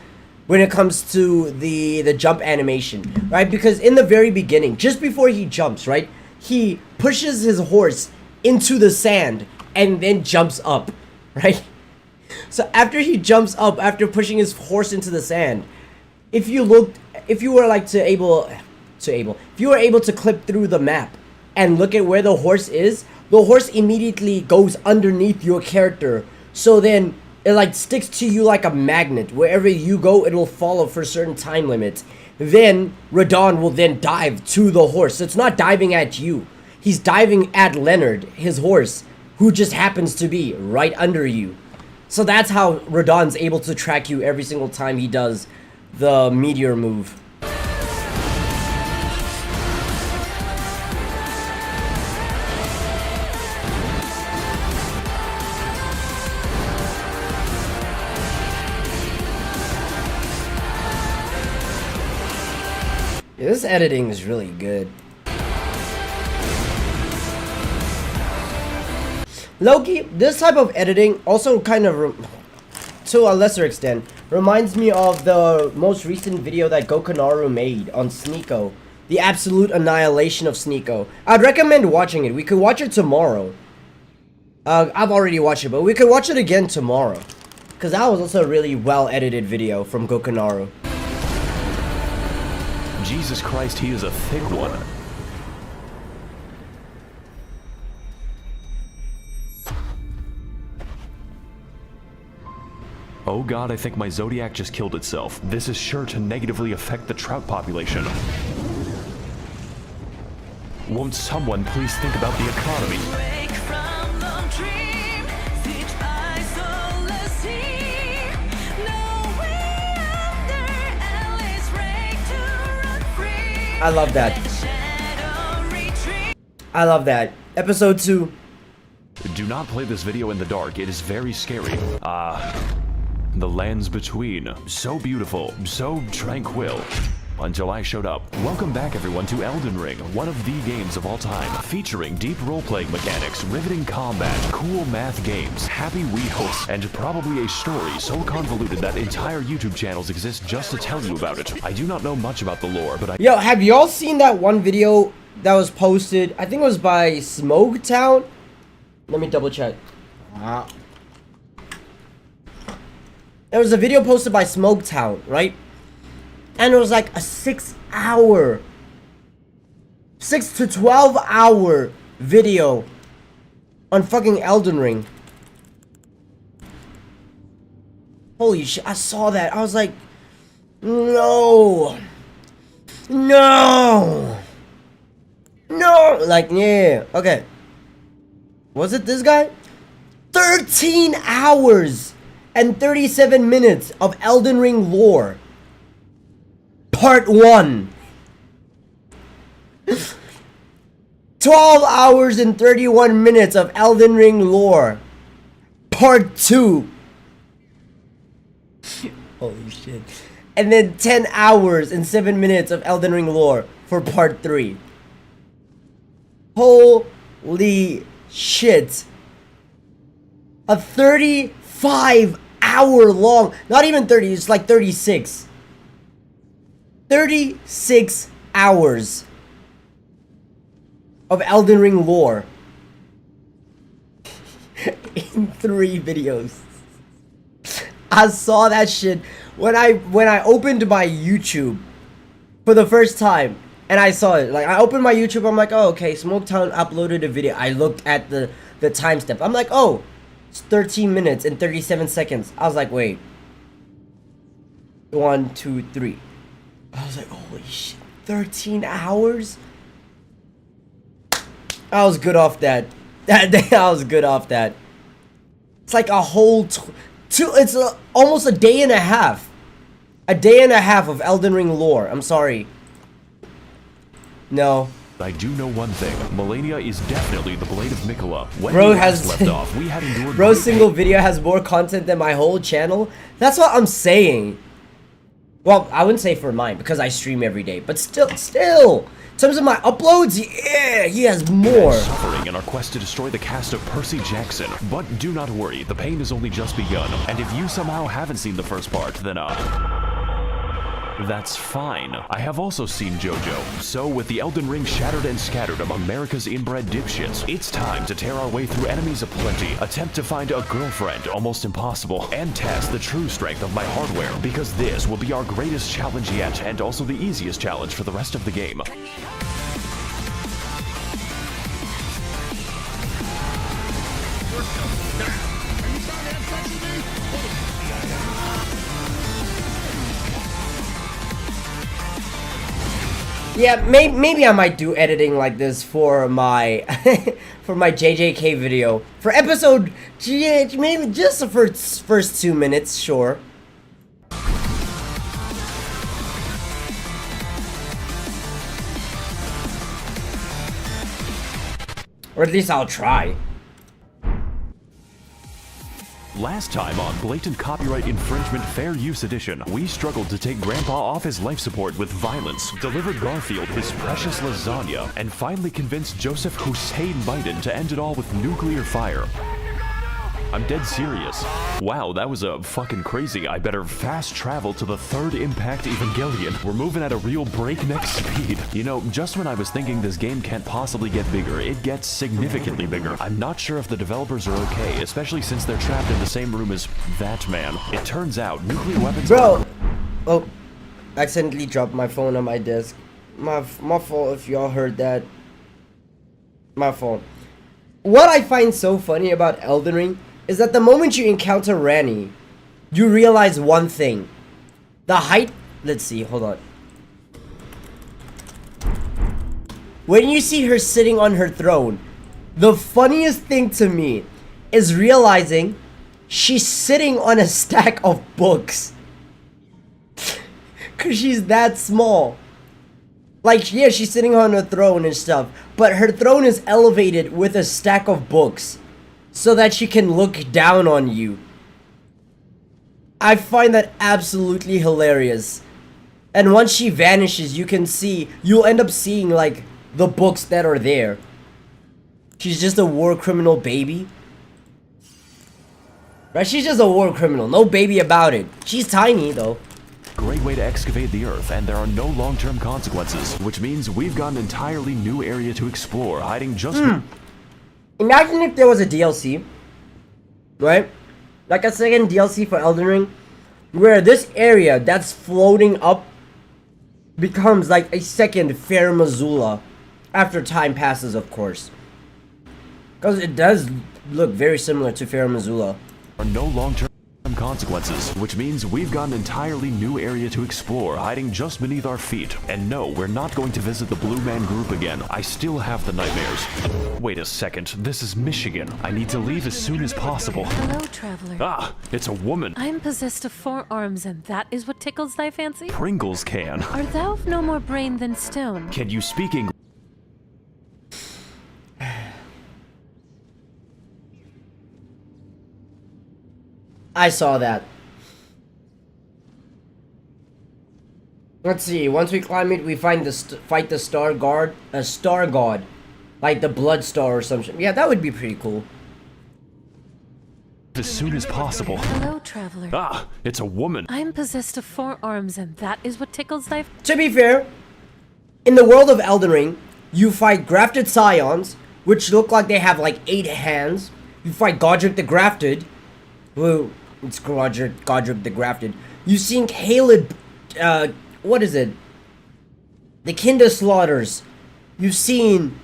when it comes to the jump animation, right? Because in the very beginning, just before he jumps, right, he pushes his horse into the sand and then jumps up, right? So after he jumps up, after pushing his horse into the sand, if you were able to clip through the map and look at where the horse is, the horse immediately goes underneath your character. So then it like sticks to you like a magnet. Wherever you go, it will follow for certain time limits. Then Radon will then dive to the horse. So it's not diving at you. He's diving at Leonard, his horse, who just happens to be right under you. So that's how Radon's able to track you every single time he does the meteor move. This editing is really good. Loki, this type of editing also kind of, to a lesser extent, reminds me of the most recent video that Gokunaru made on Sneeko. The absolute annihilation of Sneeko. I'd recommend watching it. We could watch it tomorrow. I've already watched it, but we could watch it again tomorrow. Because that was also a really well-edited video from Gokunaru. Jesus Christ, he is a thick one. Oh god, I think my Zodiac just killed itself. This is sure to negatively affect the trout population. Won't someone please think about the economy? I love that. I love that. Episode 2. Do not play this video in the dark, it is very scary. The lands between. So beautiful, so tranquil. Until I showed up. Welcome back everyone to Elden Ring, one of the games of all time, featuring deep role-playing mechanics, riveting combat, cool math games, happy Wii hosts, and probably a story so convoluted that entire YouTube channels exist just to tell you about it. I do not know much about the lore, but Yo, have y'all seen that one video that was posted? I think it was by Smoketown. Let me double check. There was a video posted by Smoketown, right? And it was like a 6 to 12 hour video on fucking Elden Ring. Holy shit, I saw that. I was like, no. No. No. Like, yeah. Okay. Was it this guy? 13 hours and 37 minutes of Elden Ring lore. Part 1. 12 hours and 31 minutes of Elden Ring lore. Part 2. Holy shit. And then 10 hours and 7 minutes of Elden Ring lore for part 3. Holy shit. A 35 hour long, not even 30, it's like 36. 36 hours of Elden Ring lore in 3 videos. I saw that shit when I opened my YouTube for the first time, and I saw it. Like, I opened my YouTube, I'm like, oh, okay, Smoketown uploaded a video. I looked at the timestamp. I'm like, oh, it's 13 minutes and 37 seconds. I was like, wait. 1, 2, 3. I was like, holy shit, 13 hours? I was good off that. That day, I was good off that. It's like a whole almost a day and a half. A day and a half of Elden Ring lore. I'm sorry. No. I do know one thing. Melania is definitely the Blade of Mikola. When Bro we has left off, we had endured Bro's single video has more content than my whole channel. That's what I'm saying. Well, I wouldn't say for mine because I stream every day, but still, in terms of my uploads, yeah, he has more. Suffering in our quest to destroy the cast of Percy Jackson, but do not worry, the pain has only just begun. And if you somehow haven't seen the first part, then that's fine. I have also seen JoJo. So with the Elden Ring shattered and scattered among America's inbred dipshits, it's time to tear our way through enemies aplenty, attempt to find a girlfriend, almost impossible, and test the true strength of my hardware, because this will be our greatest challenge yet, and also the easiest challenge for the rest of the game. Yeah, maybe I might do editing like this for my for my JJK video. For episode, maybe just the first 2 minutes, sure. Or at least I'll try. Last time on Blatant Copyright Infringement Fair Use Edition, we struggled to take Grandpa off his life support with violence, delivered Garfield his precious lasagna, and finally convinced Joseph Hussein Biden to end it all with nuclear fire. I'm dead serious. Wow, that was fucking crazy. I better fast travel to the third Impact Evangelion. We're moving at a real breakneck speed. You know, just when I was thinking this game can't possibly get bigger, it gets significantly bigger. I'm not sure if the developers are okay, especially since they're trapped in the same room as that man. It turns out nuclear weapons— Bro! Oh, accidentally dropped my phone on my desk. My fault if y'all heard that. My fault. What I find so funny about Elden Ring is that the moment you encounter Ranni, you realize one thing. The height— let's see, hold on. When you see her sitting on her throne, the funniest thing to me is realizing she's sitting on a stack of books. Cause she's that small. Like, yeah, she's sitting on her throne and stuff, but her throne is elevated with a stack of books so that she can look down on you. I find that absolutely hilarious. And once she vanishes, you'll end up seeing, like, the books that are there. She's just a war criminal baby. Right? She's just a war criminal. No baby about it. She's tiny, though. Great way to excavate the earth, and there are no long-term consequences, which means we've got an entirely new area to explore, hiding just— Imagine if there was a DLC, right? Like a second DLC for Elden Ring, where this area that's floating up becomes like a second Fair Missoula after time passes, of course. Because it does look very similar to Fair Missoula. Are no long-term consequences, which means we've got an entirely new area to explore, hiding just beneath our feet. And no, we're not going to visit the Blue Man Group again. I still have the nightmares. Wait a second, this is Michigan. I need to leave as soon as possible. Hello, traveler. Ah, it's a woman. I'm possessed of 4 arms, and that is what tickles thy fancy? Pringles can. Art thou of no more brain than stone? Can you speak English? I saw that. Let's see. Once we climb it, we fight the Star God, a Star God, like the Blood Star or something. Yeah, that would be pretty cool. As soon as possible. Hello, traveler. Ah, it's a woman. I'm possessed of 4 arms, and that is what tickles thy— To be fair, in the world of Elden Ring, you fight grafted scions, which look like they have like 8 hands. You fight Godric the Grafted, who— it's Godric the Grafted. You've seen Caleb, what is it? The Kinder Slaughters. You've seen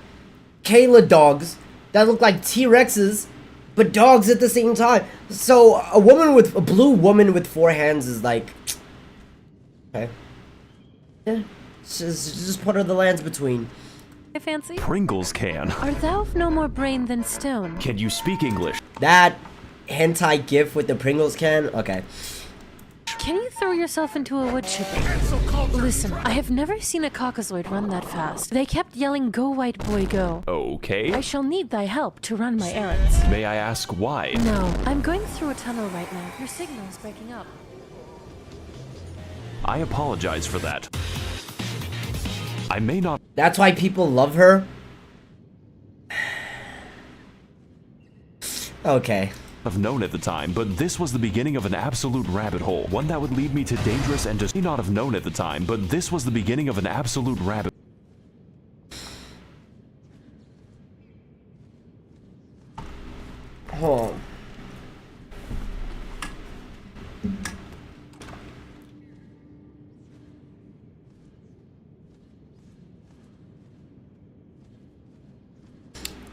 Kayla dogs that look like T-Rexes, but dogs at the same time. So a blue woman with 4 hands is like, okay. Yeah, just put her the lands between. I fancy? Pringles can. Art thou of no more brain than stone? Can you speak English? That hentai gif with the Pringles can? Okay. Can you throw yourself into a wood chipper? Listen, I have never seen a caucasoid run that fast. They kept yelling, "Go, white boy, go." Okay. I shall need thy help to run my errands. May I ask why? No, I'm going through a tunnel right now. Your signal is breaking up. I apologize for that. I may not— That's why people love her? Okay. have known at the time, but this was the beginning of an absolute rabbit hole. One that would lead me to dangerous and just— may not have known at the time, but this was the beginning of an absolute rabbit— Oh.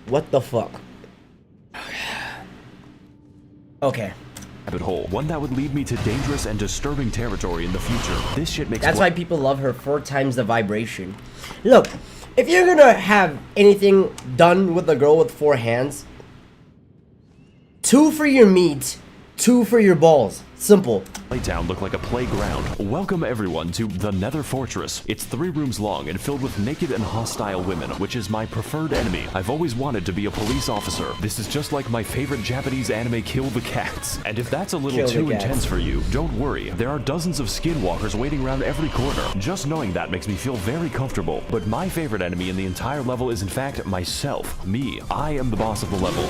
What the fuck? Okay. rabbit hole. One that would lead me to dangerous and disturbing territory in the future. This shit makes— That's why people love her 4 times the vibration. Look, if you're gonna have anything done with a girl with 4 hands, 2 for your meat, 2 for your balls. Simple. Playtown look like a playground. Welcome everyone to the Nether Fortress. It's 3 rooms long and filled with naked and hostile women, which is my preferred enemy. I've always wanted to be a police officer. This is just like my favorite Japanese anime, Kill the Cats. And if that's a little too intense for you, don't worry. There are dozens of skinwalkers waiting around every corner. Just knowing that makes me feel very comfortable. But my favorite enemy in the entire level is in fact myself. Me. I am the boss of the level.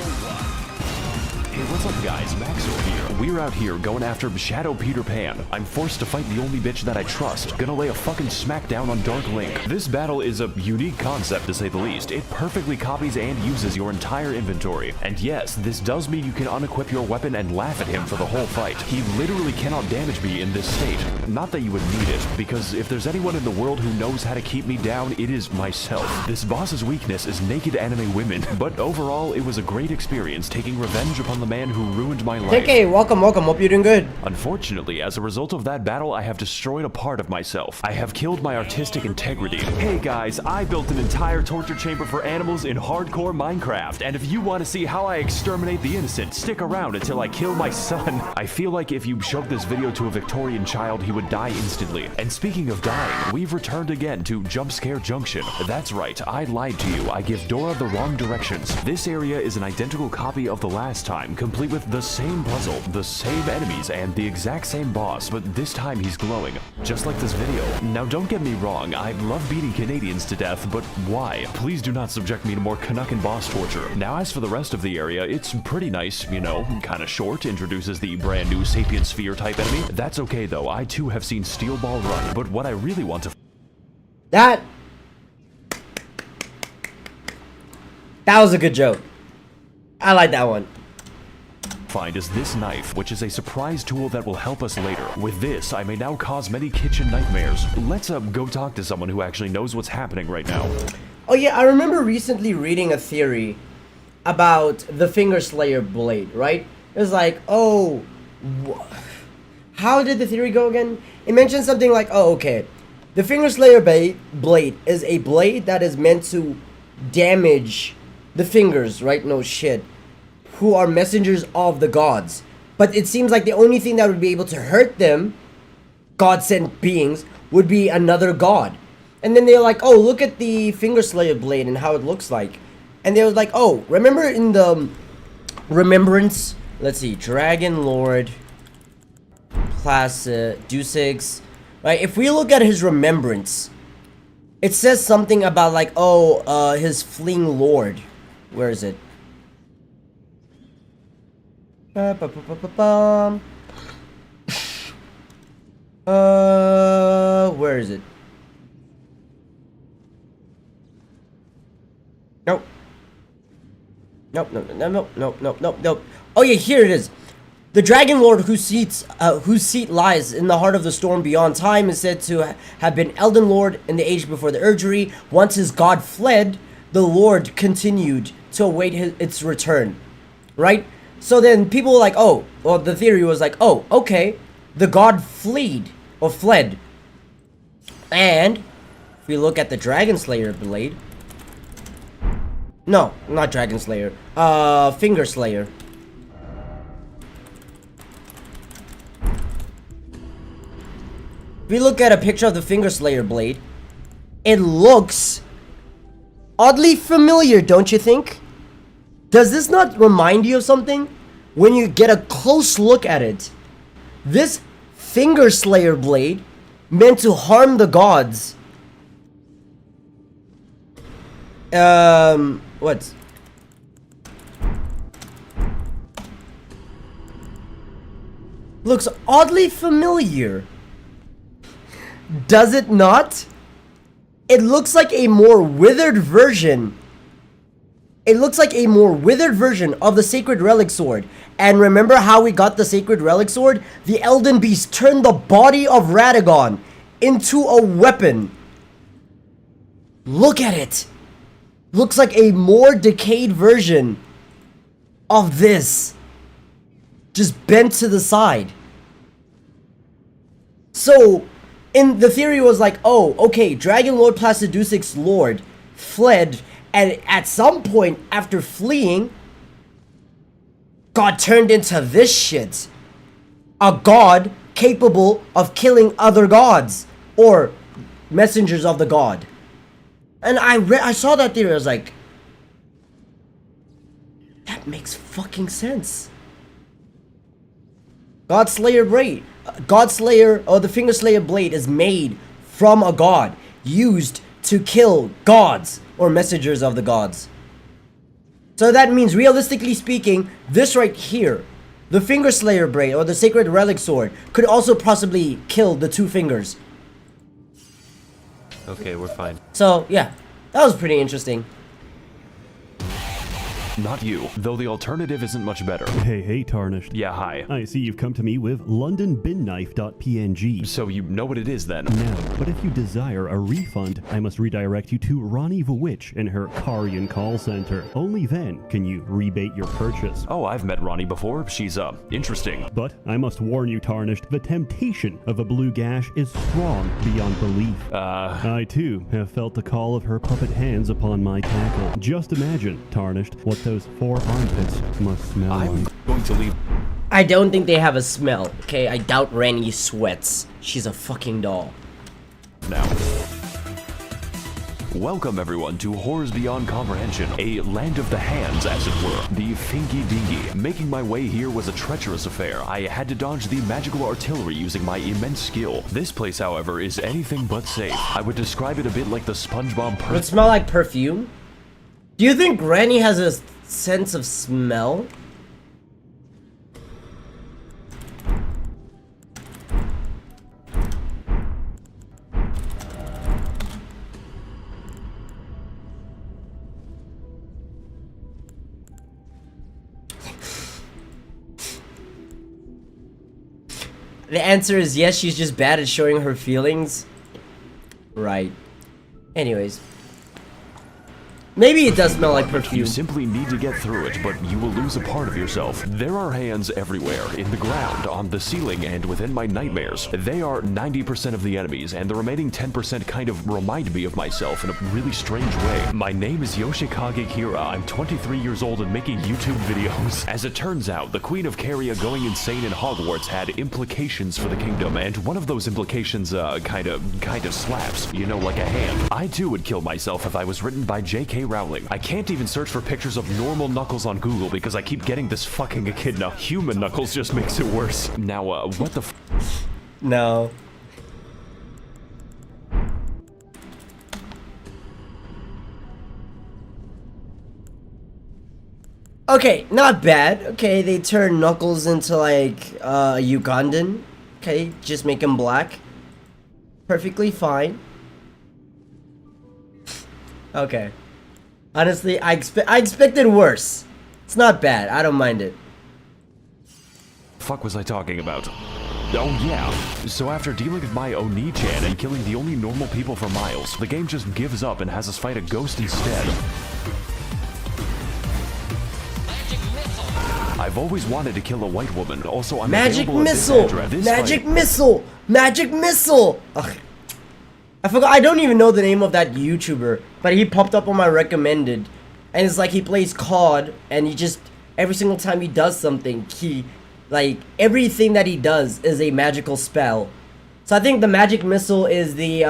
Hey, what's up guys, Maxor here. We're out here going after Shadow Peter Pan. I'm forced to fight the only bitch that I trust. Gonna lay a fucking smackdown on Dark Link. This battle is a unique concept to say the least. It perfectly copies and uses your entire inventory. And yes, this does mean you can unequip your weapon and laugh at him for the whole fight. He literally cannot damage me in this state. Not that you would need it, because if there's anyone in the world who knows how to keep me down, it is myself. This boss's weakness is naked anime women, but overall, it was a great experience taking revenge upon the man who ruined my life. Okay, welcome. Hope you're doing good. Unfortunately, as a result of that battle, I have destroyed a part of myself. I have killed my artistic integrity. Hey guys, I built an entire torture chamber for animals in hardcore Minecraft, and if you want to see how I exterminate the innocent, stick around until I kill my son. I feel like if you showed this video to a Victorian child, he would die instantly. And speaking of dying, we've returned again to Jump Scare Junction. That's right, I lied to you. I give Dora the wrong directions. This area is an identical copy of the last time, complete with the same puzzle, the same enemies, and the exact same boss, but this time he's glowing, just like this video. Now don't get me wrong, I love beating Canadians to death, but why? Please do not subject me to more Canuckin boss torture. Now as for the rest of the area, it's pretty nice, you know, kinda short, introduces the brand new Sapient Sphere type enemy. That's okay though, I too have seen Steel Ball run, but what I really want to That was a good joke. I like that one. Find is this knife, which is a surprise tool that will help us later. With this, I may now cause many kitchen nightmares. Let's go talk to someone who actually knows what's happening right now. Oh yeah, I remember recently reading a theory about the Finger Slayer blade, right? It was like, oh, how did the theory go again? It mentioned something like, oh, okay, the Finger Slayer blade is a blade that is meant to damage the fingers, right? No shit. Who are messengers of the gods. But it seems like the only thing that would be able to hurt them, God-sent beings, would be another god. And then they're like, oh, look at the Finger Slayer blade and how it looks like. And they were like, oh, remember in the Remembrance? Let's see, Dragon Lord, Placid, Dusix. Right, if we look at his Remembrance, it says something about like, oh, his fleeing lord. Where is it? Where is it? Nope. Nope. Oh yeah, here it is. The Dragon Lord whose seat lies in the heart of the storm beyond time is said to have been Elden Lord in the age before the Urgery. Once his god fled, the Lord continued to await its return. Right? So then people were like, oh, well, the theory was like, oh, okay, the god fled. And if we look at the Dragon Slayer blade, no, not Dragon Slayer, Finger Slayer. If we look at a picture of the Finger Slayer blade, it looks oddly familiar, don't you think? Does this not remind you of something? When you get a close look at it, this Finger Slayer blade, meant to harm the gods. What? Looks oddly familiar. Does it not? It looks like a more withered version. It looks like a more withered version of the Sacred Relic Sword. And remember how we got the Sacred Relic Sword? The Elden Beast turned the body of Radagon into a weapon. Look at it. Looks like a more decayed version of this. Just bent to the side. So, the theory was like, oh, okay, Dragon Lord Placidusic's Lord fled, and at some point after fleeing, got turned into this shit. a god capable of killing other gods or messengers of the god. And I saw that theory. I was like, that makes fucking sense. Godslayer blade, Godslayer or the Fingerslayer blade is made from a god, used to kill gods or messengers of the gods. So that means, realistically speaking, this right here, the Fingerslayer blade or the Sacred Relic Sword, could also possibly kill the two fingers. Okay, we're fine. So yeah, that was pretty interesting. Not you, though the alternative isn't much better. Hey, Tarnished. Yeah, hi. I see you've come to me with LondonBinKnife.png. So you know what it is then? No, but if you desire a refund, I must redirect you to Ronnie the Witch in her Karian call center. Only then can you rebate your purchase. Oh, I've met Ronnie before. She's, interesting. But I must warn you, Tarnished, the temptation of a blue gash is strong beyond belief. I too have felt the call of her puppet hands upon my tackle. Just imagine, Tarnished, what those 4 armpits must smell I'm like. going to leave I don't think they have a smell, okay? I doubt Ranny sweats. She's a fucking doll. now. Welcome everyone to Horrors Beyond Comprehension, a land of the hands as it were, the Finky Dinky. Making my way here was a treacherous affair. I had to dodge the magical artillery using my immense skill. This place, however, is anything but safe. I would describe it a bit like the SpongeBob Does it smell like perfume? Do you think Granny has a sense of smell? The answer is yes, she's just bad at showing her feelings. Right. Anyways. Maybe it does smell like perfume. You simply need to get through it, but you will lose a part of yourself. There are hands everywhere, in the ground, on the ceiling, and within my nightmares. They are 90% of the enemies, and the remaining 10% kind of remind me of myself in a really strange way. My name is Yoshikage Kira. I'm 23 years old and making YouTube videos. As it turns out, the Queen of Caria going insane in Hogwarts had implications for the kingdom, and one of those implications, kind of slaps. You know, like a hand. I too would kill myself if I was written by J.K. Rowling. I can't even search for pictures of normal Knuckles on Google because I keep getting this fucking echidna. Human Knuckles just makes it worse. Now, what the f— No. Okay, not bad. Okay, they turn Knuckles into like Ugandan. Okay, just make him black. Perfectly fine. Okay. Honestly, I expected worse. It's not bad. I don't mind it. fuck was I talking about? Oh yeah, so after dealing with my Oni-chan and killing the only normal people for miles, the game just gives up and has us fight a ghost instead. I've always wanted to kill a white woman, also I'm Magic available at missile! this address. Magic missile! Magic missile! Ugh. I forgot, I don't even know the name of that YouTuber, but he popped up on my recommended, and it's like he plays COD, and he just, every single time he does something, like, everything that he does is a magical spell. So I think the magic missile is the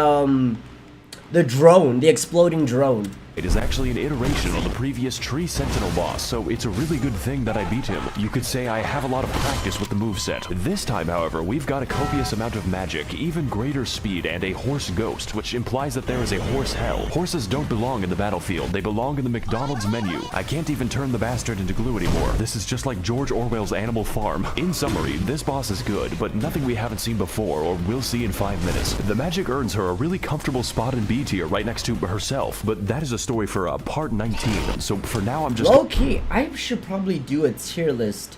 drone, the exploding drone. It is actually an iteration on the previous Tree Sentinel boss, so it's a really good thing that I beat him. You could say I have a lot of practice with the moveset. This time, however, we've got a copious amount of magic, even greater speed, and a horse ghost, which implies that there is a horse hell. Horses don't belong in the battlefield, they belong in the McDonald's menu. I can't even turn the bastard into glue anymore. This is just like George Orwell's Animal Farm. In summary, this boss is good, but nothing we haven't seen before or will see in 5 minutes. The magic earns her a really comfortable spot in B tier right next to herself, but that is a story for part 19, so for now I'm just— Low-key, I should probably do a tier list.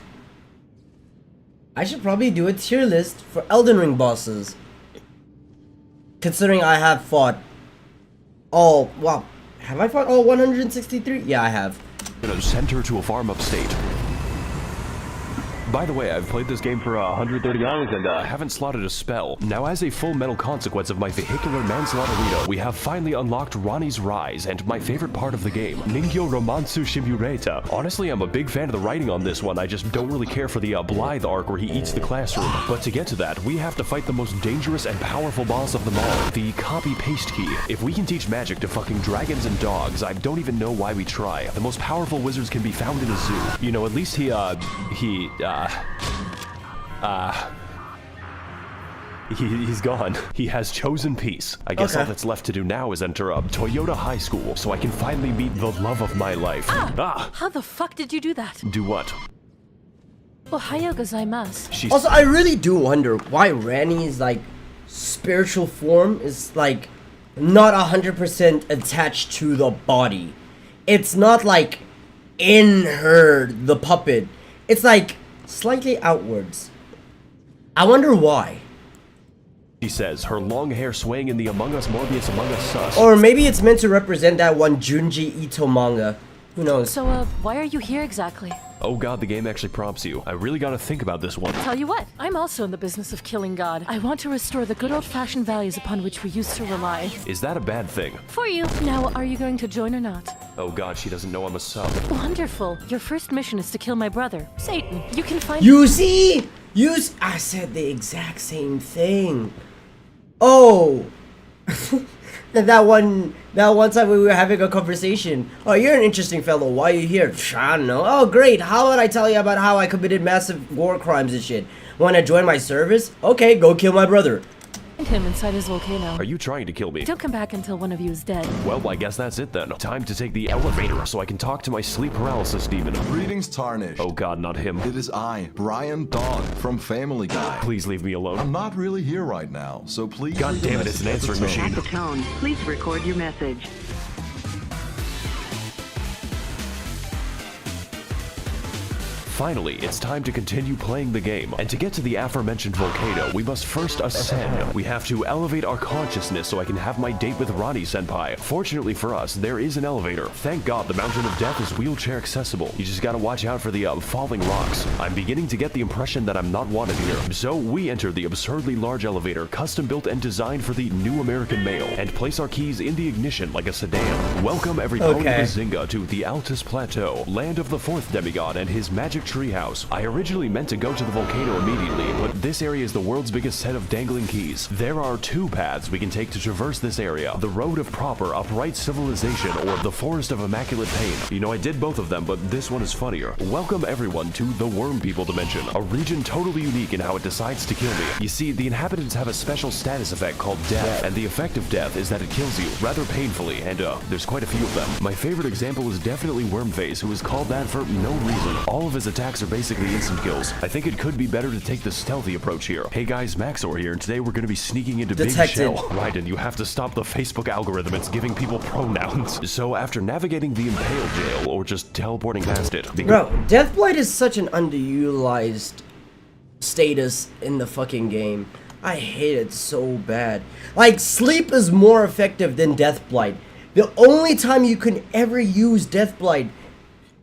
I should probably do a tier list for Elden Ring bosses. Considering I have fought all, well, have I fought all 163? Yeah, I have. Send her to a farm upstate. By the way, I've played this game for 130 hours and haven't slotted a spell. Now, as a full metal consequence of my vehicular manslaughterito, we have finally unlocked Ronnie's Rise, and my favorite part of the game, Ningyo Romansu Shimureta. Honestly, I'm a big fan of the writing on this one. I just don't really care for the Blythe arc where he eats the classroom. But to get to that, we have to fight the most dangerous and powerful boss of them all, the copy-paste key. If we can teach magic to fucking dragons and dogs, I don't even know why we try. The most powerful wizards can be found in a zoo. You know, at least he's gone. He has chosen peace. I guess all that's left to do now is enter Toyota High School so I can finally meet the love of my life. How the fuck did you do that? Do what? Ohayo gozaimasu. Also, I really do wonder why Ranny's, like, spiritual form is, like, not 100% attached to the body. It's not, like, in her, the puppet. It's, like, slightly outwards. I wonder why. She says, her long hair swaying in the Among Us Morbius Among Us sus. Or maybe it's meant to represent that one Junji Ito manga. Who knows? So, why are you here exactly? Oh god, the game actually prompts you. I really gotta think about this one. Tell you what, I'm also in the business of killing God. I want to restore the good old-fashioned values upon which we used to rely. Is that a bad thing? For you. Now, are you going to join or not? Oh god, she doesn't know I'm a sub. Wonderful. Your first mission is to kill my brother, Satan. You can find— You see? I said the exact same thing. Oh. that one time we were having a conversation. Oh, you're an interesting fellow. Why are you here? I don't know. Oh, great. How would I tell you about how I committed massive war crimes and shit? Want to join my service? Okay, go kill my brother. Find him inside his volcano. Are you trying to kill me? Don't come back until one of you is dead. Well, I guess that's it then. Time to take the elevator so I can talk to my sleep paralysis demon. Greetings, Tarnished. Oh god, not him. It is I, Brian Dog, from Family Guy. Please leave me alone. I'm not really here right now, so please... God damn it, it's an answering machine. At the tone, please record your message. Finally, it's time to continue playing the game, and to get to the aforementioned volcano, we must first ascend. We have to elevate our consciousness so I can have my date with Ronnie-senpai. Fortunately for us, there is an elevator. Thank God the Mountain of Death is wheelchair accessible. You just gotta watch out for the falling rocks. I'm beginning to get the impression that I'm not wanted here. So we enter the absurdly large elevator, custom built and designed for the new American male, and place our keys in the ignition like a sedan. Welcome every pony bazinga to the Altus Plateau, land of the fourth demigod and his magic treehouse. I originally meant to go to the volcano immediately, but this area is the world's biggest set of dangling keys. There are two paths we can take to traverse this area: the road of proper, upright civilization, or the forest of immaculate pain. You know, I did both of them, but this one is funnier. Welcome everyone to the Worm People Dimension, a region totally unique in how it decides to kill me. You see, the inhabitants have a special status effect called death, and the effect of death is that it kills you, rather painfully, and there's quite a few of them. My favorite example is definitely Wormface, who is called that for no reason. All of his attacks are basically instant kills. I think it could be better to take the stealthy approach here. Hey guys, Maxor here, and today we're gonna be sneaking into Big Shell. Right, and you have to stop the Facebook algorithm. It's giving people pronouns. So after navigating the Impale Jail, or just teleporting past it... Bro, Deathblight is such an underutilized status in the fucking game. I hate it so bad. Like, sleep is more effective than Deathblight. The only time you can ever use Deathblight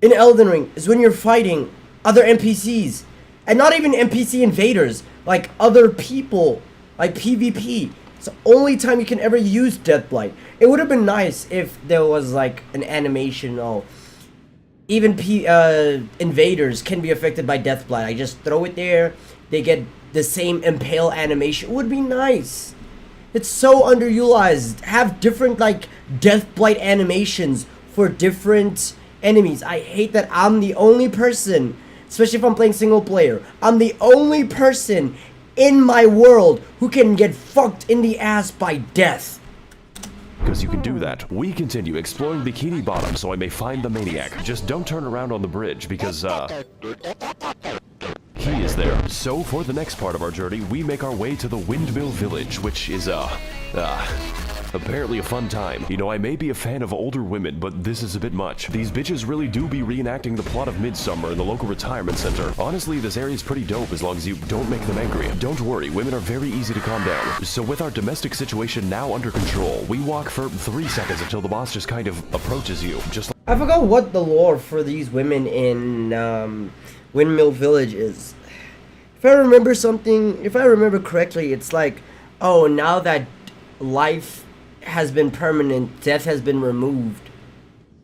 in Elden Ring is when you're fighting other NPCs. And not even NPC invaders, like other people, like PvP. It's the only time you can ever use Deathblight. It would have been nice if there was like an animation. Oh, even invaders can be affected by Deathblight. I just throw it there, they get the same impale animation. It would be nice. It's so underutilized. Have different like Deathblight animations for different enemies. I hate that I'm the only person, especially if I'm playing single player, I'm the only person in my world who can get fucked in the ass by death. Because you can do that. We continue exploring Bikini Bottom so I may find the maniac. Just don't turn around on the bridge because, he is there. So for the next part of our journey, we make our way to the Windmill Village, which is, apparently a fun time. You know, I may be a fan of older women, but this is a bit much. These bitches really do be reenacting the plot of Midsummer in the local retirement center. Honestly, this area is pretty dope as long as you don't make them angry. Don't worry, women are very easy to calm down. So with our domestic situation now under control, we walk for 3 seconds until the boss just kind of approaches you. Just like— I forgot what the lore for these women in Windmill Village is. if I remember correctly, it's like, oh, now that life has been permanent, death has been removed,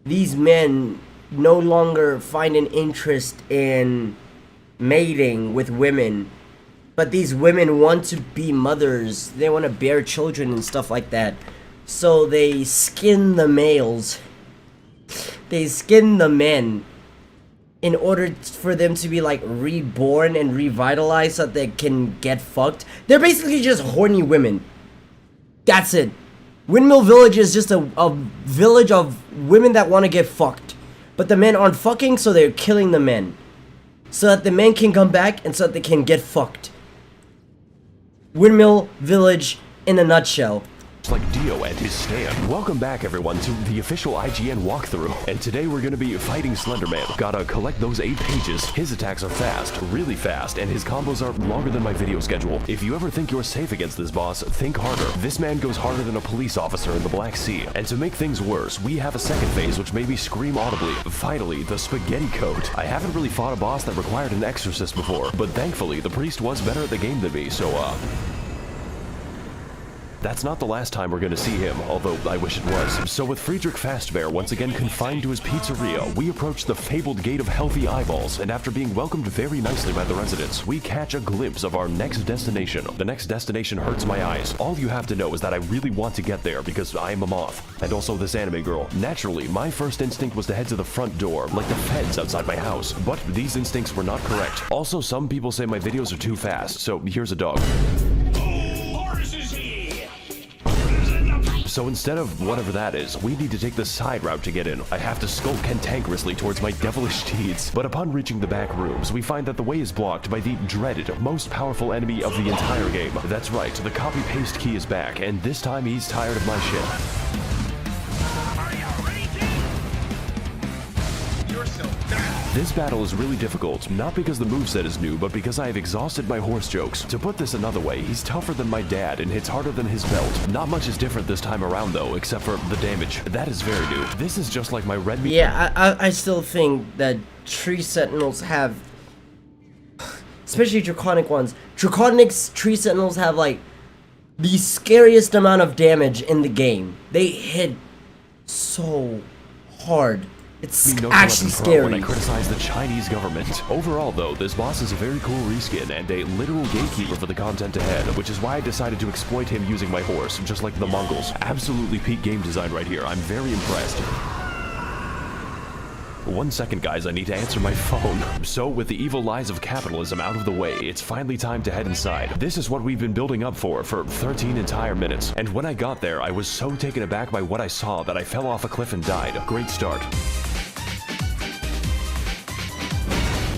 these men no longer find an interest in mating with women, but these women want to be mothers, they want to bear children and stuff like that. So they skin the males, they skin the men in order for them to be like reborn and revitalized so that they can get fucked. They're basically just horny women. That's it. Windmill Village is just a village of women that want to get fucked. But the men aren't fucking, so they're killing the men. So that the men can come back and so that they can get fucked. Windmill Village in a nutshell. Like Dio and his stand. Welcome back everyone to the official IGN walkthrough, and today we're gonna be fighting Slenderman. Gotta collect those 8 pages. His attacks are fast, really fast, and his combos are longer than my video schedule. If you ever think you're safe against this boss, think harder. This man goes harder than a police officer in the Black Sea. And to make things worse, we have a second phase which made me scream audibly. Finally, the spaghetti coat. I haven't really fought a boss that required an exorcist before, but thankfully the priest was better at the game than me, so that's not the last time we're gonna see him, although I wish it was. So with Friedrich Fastbear once again confined to his pizzeria, we approach the fabled Gate of Healthy Eyeballs, and after being welcomed very nicely by the residents, we catch a glimpse of our next destination. The next destination hurts my eyes. All you have to know is that I really want to get there because I am a moth. And also this anime girl. Naturally, my first instinct was to head to the front door, like the feds outside my house, but these instincts were not correct. Also, some people say my videos are too fast, so here's a dog. So instead of whatever that is, we need to take the side route to get in. I have to skulk cantankerously towards my devilish deeds. But upon reaching the back rooms, we find that the way is blocked by the dreaded, most powerful enemy of the entire game. That's right, the copy-paste key is back, and this time he's tired of my shit. This battle is really difficult, not because the moveset is new, but because I have exhausted my horse jokes. To put this another way, he's tougher than my dad and hits harder than his belt. Not much is different this time around though, except for the damage. That is very new. This is just like my red meat. Yeah, I still think that tree sentinels have, especially draconic ones, Draconic's tree sentinels have like the scariest amount of damage in the game. They hit so hard. It's actually scary. When I criticize the Chinese government. Overall though, this boss is a very cool reskin and a literal gatekeeper for the content ahead, which is why I decided to exploit him using my horse, just like the Mongols. Absolutely peak game design right here. I'm very impressed. 1 second guys, I need to answer my phone. So with the evil lies of capitalism out of the way, it's finally time to head inside. This is what we've been building up for 13 entire minutes. And when I got there, I was so taken aback by what I saw that I fell off a cliff and died. Great start.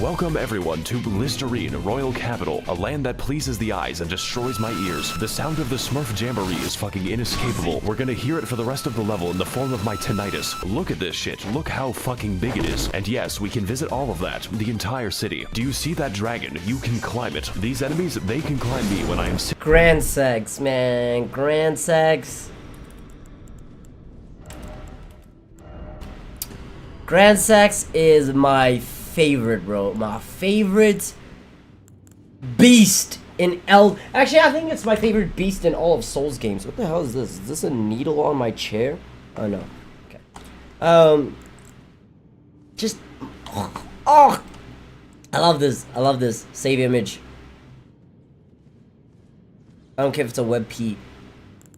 Welcome everyone to Listerine, Royal Capital, a land that pleases the eyes and destroys my ears. The sound of the Smurf Jamboree is fucking inescapable. We're gonna hear it for the rest of the level in the form of my tinnitus. Look at this shit, look how fucking big it is. And yes, we can visit all of that, the entire city. Do you see that dragon? You can climb it. These enemies, they can climb me when I am sick. Grand sex, man, grand sex. Grand sex is my favorite, bro. My favorite beast in Elden. Actually, I think it's my favorite beast in all of Souls games. What the hell is this? Is this a needle on my chair? Oh no. Okay. Just oh, I love this. I love this. Save image. I don't care if it's a WebP.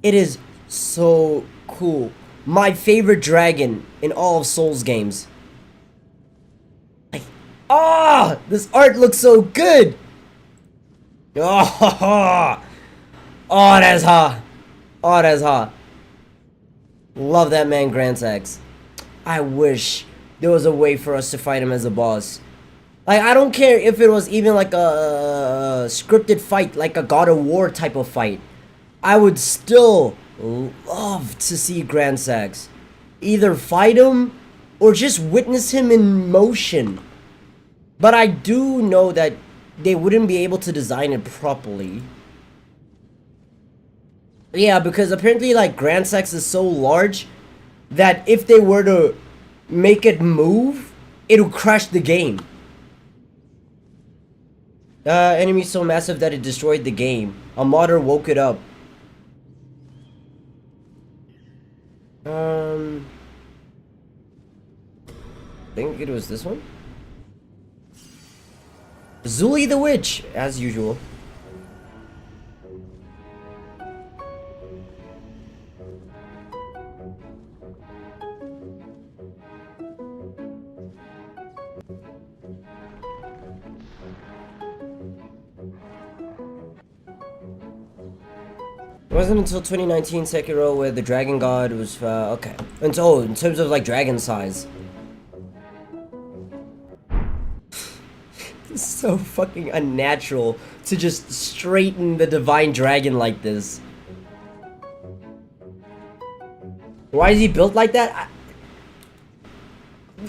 It is so cool. My favorite dragon in all of Souls games. Ah, oh, this art looks so good. Oh, that's hot. Oh, that's hot. Love that man, Grand Sax. I wish there was a way for us to fight him as a boss. Like, I don't care if it was even like a scripted fight, like a God of War type of fight. I would still love to see Grand Sax. Either fight him or just witness him in motion. But I do know that they wouldn't be able to design it properly. Yeah, because apparently like Grand Sax is so large that if they were to make it move, it would crash the game. Enemy so massive that it destroyed the game. A modder woke it up. I think it was this one. Zuli the Witch, as usual. It wasn't until 2019 Sekiro where the Dragon God was, okay. And so, in terms of, like, dragon size. It's so fucking unnatural to just straighten the Divine Dragon like this. Why is he built like that?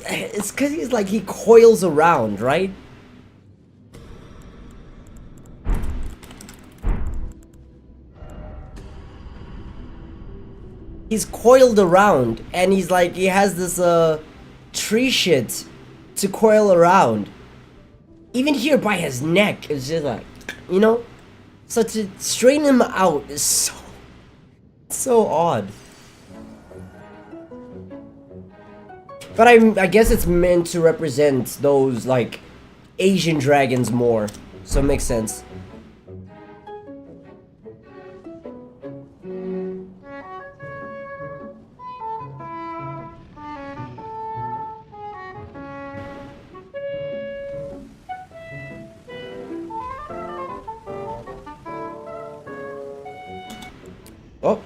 It's because he's like, he coils around, right? He's coiled around, and he's like, he has this, tree shit to coil around. Even here by his neck, it's just like, you know? So to straighten him out is so odd. But I guess it's meant to represent those, like, Asian dragons more. So it makes sense. Oh.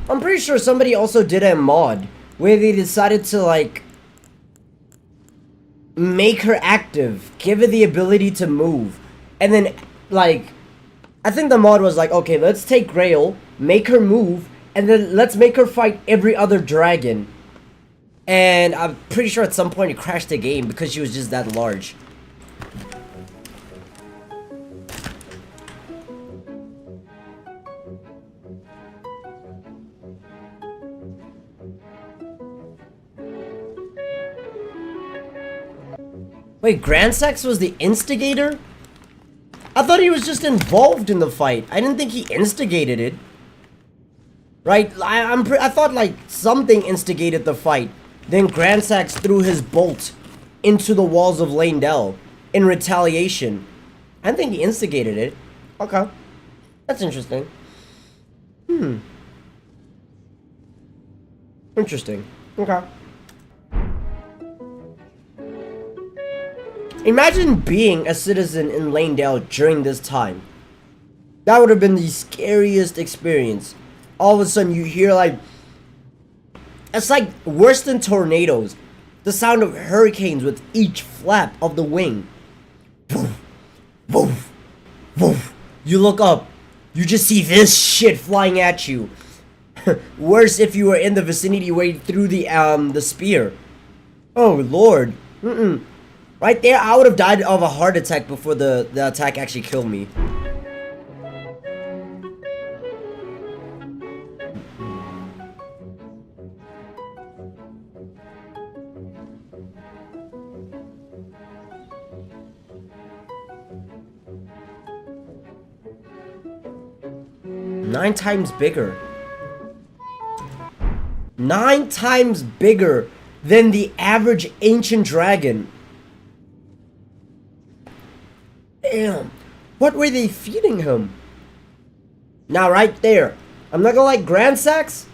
I'm pretty sure somebody also did a mod where they decided to, like, make her active, give her the ability to move, and then, like, I think the mod was like, okay, let's take Grail, make her move, and then let's make her fight every other dragon. And I'm pretty sure at some point it crashed the game because she was just that large. Wait, Grandsax was the instigator? I thought he was just involved in the fight. I didn't think he instigated it. Right? I thought like something instigated the fight. Then Grandsax threw his bolt into the walls of Leyndell in retaliation. I didn't think he instigated it. Okay. That's interesting. Interesting. Okay. Imagine being a citizen in Leyndell during this time. That would have been the scariest experience. All of a sudden you hear like... It's like worse than tornadoes. The sound of hurricanes with each flap of the wing. Woof, woof, woof. You look up. You just see this shit flying at you. Worse if you were in the vicinity where you threw the spear. Oh lord. Right there, I would have died of a heart attack before the attack actually killed me. Nine times bigger. 9 times bigger than the average ancient dragon. Damn, what were they feeding him? Now right there, I'm not gonna lie, Grandsax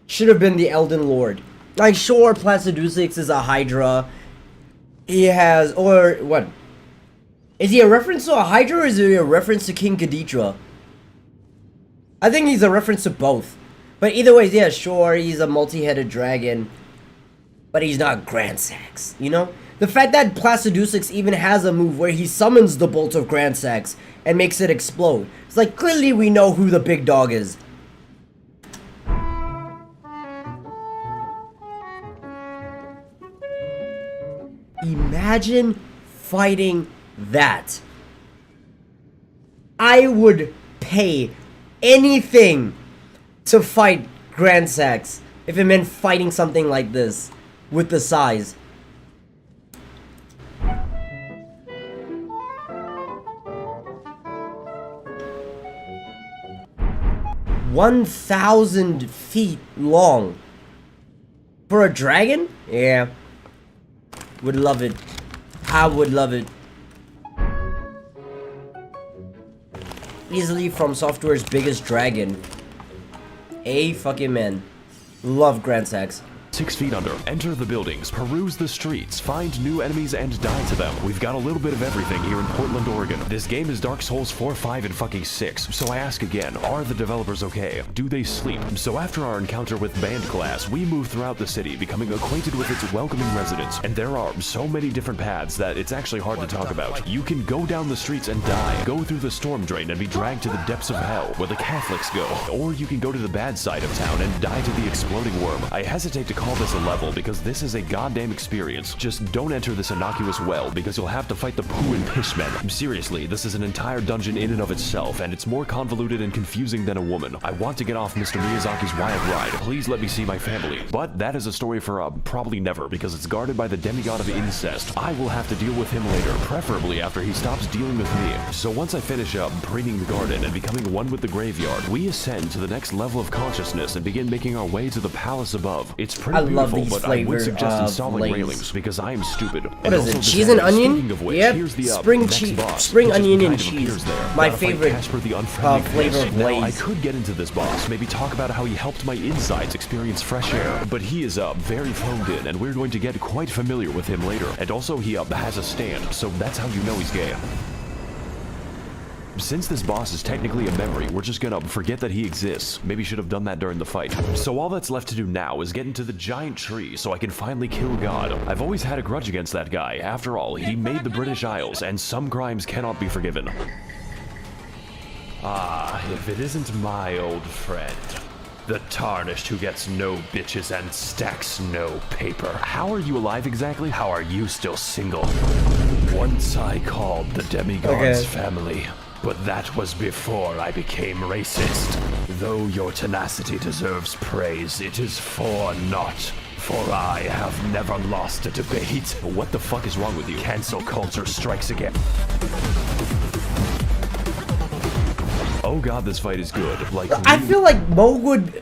should have been the Elden Lord. Like sure, Placidusix is a Hydra. He has, or what? Is he a reference to a Hydra or is he a reference to King Ghidorah? I think he's a reference to both. But either way, yeah, sure, he's a multi-headed dragon. But he's not Grandsax, you know? The fact that Placidusix even has a move where he summons the bolt of Grandsax and makes it explode. It's like, clearly we know who the big dog is. Imagine fighting that. I would pay anything to fight Grand Sax if it meant fighting something like this with the size. "1,000 feet long for a dragon?" Yeah, would love it. I would love it. Easily From Software's biggest dragon. A fucking man. Love Grand Sax. 6 feet under, enter the buildings, peruse the streets, find new enemies, and die to them. We've got a little bit of everything here in Portland, Oregon. This game is Dark Souls 4, 5, and fucking 6, so I ask again, are the developers okay? Do they sleep? So after our encounter with Band Class, we move throughout the city, becoming acquainted with its welcoming residents, and there are so many different paths that it's actually hard to talk about. You can go down the streets and die, go through the storm drain and be dragged to the depths of hell, where the Catholics go, or you can go to the bad side of town and die to the exploding worm. I hesitate to call this a level, because this is a goddamn experience. Just don't enter this innocuous well, because you'll have to fight the poo and piss men. Seriously, this is an entire dungeon in and of itself, and it's more convoluted and confusing than a woman. I want to get off Mr. Miyazaki's wild ride. Please let me see my family. But that is a story for probably never, because it's guarded by the demigod of incest. I will have to deal with him later, preferably after he stops dealing with me. So once I finish up preening the garden and becoming one with the graveyard, we ascend to the next level of consciousness and begin making our way to the palace above. It's pretty beautiful, but I would suggest installing railings because I am stupid. What is it? Cheese and onion? Yep. Spring cheese, spring onion and cheese. My favorite flavor of Now, I could get into this boss, maybe talk about how he helped my insides experience fresh air, but he is very phoned in, and we're going to get quite familiar with him later. And also, he has a stand, so that's how you know he's gay. Since this boss is technically a memory, we're just gonna forget that he exists. Maybe should have done that during the fight. So all that's left to do now is get into the giant tree so I can finally kill God. I've always had a grudge against that guy. After all, he made the British Isles, and some crimes cannot be forgiven. Ah, if it isn't my old friend. The Tarnished who gets no bitches and stacks no paper. How are you alive exactly? How are you still single? Once I called the demigod's family. But that was before I became racist. Though your tenacity deserves praise, it is for naught. For I have never lost a debate. What the fuck is wrong with you? Cancel culture strikes again. Oh god, this fight is good. Like, I feel like Morgod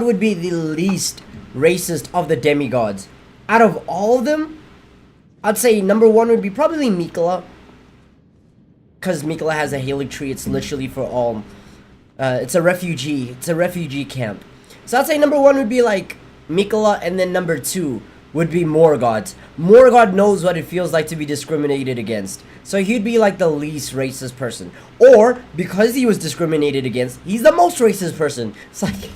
would be the least racist of the demigods. Out of all of them, I'd say number one would be probably Mikola. Because Mikola has a healing tree, it's literally for all. It's a refugee camp. So I'd say number one would be like Mikola, and then number two would be Morgod. Morgod knows what it feels like to be discriminated against. So he'd be like the least racist person. Or, because he was discriminated against, he's the most racist person. It's like,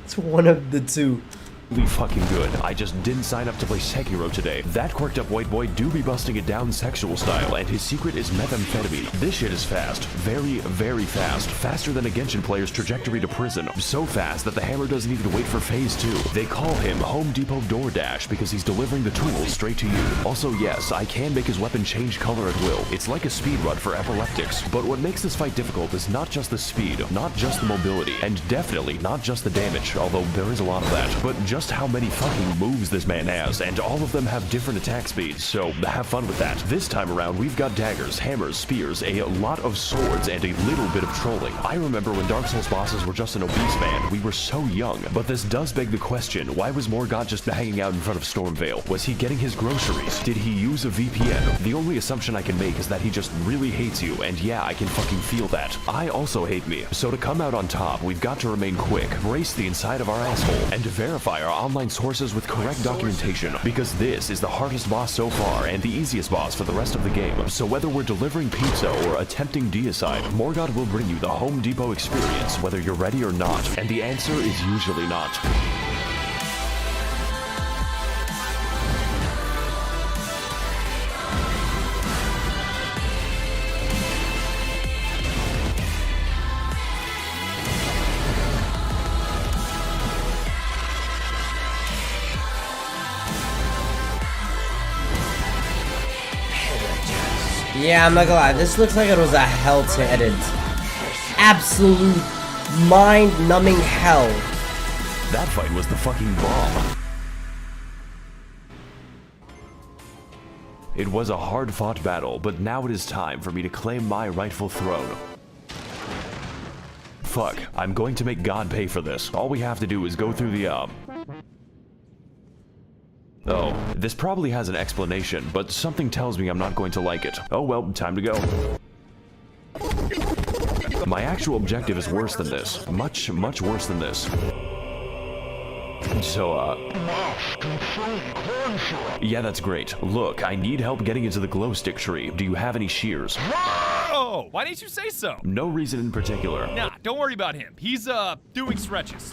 it's one of the two. Fucking good. I just didn't sign up to play Sekiro today. That quirked up white boy do be busting it down sexual style, and his secret is methamphetamine. This shit is fast. Very, very fast. Faster than a Genshin player's trajectory to prison. So fast that the hammer doesn't even wait for phase 2. They call him Home Depot DoorDash because he's delivering the tools straight to you. Also, yes, I can make his weapon change color at will. It's like a speed run for epileptics. But what makes this fight difficult is not just the speed, not just the mobility, and definitely not just the damage, although there is a lot of that, but just how many fucking moves this man has, and all of them have different attack speeds, so have fun with that. This time around, we've got daggers, hammers, spears, a lot of swords, and a little bit of trolling. I remember when Dark Souls bosses were just an obese man. We were so young, but this does beg the question, why was Morgott just hanging out in front of Stormvale? Was he getting his groceries? Did he use a VPN? The only assumption I can make is that he just really hates you, and yeah, I can fucking feel that. I also hate me, so to come out on top, we've got to remain quick, brace the inside of our asshole, and to verify our online sources with correct documentation, because this is the hardest boss so far and the easiest boss for the rest of the game. So whether we're delivering pizza or attempting deicide, Morgott will bring you the Home Depot experience, whether you're ready or not, and the answer is usually not. Yeah, I'm not gonna lie. This looks like it was a hell to edit. Absolute mind-numbing hell. That fight was the fucking bomb. It was a hard-fought battle, but now it is time for me to claim my rightful throne. Fuck, I'm going to make God pay for this. All we have to do is go through the, Oh, this probably has an explanation, but something tells me I'm not going to like it. Oh well, time to go. My actual objective is worse than this. Much, much worse than this. So, yeah, that's great. Look, I need help getting into the glow stick tree. Do you have any shears? Oh, why didn't you say so? No reason in particular. Nah, don't worry about him. He's, doing stretches.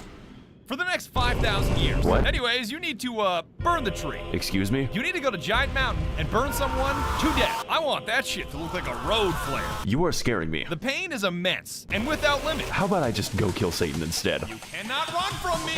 For the next 5,000 years. What? Anyways, you need to, burn the tree. Excuse me? You need to go to Giant Mountain and burn someone to death. I want that shit to look like a road flare. You are scaring me. The pain is immense, and without limit. How about I just go kill Satan instead? You cannot run from me!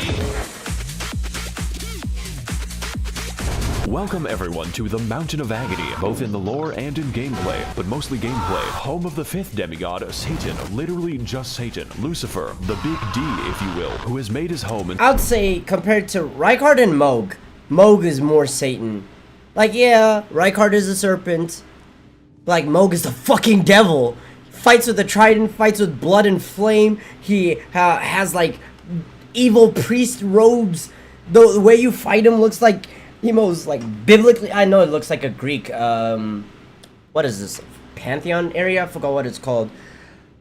Welcome everyone to the Mountain of Agony, both in the lore and in gameplay, but mostly gameplay. Home of the fifth demigod, Satan, literally just Satan, Lucifer, the big D, if you will, who has made his home in— I'd say compared to Rykard and Moog, Moog is more Satan. Like, yeah, Rykard is a serpent. Like, Moog is the fucking devil. Fights with a trident, fights with blood and flame. He has, like, evil priest robes. The way you fight him looks like the most, like, biblically— I know it looks like a Greek, what is this? Pantheon area? I forgot what it's called.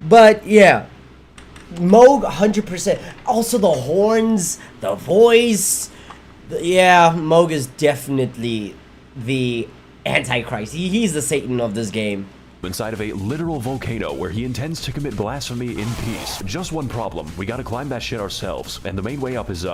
But, yeah. Moog, 100%. Also, the horns, the voice. Yeah, Moog is definitely the Antichrist. He's the Satan of this game. Inside of a literal volcano where he intends to commit blasphemy in peace. Just one problem. We gotta climb that shit ourselves. And the main way up is,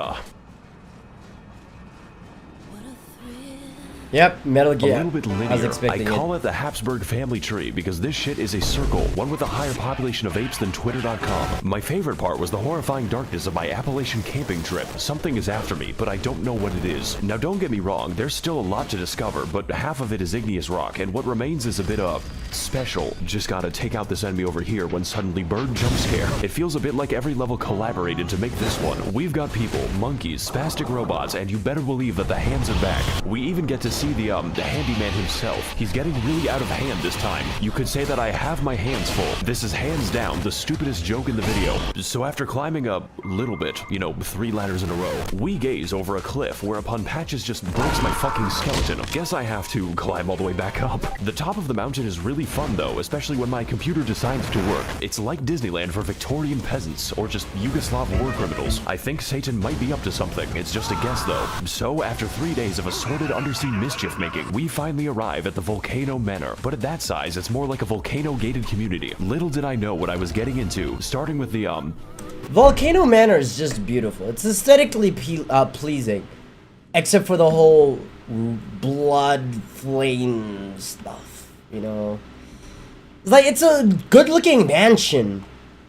Yep, Metal Gear. A little bit linear. I was expecting I call it the Habsburg family tree because this shit is a circle, one with a higher population of apes than Twitter.com. My favorite part was the horrifying darkness of my Appalachian camping trip. Something is after me, but I don't know what it is. Now don't get me wrong, there's still a lot to discover, but half of it is igneous rock, and what remains is a bit of special. Just gotta take out this enemy over here when suddenly bird jump scare. It feels a bit like every level collaborated to make this one. We've got people, monkeys, spastic robots, and you better believe that the hands are back. We even get to see the handyman himself. He's getting really out of hand this time. You could say that I have my hands full. This is hands down the stupidest joke in the video. So after climbing a little bit, 3 ladders in a row, we gaze over a cliff whereupon Patches just breaks my fucking skeleton. Guess I have to climb all the way back up. The top of the mountain is really fun though, especially when my computer decides to work. It's like Disneyland for Victorian peasants, or just Yugoslav war criminals. I think Satan might be up to something. It's just a guess though. So after 3 days of assorted undersea mischief making, we finally arrive at the Volcano Manor, but at that size, it's more like a volcano-gated community. Little did I know what I was getting into, starting with the, Volcano Manor is just beautiful. It's aesthetically pleasing, except for the whole blood flame stuff, It's a good-looking mansion.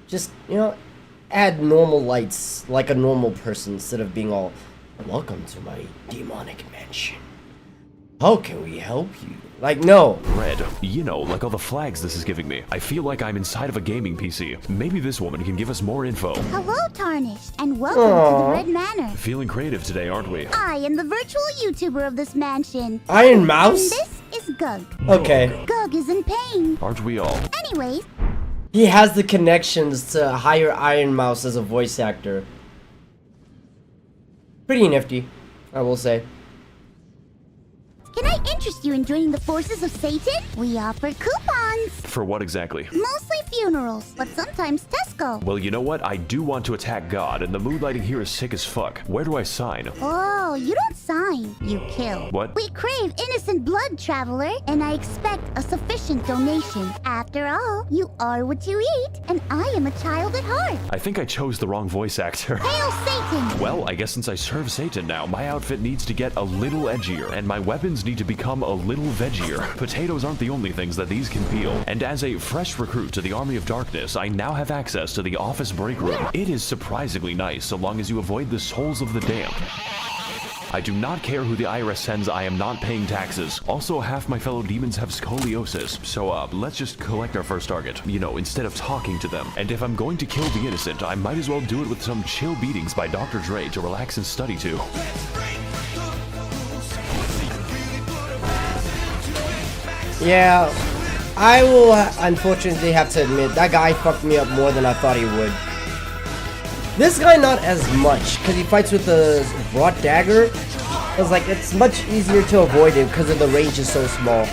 Just, add normal lights like a normal person instead of being all, welcome to my demonic mansion. How can we help you? Like, no. Red. Like all the flags this is giving me. I feel like I'm inside of a gaming PC. Maybe this woman can give us more info. Hello, Tarnished, and welcome to the Red Manor. Feeling creative today, aren't we? I am the virtual YouTuber of this mansion. Iron Mouse? And this is Gug. Okay. Gug is in pain. Aren't we all? Anyways. He has the connections to hire Iron Mouse as a voice actor. Pretty nifty, I will say. Can I interest you in joining the forces of Satan? We offer coupons. For what exactly? Mostly funerals, but sometimes Tesco. Well, you know what? I do want to attack God, and the mood lighting here is sick as fuck. Where do I sign? Oh, you don't sign. You kill. What? We crave innocent blood, traveler, and I expect a sufficient donation. After all, you are what you eat, and I am a child at heart. I think I chose the wrong voice actor. Hail Satan! Well, I guess since I serve Satan now, my outfit needs to get a little edgier, and my weapons need to become a little veggier. Potatoes aren't the only things that these can peel, and as a fresh recruit to the Army of Darkness, I now have access to the office break room. It is surprisingly nice so long as you avoid the souls of the damned. I do not care who the IRS sends, I am not paying taxes. Also, half my fellow demons have scoliosis, so let's just collect our first target, you know, instead of talking to them. And if I'm going to kill the innocent, I might as well do it with some chill beatings by Dr. Dre to relax and study to. Yeah, I will unfortunately have to admit, that guy fucked me up more than I thought he would. This guy not as much, because he fights with a broad dagger. I was like, it's much easier to avoid it because of the range is so small.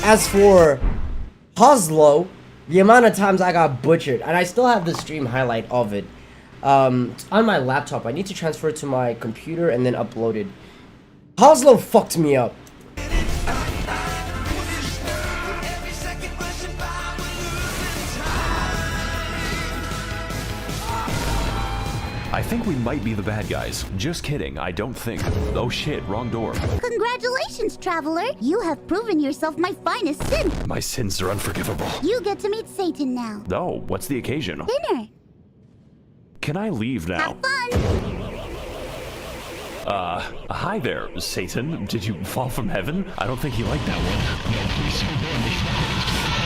As for Hoslo, the amount of times I got butchered, and I still have the stream highlight of it. On my laptop, I need to transfer it to my computer and then upload it. Hoslo fucked me up. I think we might be the bad guys. Just kidding, I don't think. Oh shit, wrong door. Congratulations, traveler. You have proven yourself my finest sin. My sins are unforgivable. You get to meet Satan now. Oh, what's the occasion? Dinner. Can I leave now? Have fun. Hi there, Satan. Did you fall from heaven? I don't think he liked that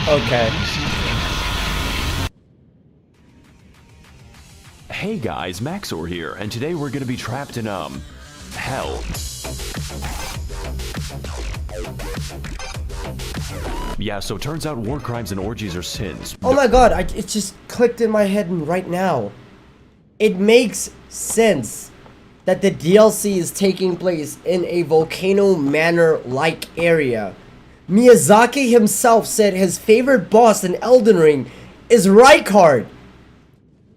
one. Okay. Hey guys, Maxor here, and today we're gonna be trapped in, hell. Yeah, so turns out war crimes and orgies are sins. Oh my god, it just clicked in my head right now. It makes sense that the DLC is taking place in a Volcano Manor-like area. Miyazaki himself said his favorite boss in Elden Ring is Rykard.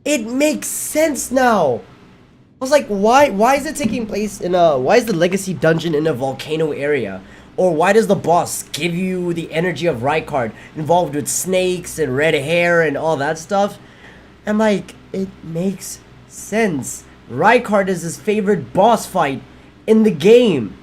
It makes sense now. I was like, why is it taking place in why is the legacy dungeon in a volcano area? Or why does the boss give you the energy of Rykard involved with snakes and red hair and all that stuff? I'm like, it makes sense. Rykard is his favorite boss fight in the game.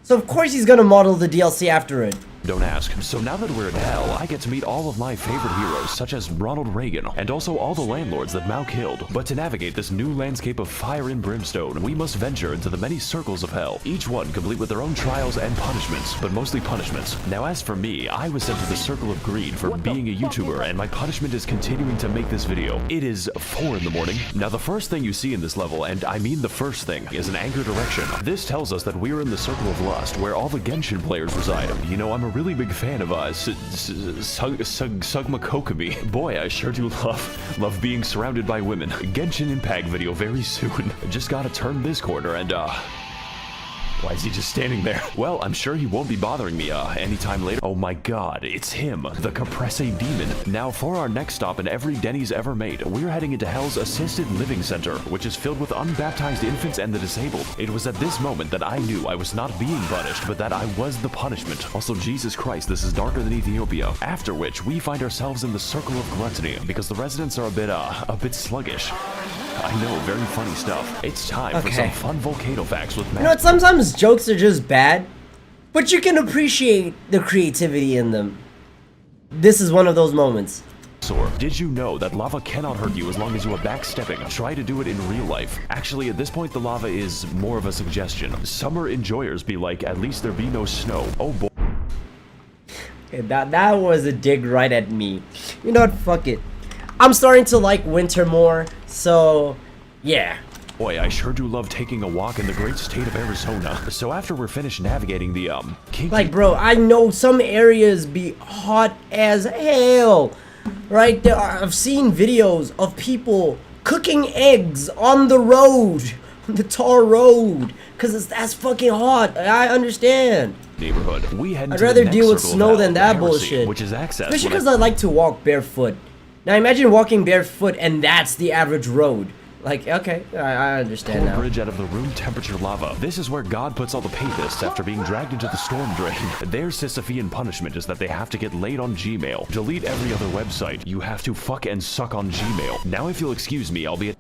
So of course he's gonna model the DLC after it. Don't ask. So now that we're in hell, I get to meet all of my favorite heroes, such as Ronald Reagan, and also all the landlords that Mao killed. But to navigate this new landscape of fire and brimstone, we must venture into the many circles of hell, each one complete with their own trials and punishments, but mostly punishments. Now as for me, I was sent to the Circle of Greed for being a YouTuber, and my punishment is continuing to make this video. It is 4 in the morning. Now the first thing you see in this level, and I mean the first thing, is an anger direction. This tells us that we're in the Circle of Lust, where all the Genshin players reside. You know, I'm a really big fan of Sugma Kokomi. Boy, I sure do love being surrounded by women. Genshin Impact video very soon. Just gotta turn this corner and why is he just standing there? Well, I'm sure he won't be bothering me anytime later. Oh my god, it's him, the Compresse Demon. Now for our next stop in every Denny's ever made, we're heading into Hell's Assisted Living Center, which is filled with unbaptized infants and the disabled. It was at this moment that I knew I was not being punished, but that I was the punishment. Also, Jesus Christ, this is darker than Ethiopia. After which, we find ourselves in the Circle of Gluttony, because the residents are a bit sluggish. I know, very funny stuff. It's time for some fun volcano facts with Matt. You know, sometimes jokes are just bad, but you can appreciate the creativity in them. This is one of those moments. Did you know that lava cannot hurt you as long as you are backstepping? Try to do it in real life. Actually, at this point, the lava is more of a suggestion. Summer enjoyers be like, at least there be no snow. Oh boy. Okay, that was a dig right at me. You know what? Fuck it. I'm starting to like winter more, so yeah. Boy, I sure do love taking a walk in the great state of Arizona. So after we're finished navigating the, kinky... Like, bro, I know some areas be hot as hell, right? I've seen videos of people cooking eggs on the road, on the tar road, because that's fucking hot. I understand. Neighborhood. I'd rather deal with snow than that bullshit. Which is access. Especially because I like to walk barefoot. Now imagine walking barefoot and that's the average road. Like, okay, I understand now. Bridge out of the room temperature lava. This is where God puts all the papists after being dragged into the storm drain. Their Sisyphean punishment is that they have to get laid on Gmail. Delete every other website. You have to fuck and suck on Gmail. Now if you'll excuse me, I'll be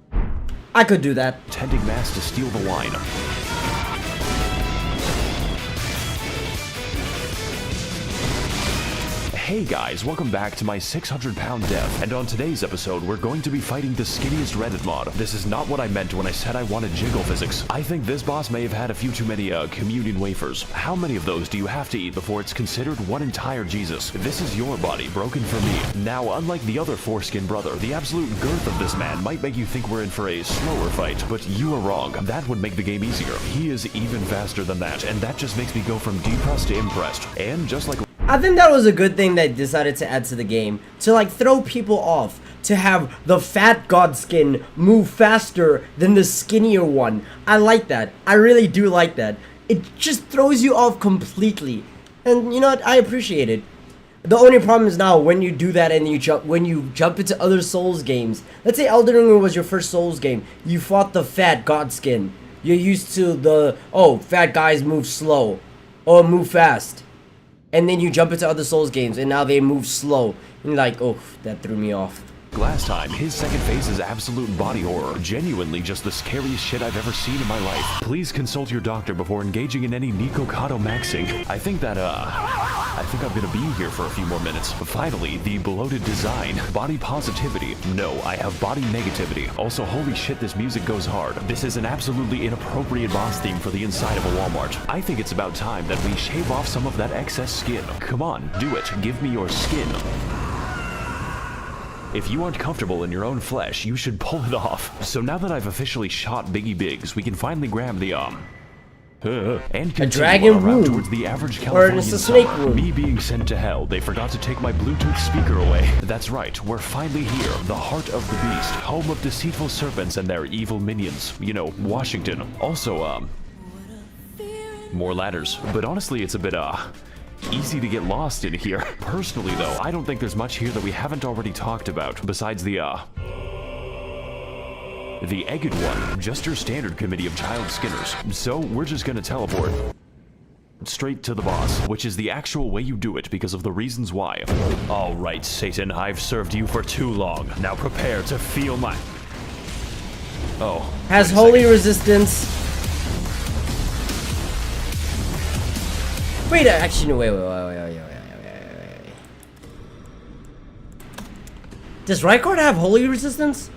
I could do that. Attending mass to steal the wine. Hey guys, welcome back to my 600-pound death, and on today's episode we're going to be fighting the skinniest Reddit mod. This is not what I meant when I said I wanted jiggle physics. I think this boss may have had a few too many communion wafers. How many of those do you have to eat before it's considered one entire Jesus? This is your body, broken for me. Now, unlike the other foreskin brother, the absolute girth of this man might make you think we're in for a slower fight, but you are wrong. That would make the game easier. He is even faster than that, and that just makes me go from depressed to impressed. And just like I think that was a good thing they decided to add to the game, to like throw people off, to have the fat god skin move faster than the skinnier one. I like that. I really do like that. It just throws you off completely. And you know what? I appreciate it. The only problem is now when you do that and when you jump into other Souls games. Let's say Elden Ring was your first Souls game. You fought the fat god skin. You're used to the, oh, fat guys move slow or move fast. And then you jump into other Souls games and now they move slow. And you're like, oh, that threw me off. last time, his second phase is absolute body horror. Genuinely just the scariest shit I've ever seen in my life. Please consult your doctor before engaging in any Nikocado maxing. I think I'm gonna be here for a few more minutes. Finally, the bloated design. Body positivity. No, I have body negativity. Also, holy shit, this music goes hard. This is an absolutely inappropriate boss theme for the inside of a Walmart. I think it's about time that we shave off some of that excess skin. Come on, do it. Give me your skin. If you aren't comfortable in your own flesh, you should pull it off. So now that I've officially shot Biggie Biggs, we can finally grab the and continue dragon our route wound. towards the average Californian Or it's a snake summer. wound. Me being sent to hell, they forgot to take my Bluetooth speaker away. That's right, we're finally here, the heart of the beast, home of deceitful serpents and their evil minions. You know, Washington. Also, more ladders. But honestly, it's a bit, easy to get lost in here. Personally, though, I don't think there's much here that we haven't already talked about, besides the Egged One, just your standard committee of child skinners. So, we're just gonna teleport straight to the boss, which is the actual way you do it because of the reasons why. Alright, Satan, I've served you for too long. Now prepare to feel my... Oh. Has holy resistance. Wait, actually, no, wait. Does Rykard have holy resistance?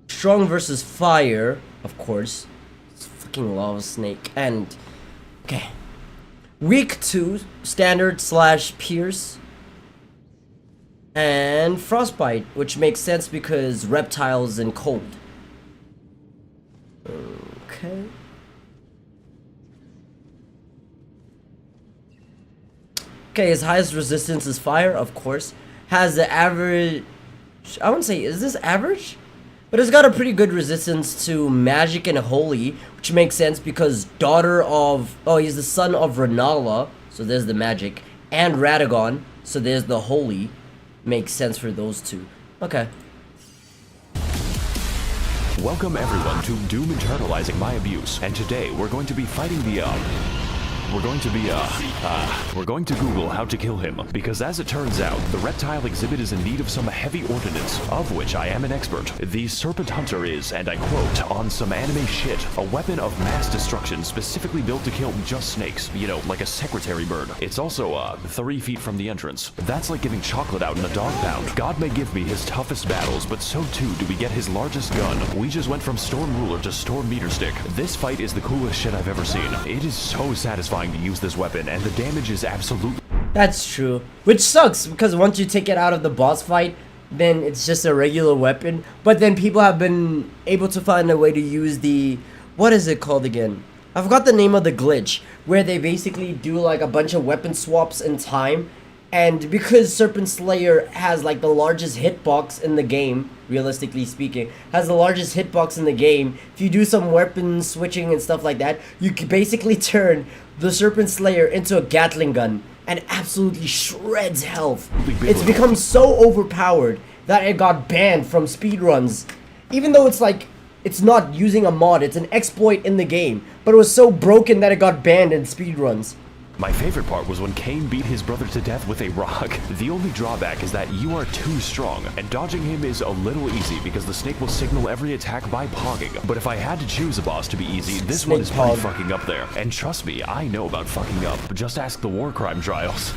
Strong versus fire, of course. It's fucking lava snake. And, okay. Weak to standard / pierce. And frostbite, which makes sense because reptiles and cold. Okay. Okay, his highest resistance is fire, of course. Has the average... I wouldn't say... Is this average? But it's got a pretty good resistance to magic and holy, which makes sense because daughter of... Oh, he's the son of Renala, so there's the magic. And Radagon, so there's the holy. Makes sense for those two. Okay. Welcome everyone to Doom Internalizing My Abuse, and today we're going to be fighting the, we're going to Google how to kill him, because as it turns out, the reptile exhibit is in need of some heavy ordnance, of which I am an expert. The Serpent Hunter is, and I quote, on some anime shit, a weapon of mass destruction specifically built to kill just snakes, you know, like a secretary bird. It's also, 3 feet from the entrance. That's like giving chocolate out in a dog pound. God may give me his toughest battles, but so too do we get his largest gun. We just went from Storm Ruler to Storm Meter Stick. This fight is the coolest shit I've ever seen. It is so satisfying to use this weapon, and the damage is absolutely... That's true. Which sucks, because once you take it out of the boss fight, then it's just a regular weapon. But then people have been able to find a way to use the... What is it called again? I forgot the name of the glitch, where they basically do like a bunch of weapon swaps in time. And because Serpent Slayer has like the largest hitbox in the game, realistically speaking, has the largest hitbox in the game, if you do some weapon switching and stuff like that, you can basically turn the Serpent Slayer into a Gatling gun and absolutely shreds health. It's become so overpowered that it got banned from speedruns. Even though it's like, it's not using a mod, it's an exploit in the game, but it was so broken that it got banned in speedruns. My favorite part was when Cain beat his brother to death with a rock. The only drawback is that you are too strong, and dodging him is a little easy because the snake will signal every attack by pogging. But if I had to choose a boss to be easy, this one is pretty fucking up there. And trust me, I know about fucking up. Just ask the war crime trials.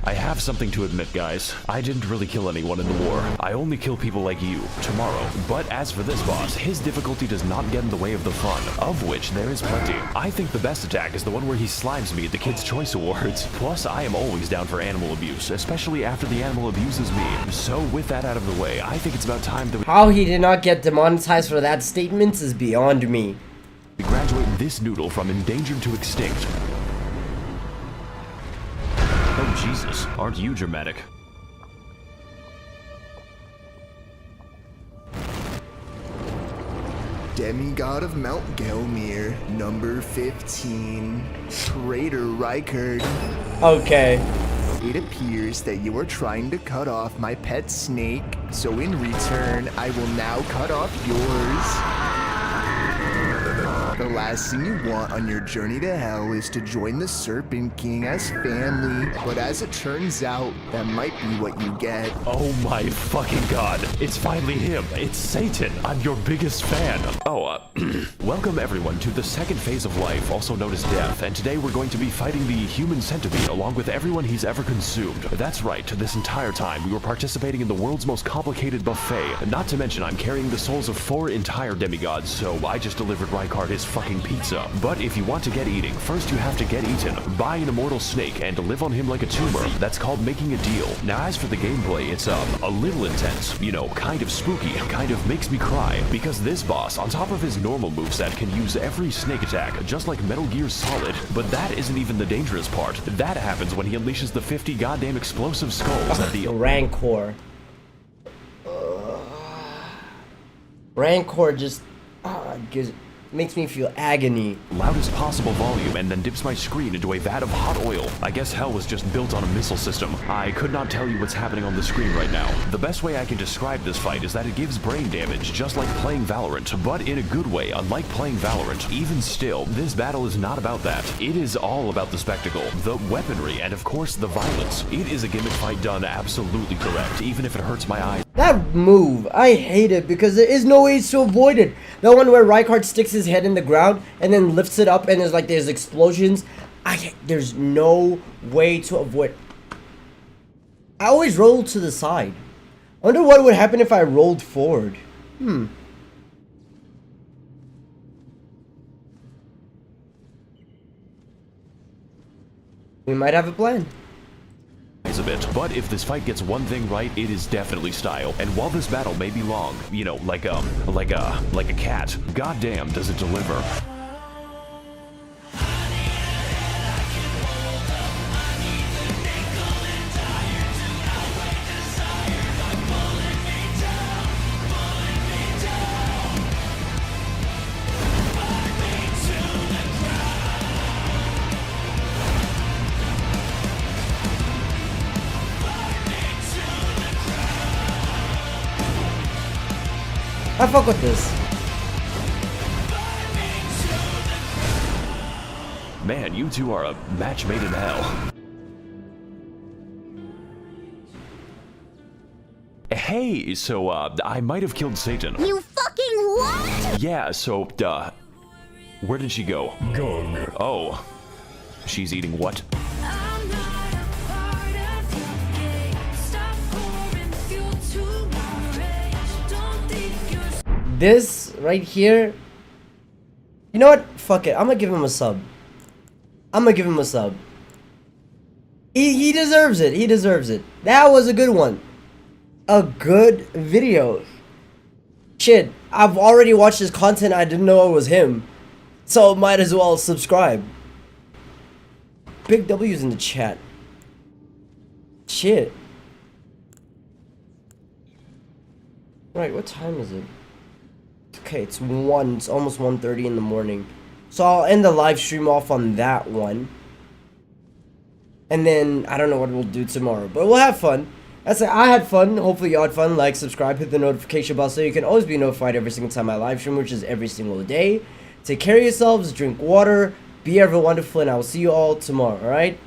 I have something to admit, guys. I didn't really kill anyone in the war. I only kill people like you, tomorrow. But as for this boss, his difficulty does not get in the way of the fun, of which there is plenty. I think the best attack is the one where he slimes me at the Kids' Choice Awards. Plus, I am always down for animal abuse, especially after the animal abuses me. So with that out of the way, I think it's about time that How he did not get demonetized for that statement is beyond me. we graduate this noodle from endangered to extinct. Oh Jesus, aren't you dramatic? Demigod of Mount Gelmir, number 15, Traitor Rykard. Okay. It appears that you are trying to cut off my pet snake, so in return, I will now cut off yours. The last thing you want on your journey to hell is to join the Serpent King as family, but as it turns out, that might be what you get. Oh my fucking god. It's finally him. It's Satan. I'm your biggest fan. Welcome everyone to the second phase of life, also known as death, and today we're going to be fighting the human centipede along with everyone he's ever consumed. That's right, this entire time we were participating in the world's most complicated buffet. Not to mention I'm carrying the souls of 4 entire demigods, so I just delivered Rykard his fucking pizza. But if you want to get eating, first you have to get eaten. Buy an immortal snake and live on him like a tumor. That's called making a deal. Now as for the gameplay, it's a little intense. You know, kind of spooky, kind of makes me cry. Because this boss, on top of his normal moveset, can use every snake attack, just like Metal Gear Solid. But that isn't even the dangerous part. That happens when he unleashes the 50 goddamn explosive skulls at the Rancor. Rancor just makes me feel agony. Loudest possible volume and then dips my screen into a vat of hot oil. I guess hell was just built on a missile system. I could not tell you what's happening on the screen right now. The best way I can describe this fight is that it gives brain damage, just like playing Valorant, but in a good way, unlike playing Valorant. Even still, this battle is not about that. It is all about the spectacle, the weaponry, and of course the violence. It is a gimmick fight done absolutely correct, even if it hurts my eyes. That move, I hate it because there is no ways to avoid it. The one where Rykard sticks his head in the ground and then lifts it up and there's explosions. There's no way to avoid. I always roll to the side. I wonder what would happen if I rolled forward. We might have a plan. A bit, but if this fight gets one thing right, it is definitely style. And while this battle may be long, you know, like a cat, goddamn does it deliver. I fuck with this. Man, you two are a match made in hell. Hey, so, I might have killed Satan. You fucking what? Yeah, so, where did she go? Gone. Oh. She's eating what? This right here, you know what? Fuck it. I'm gonna give him a sub. He deserves it. He deserves it. That was a good one. A good video. Shit, I've already watched his content. I didn't know it was him. So might as well subscribe. Big W's in the chat. Shit. Right, what time is it? Okay, it's almost 1:30 in the morning. So I'll end the live stream off on that one. And then I don't know what we'll do tomorrow, but we'll have fun. That's it. I had fun. Hopefully you had fun. Like, subscribe, hit the notification bell so you can always be notified every single time I live stream, which is every single day. Take care of yourselves, drink water, be ever wonderful, and I will see you all tomorrow, alright?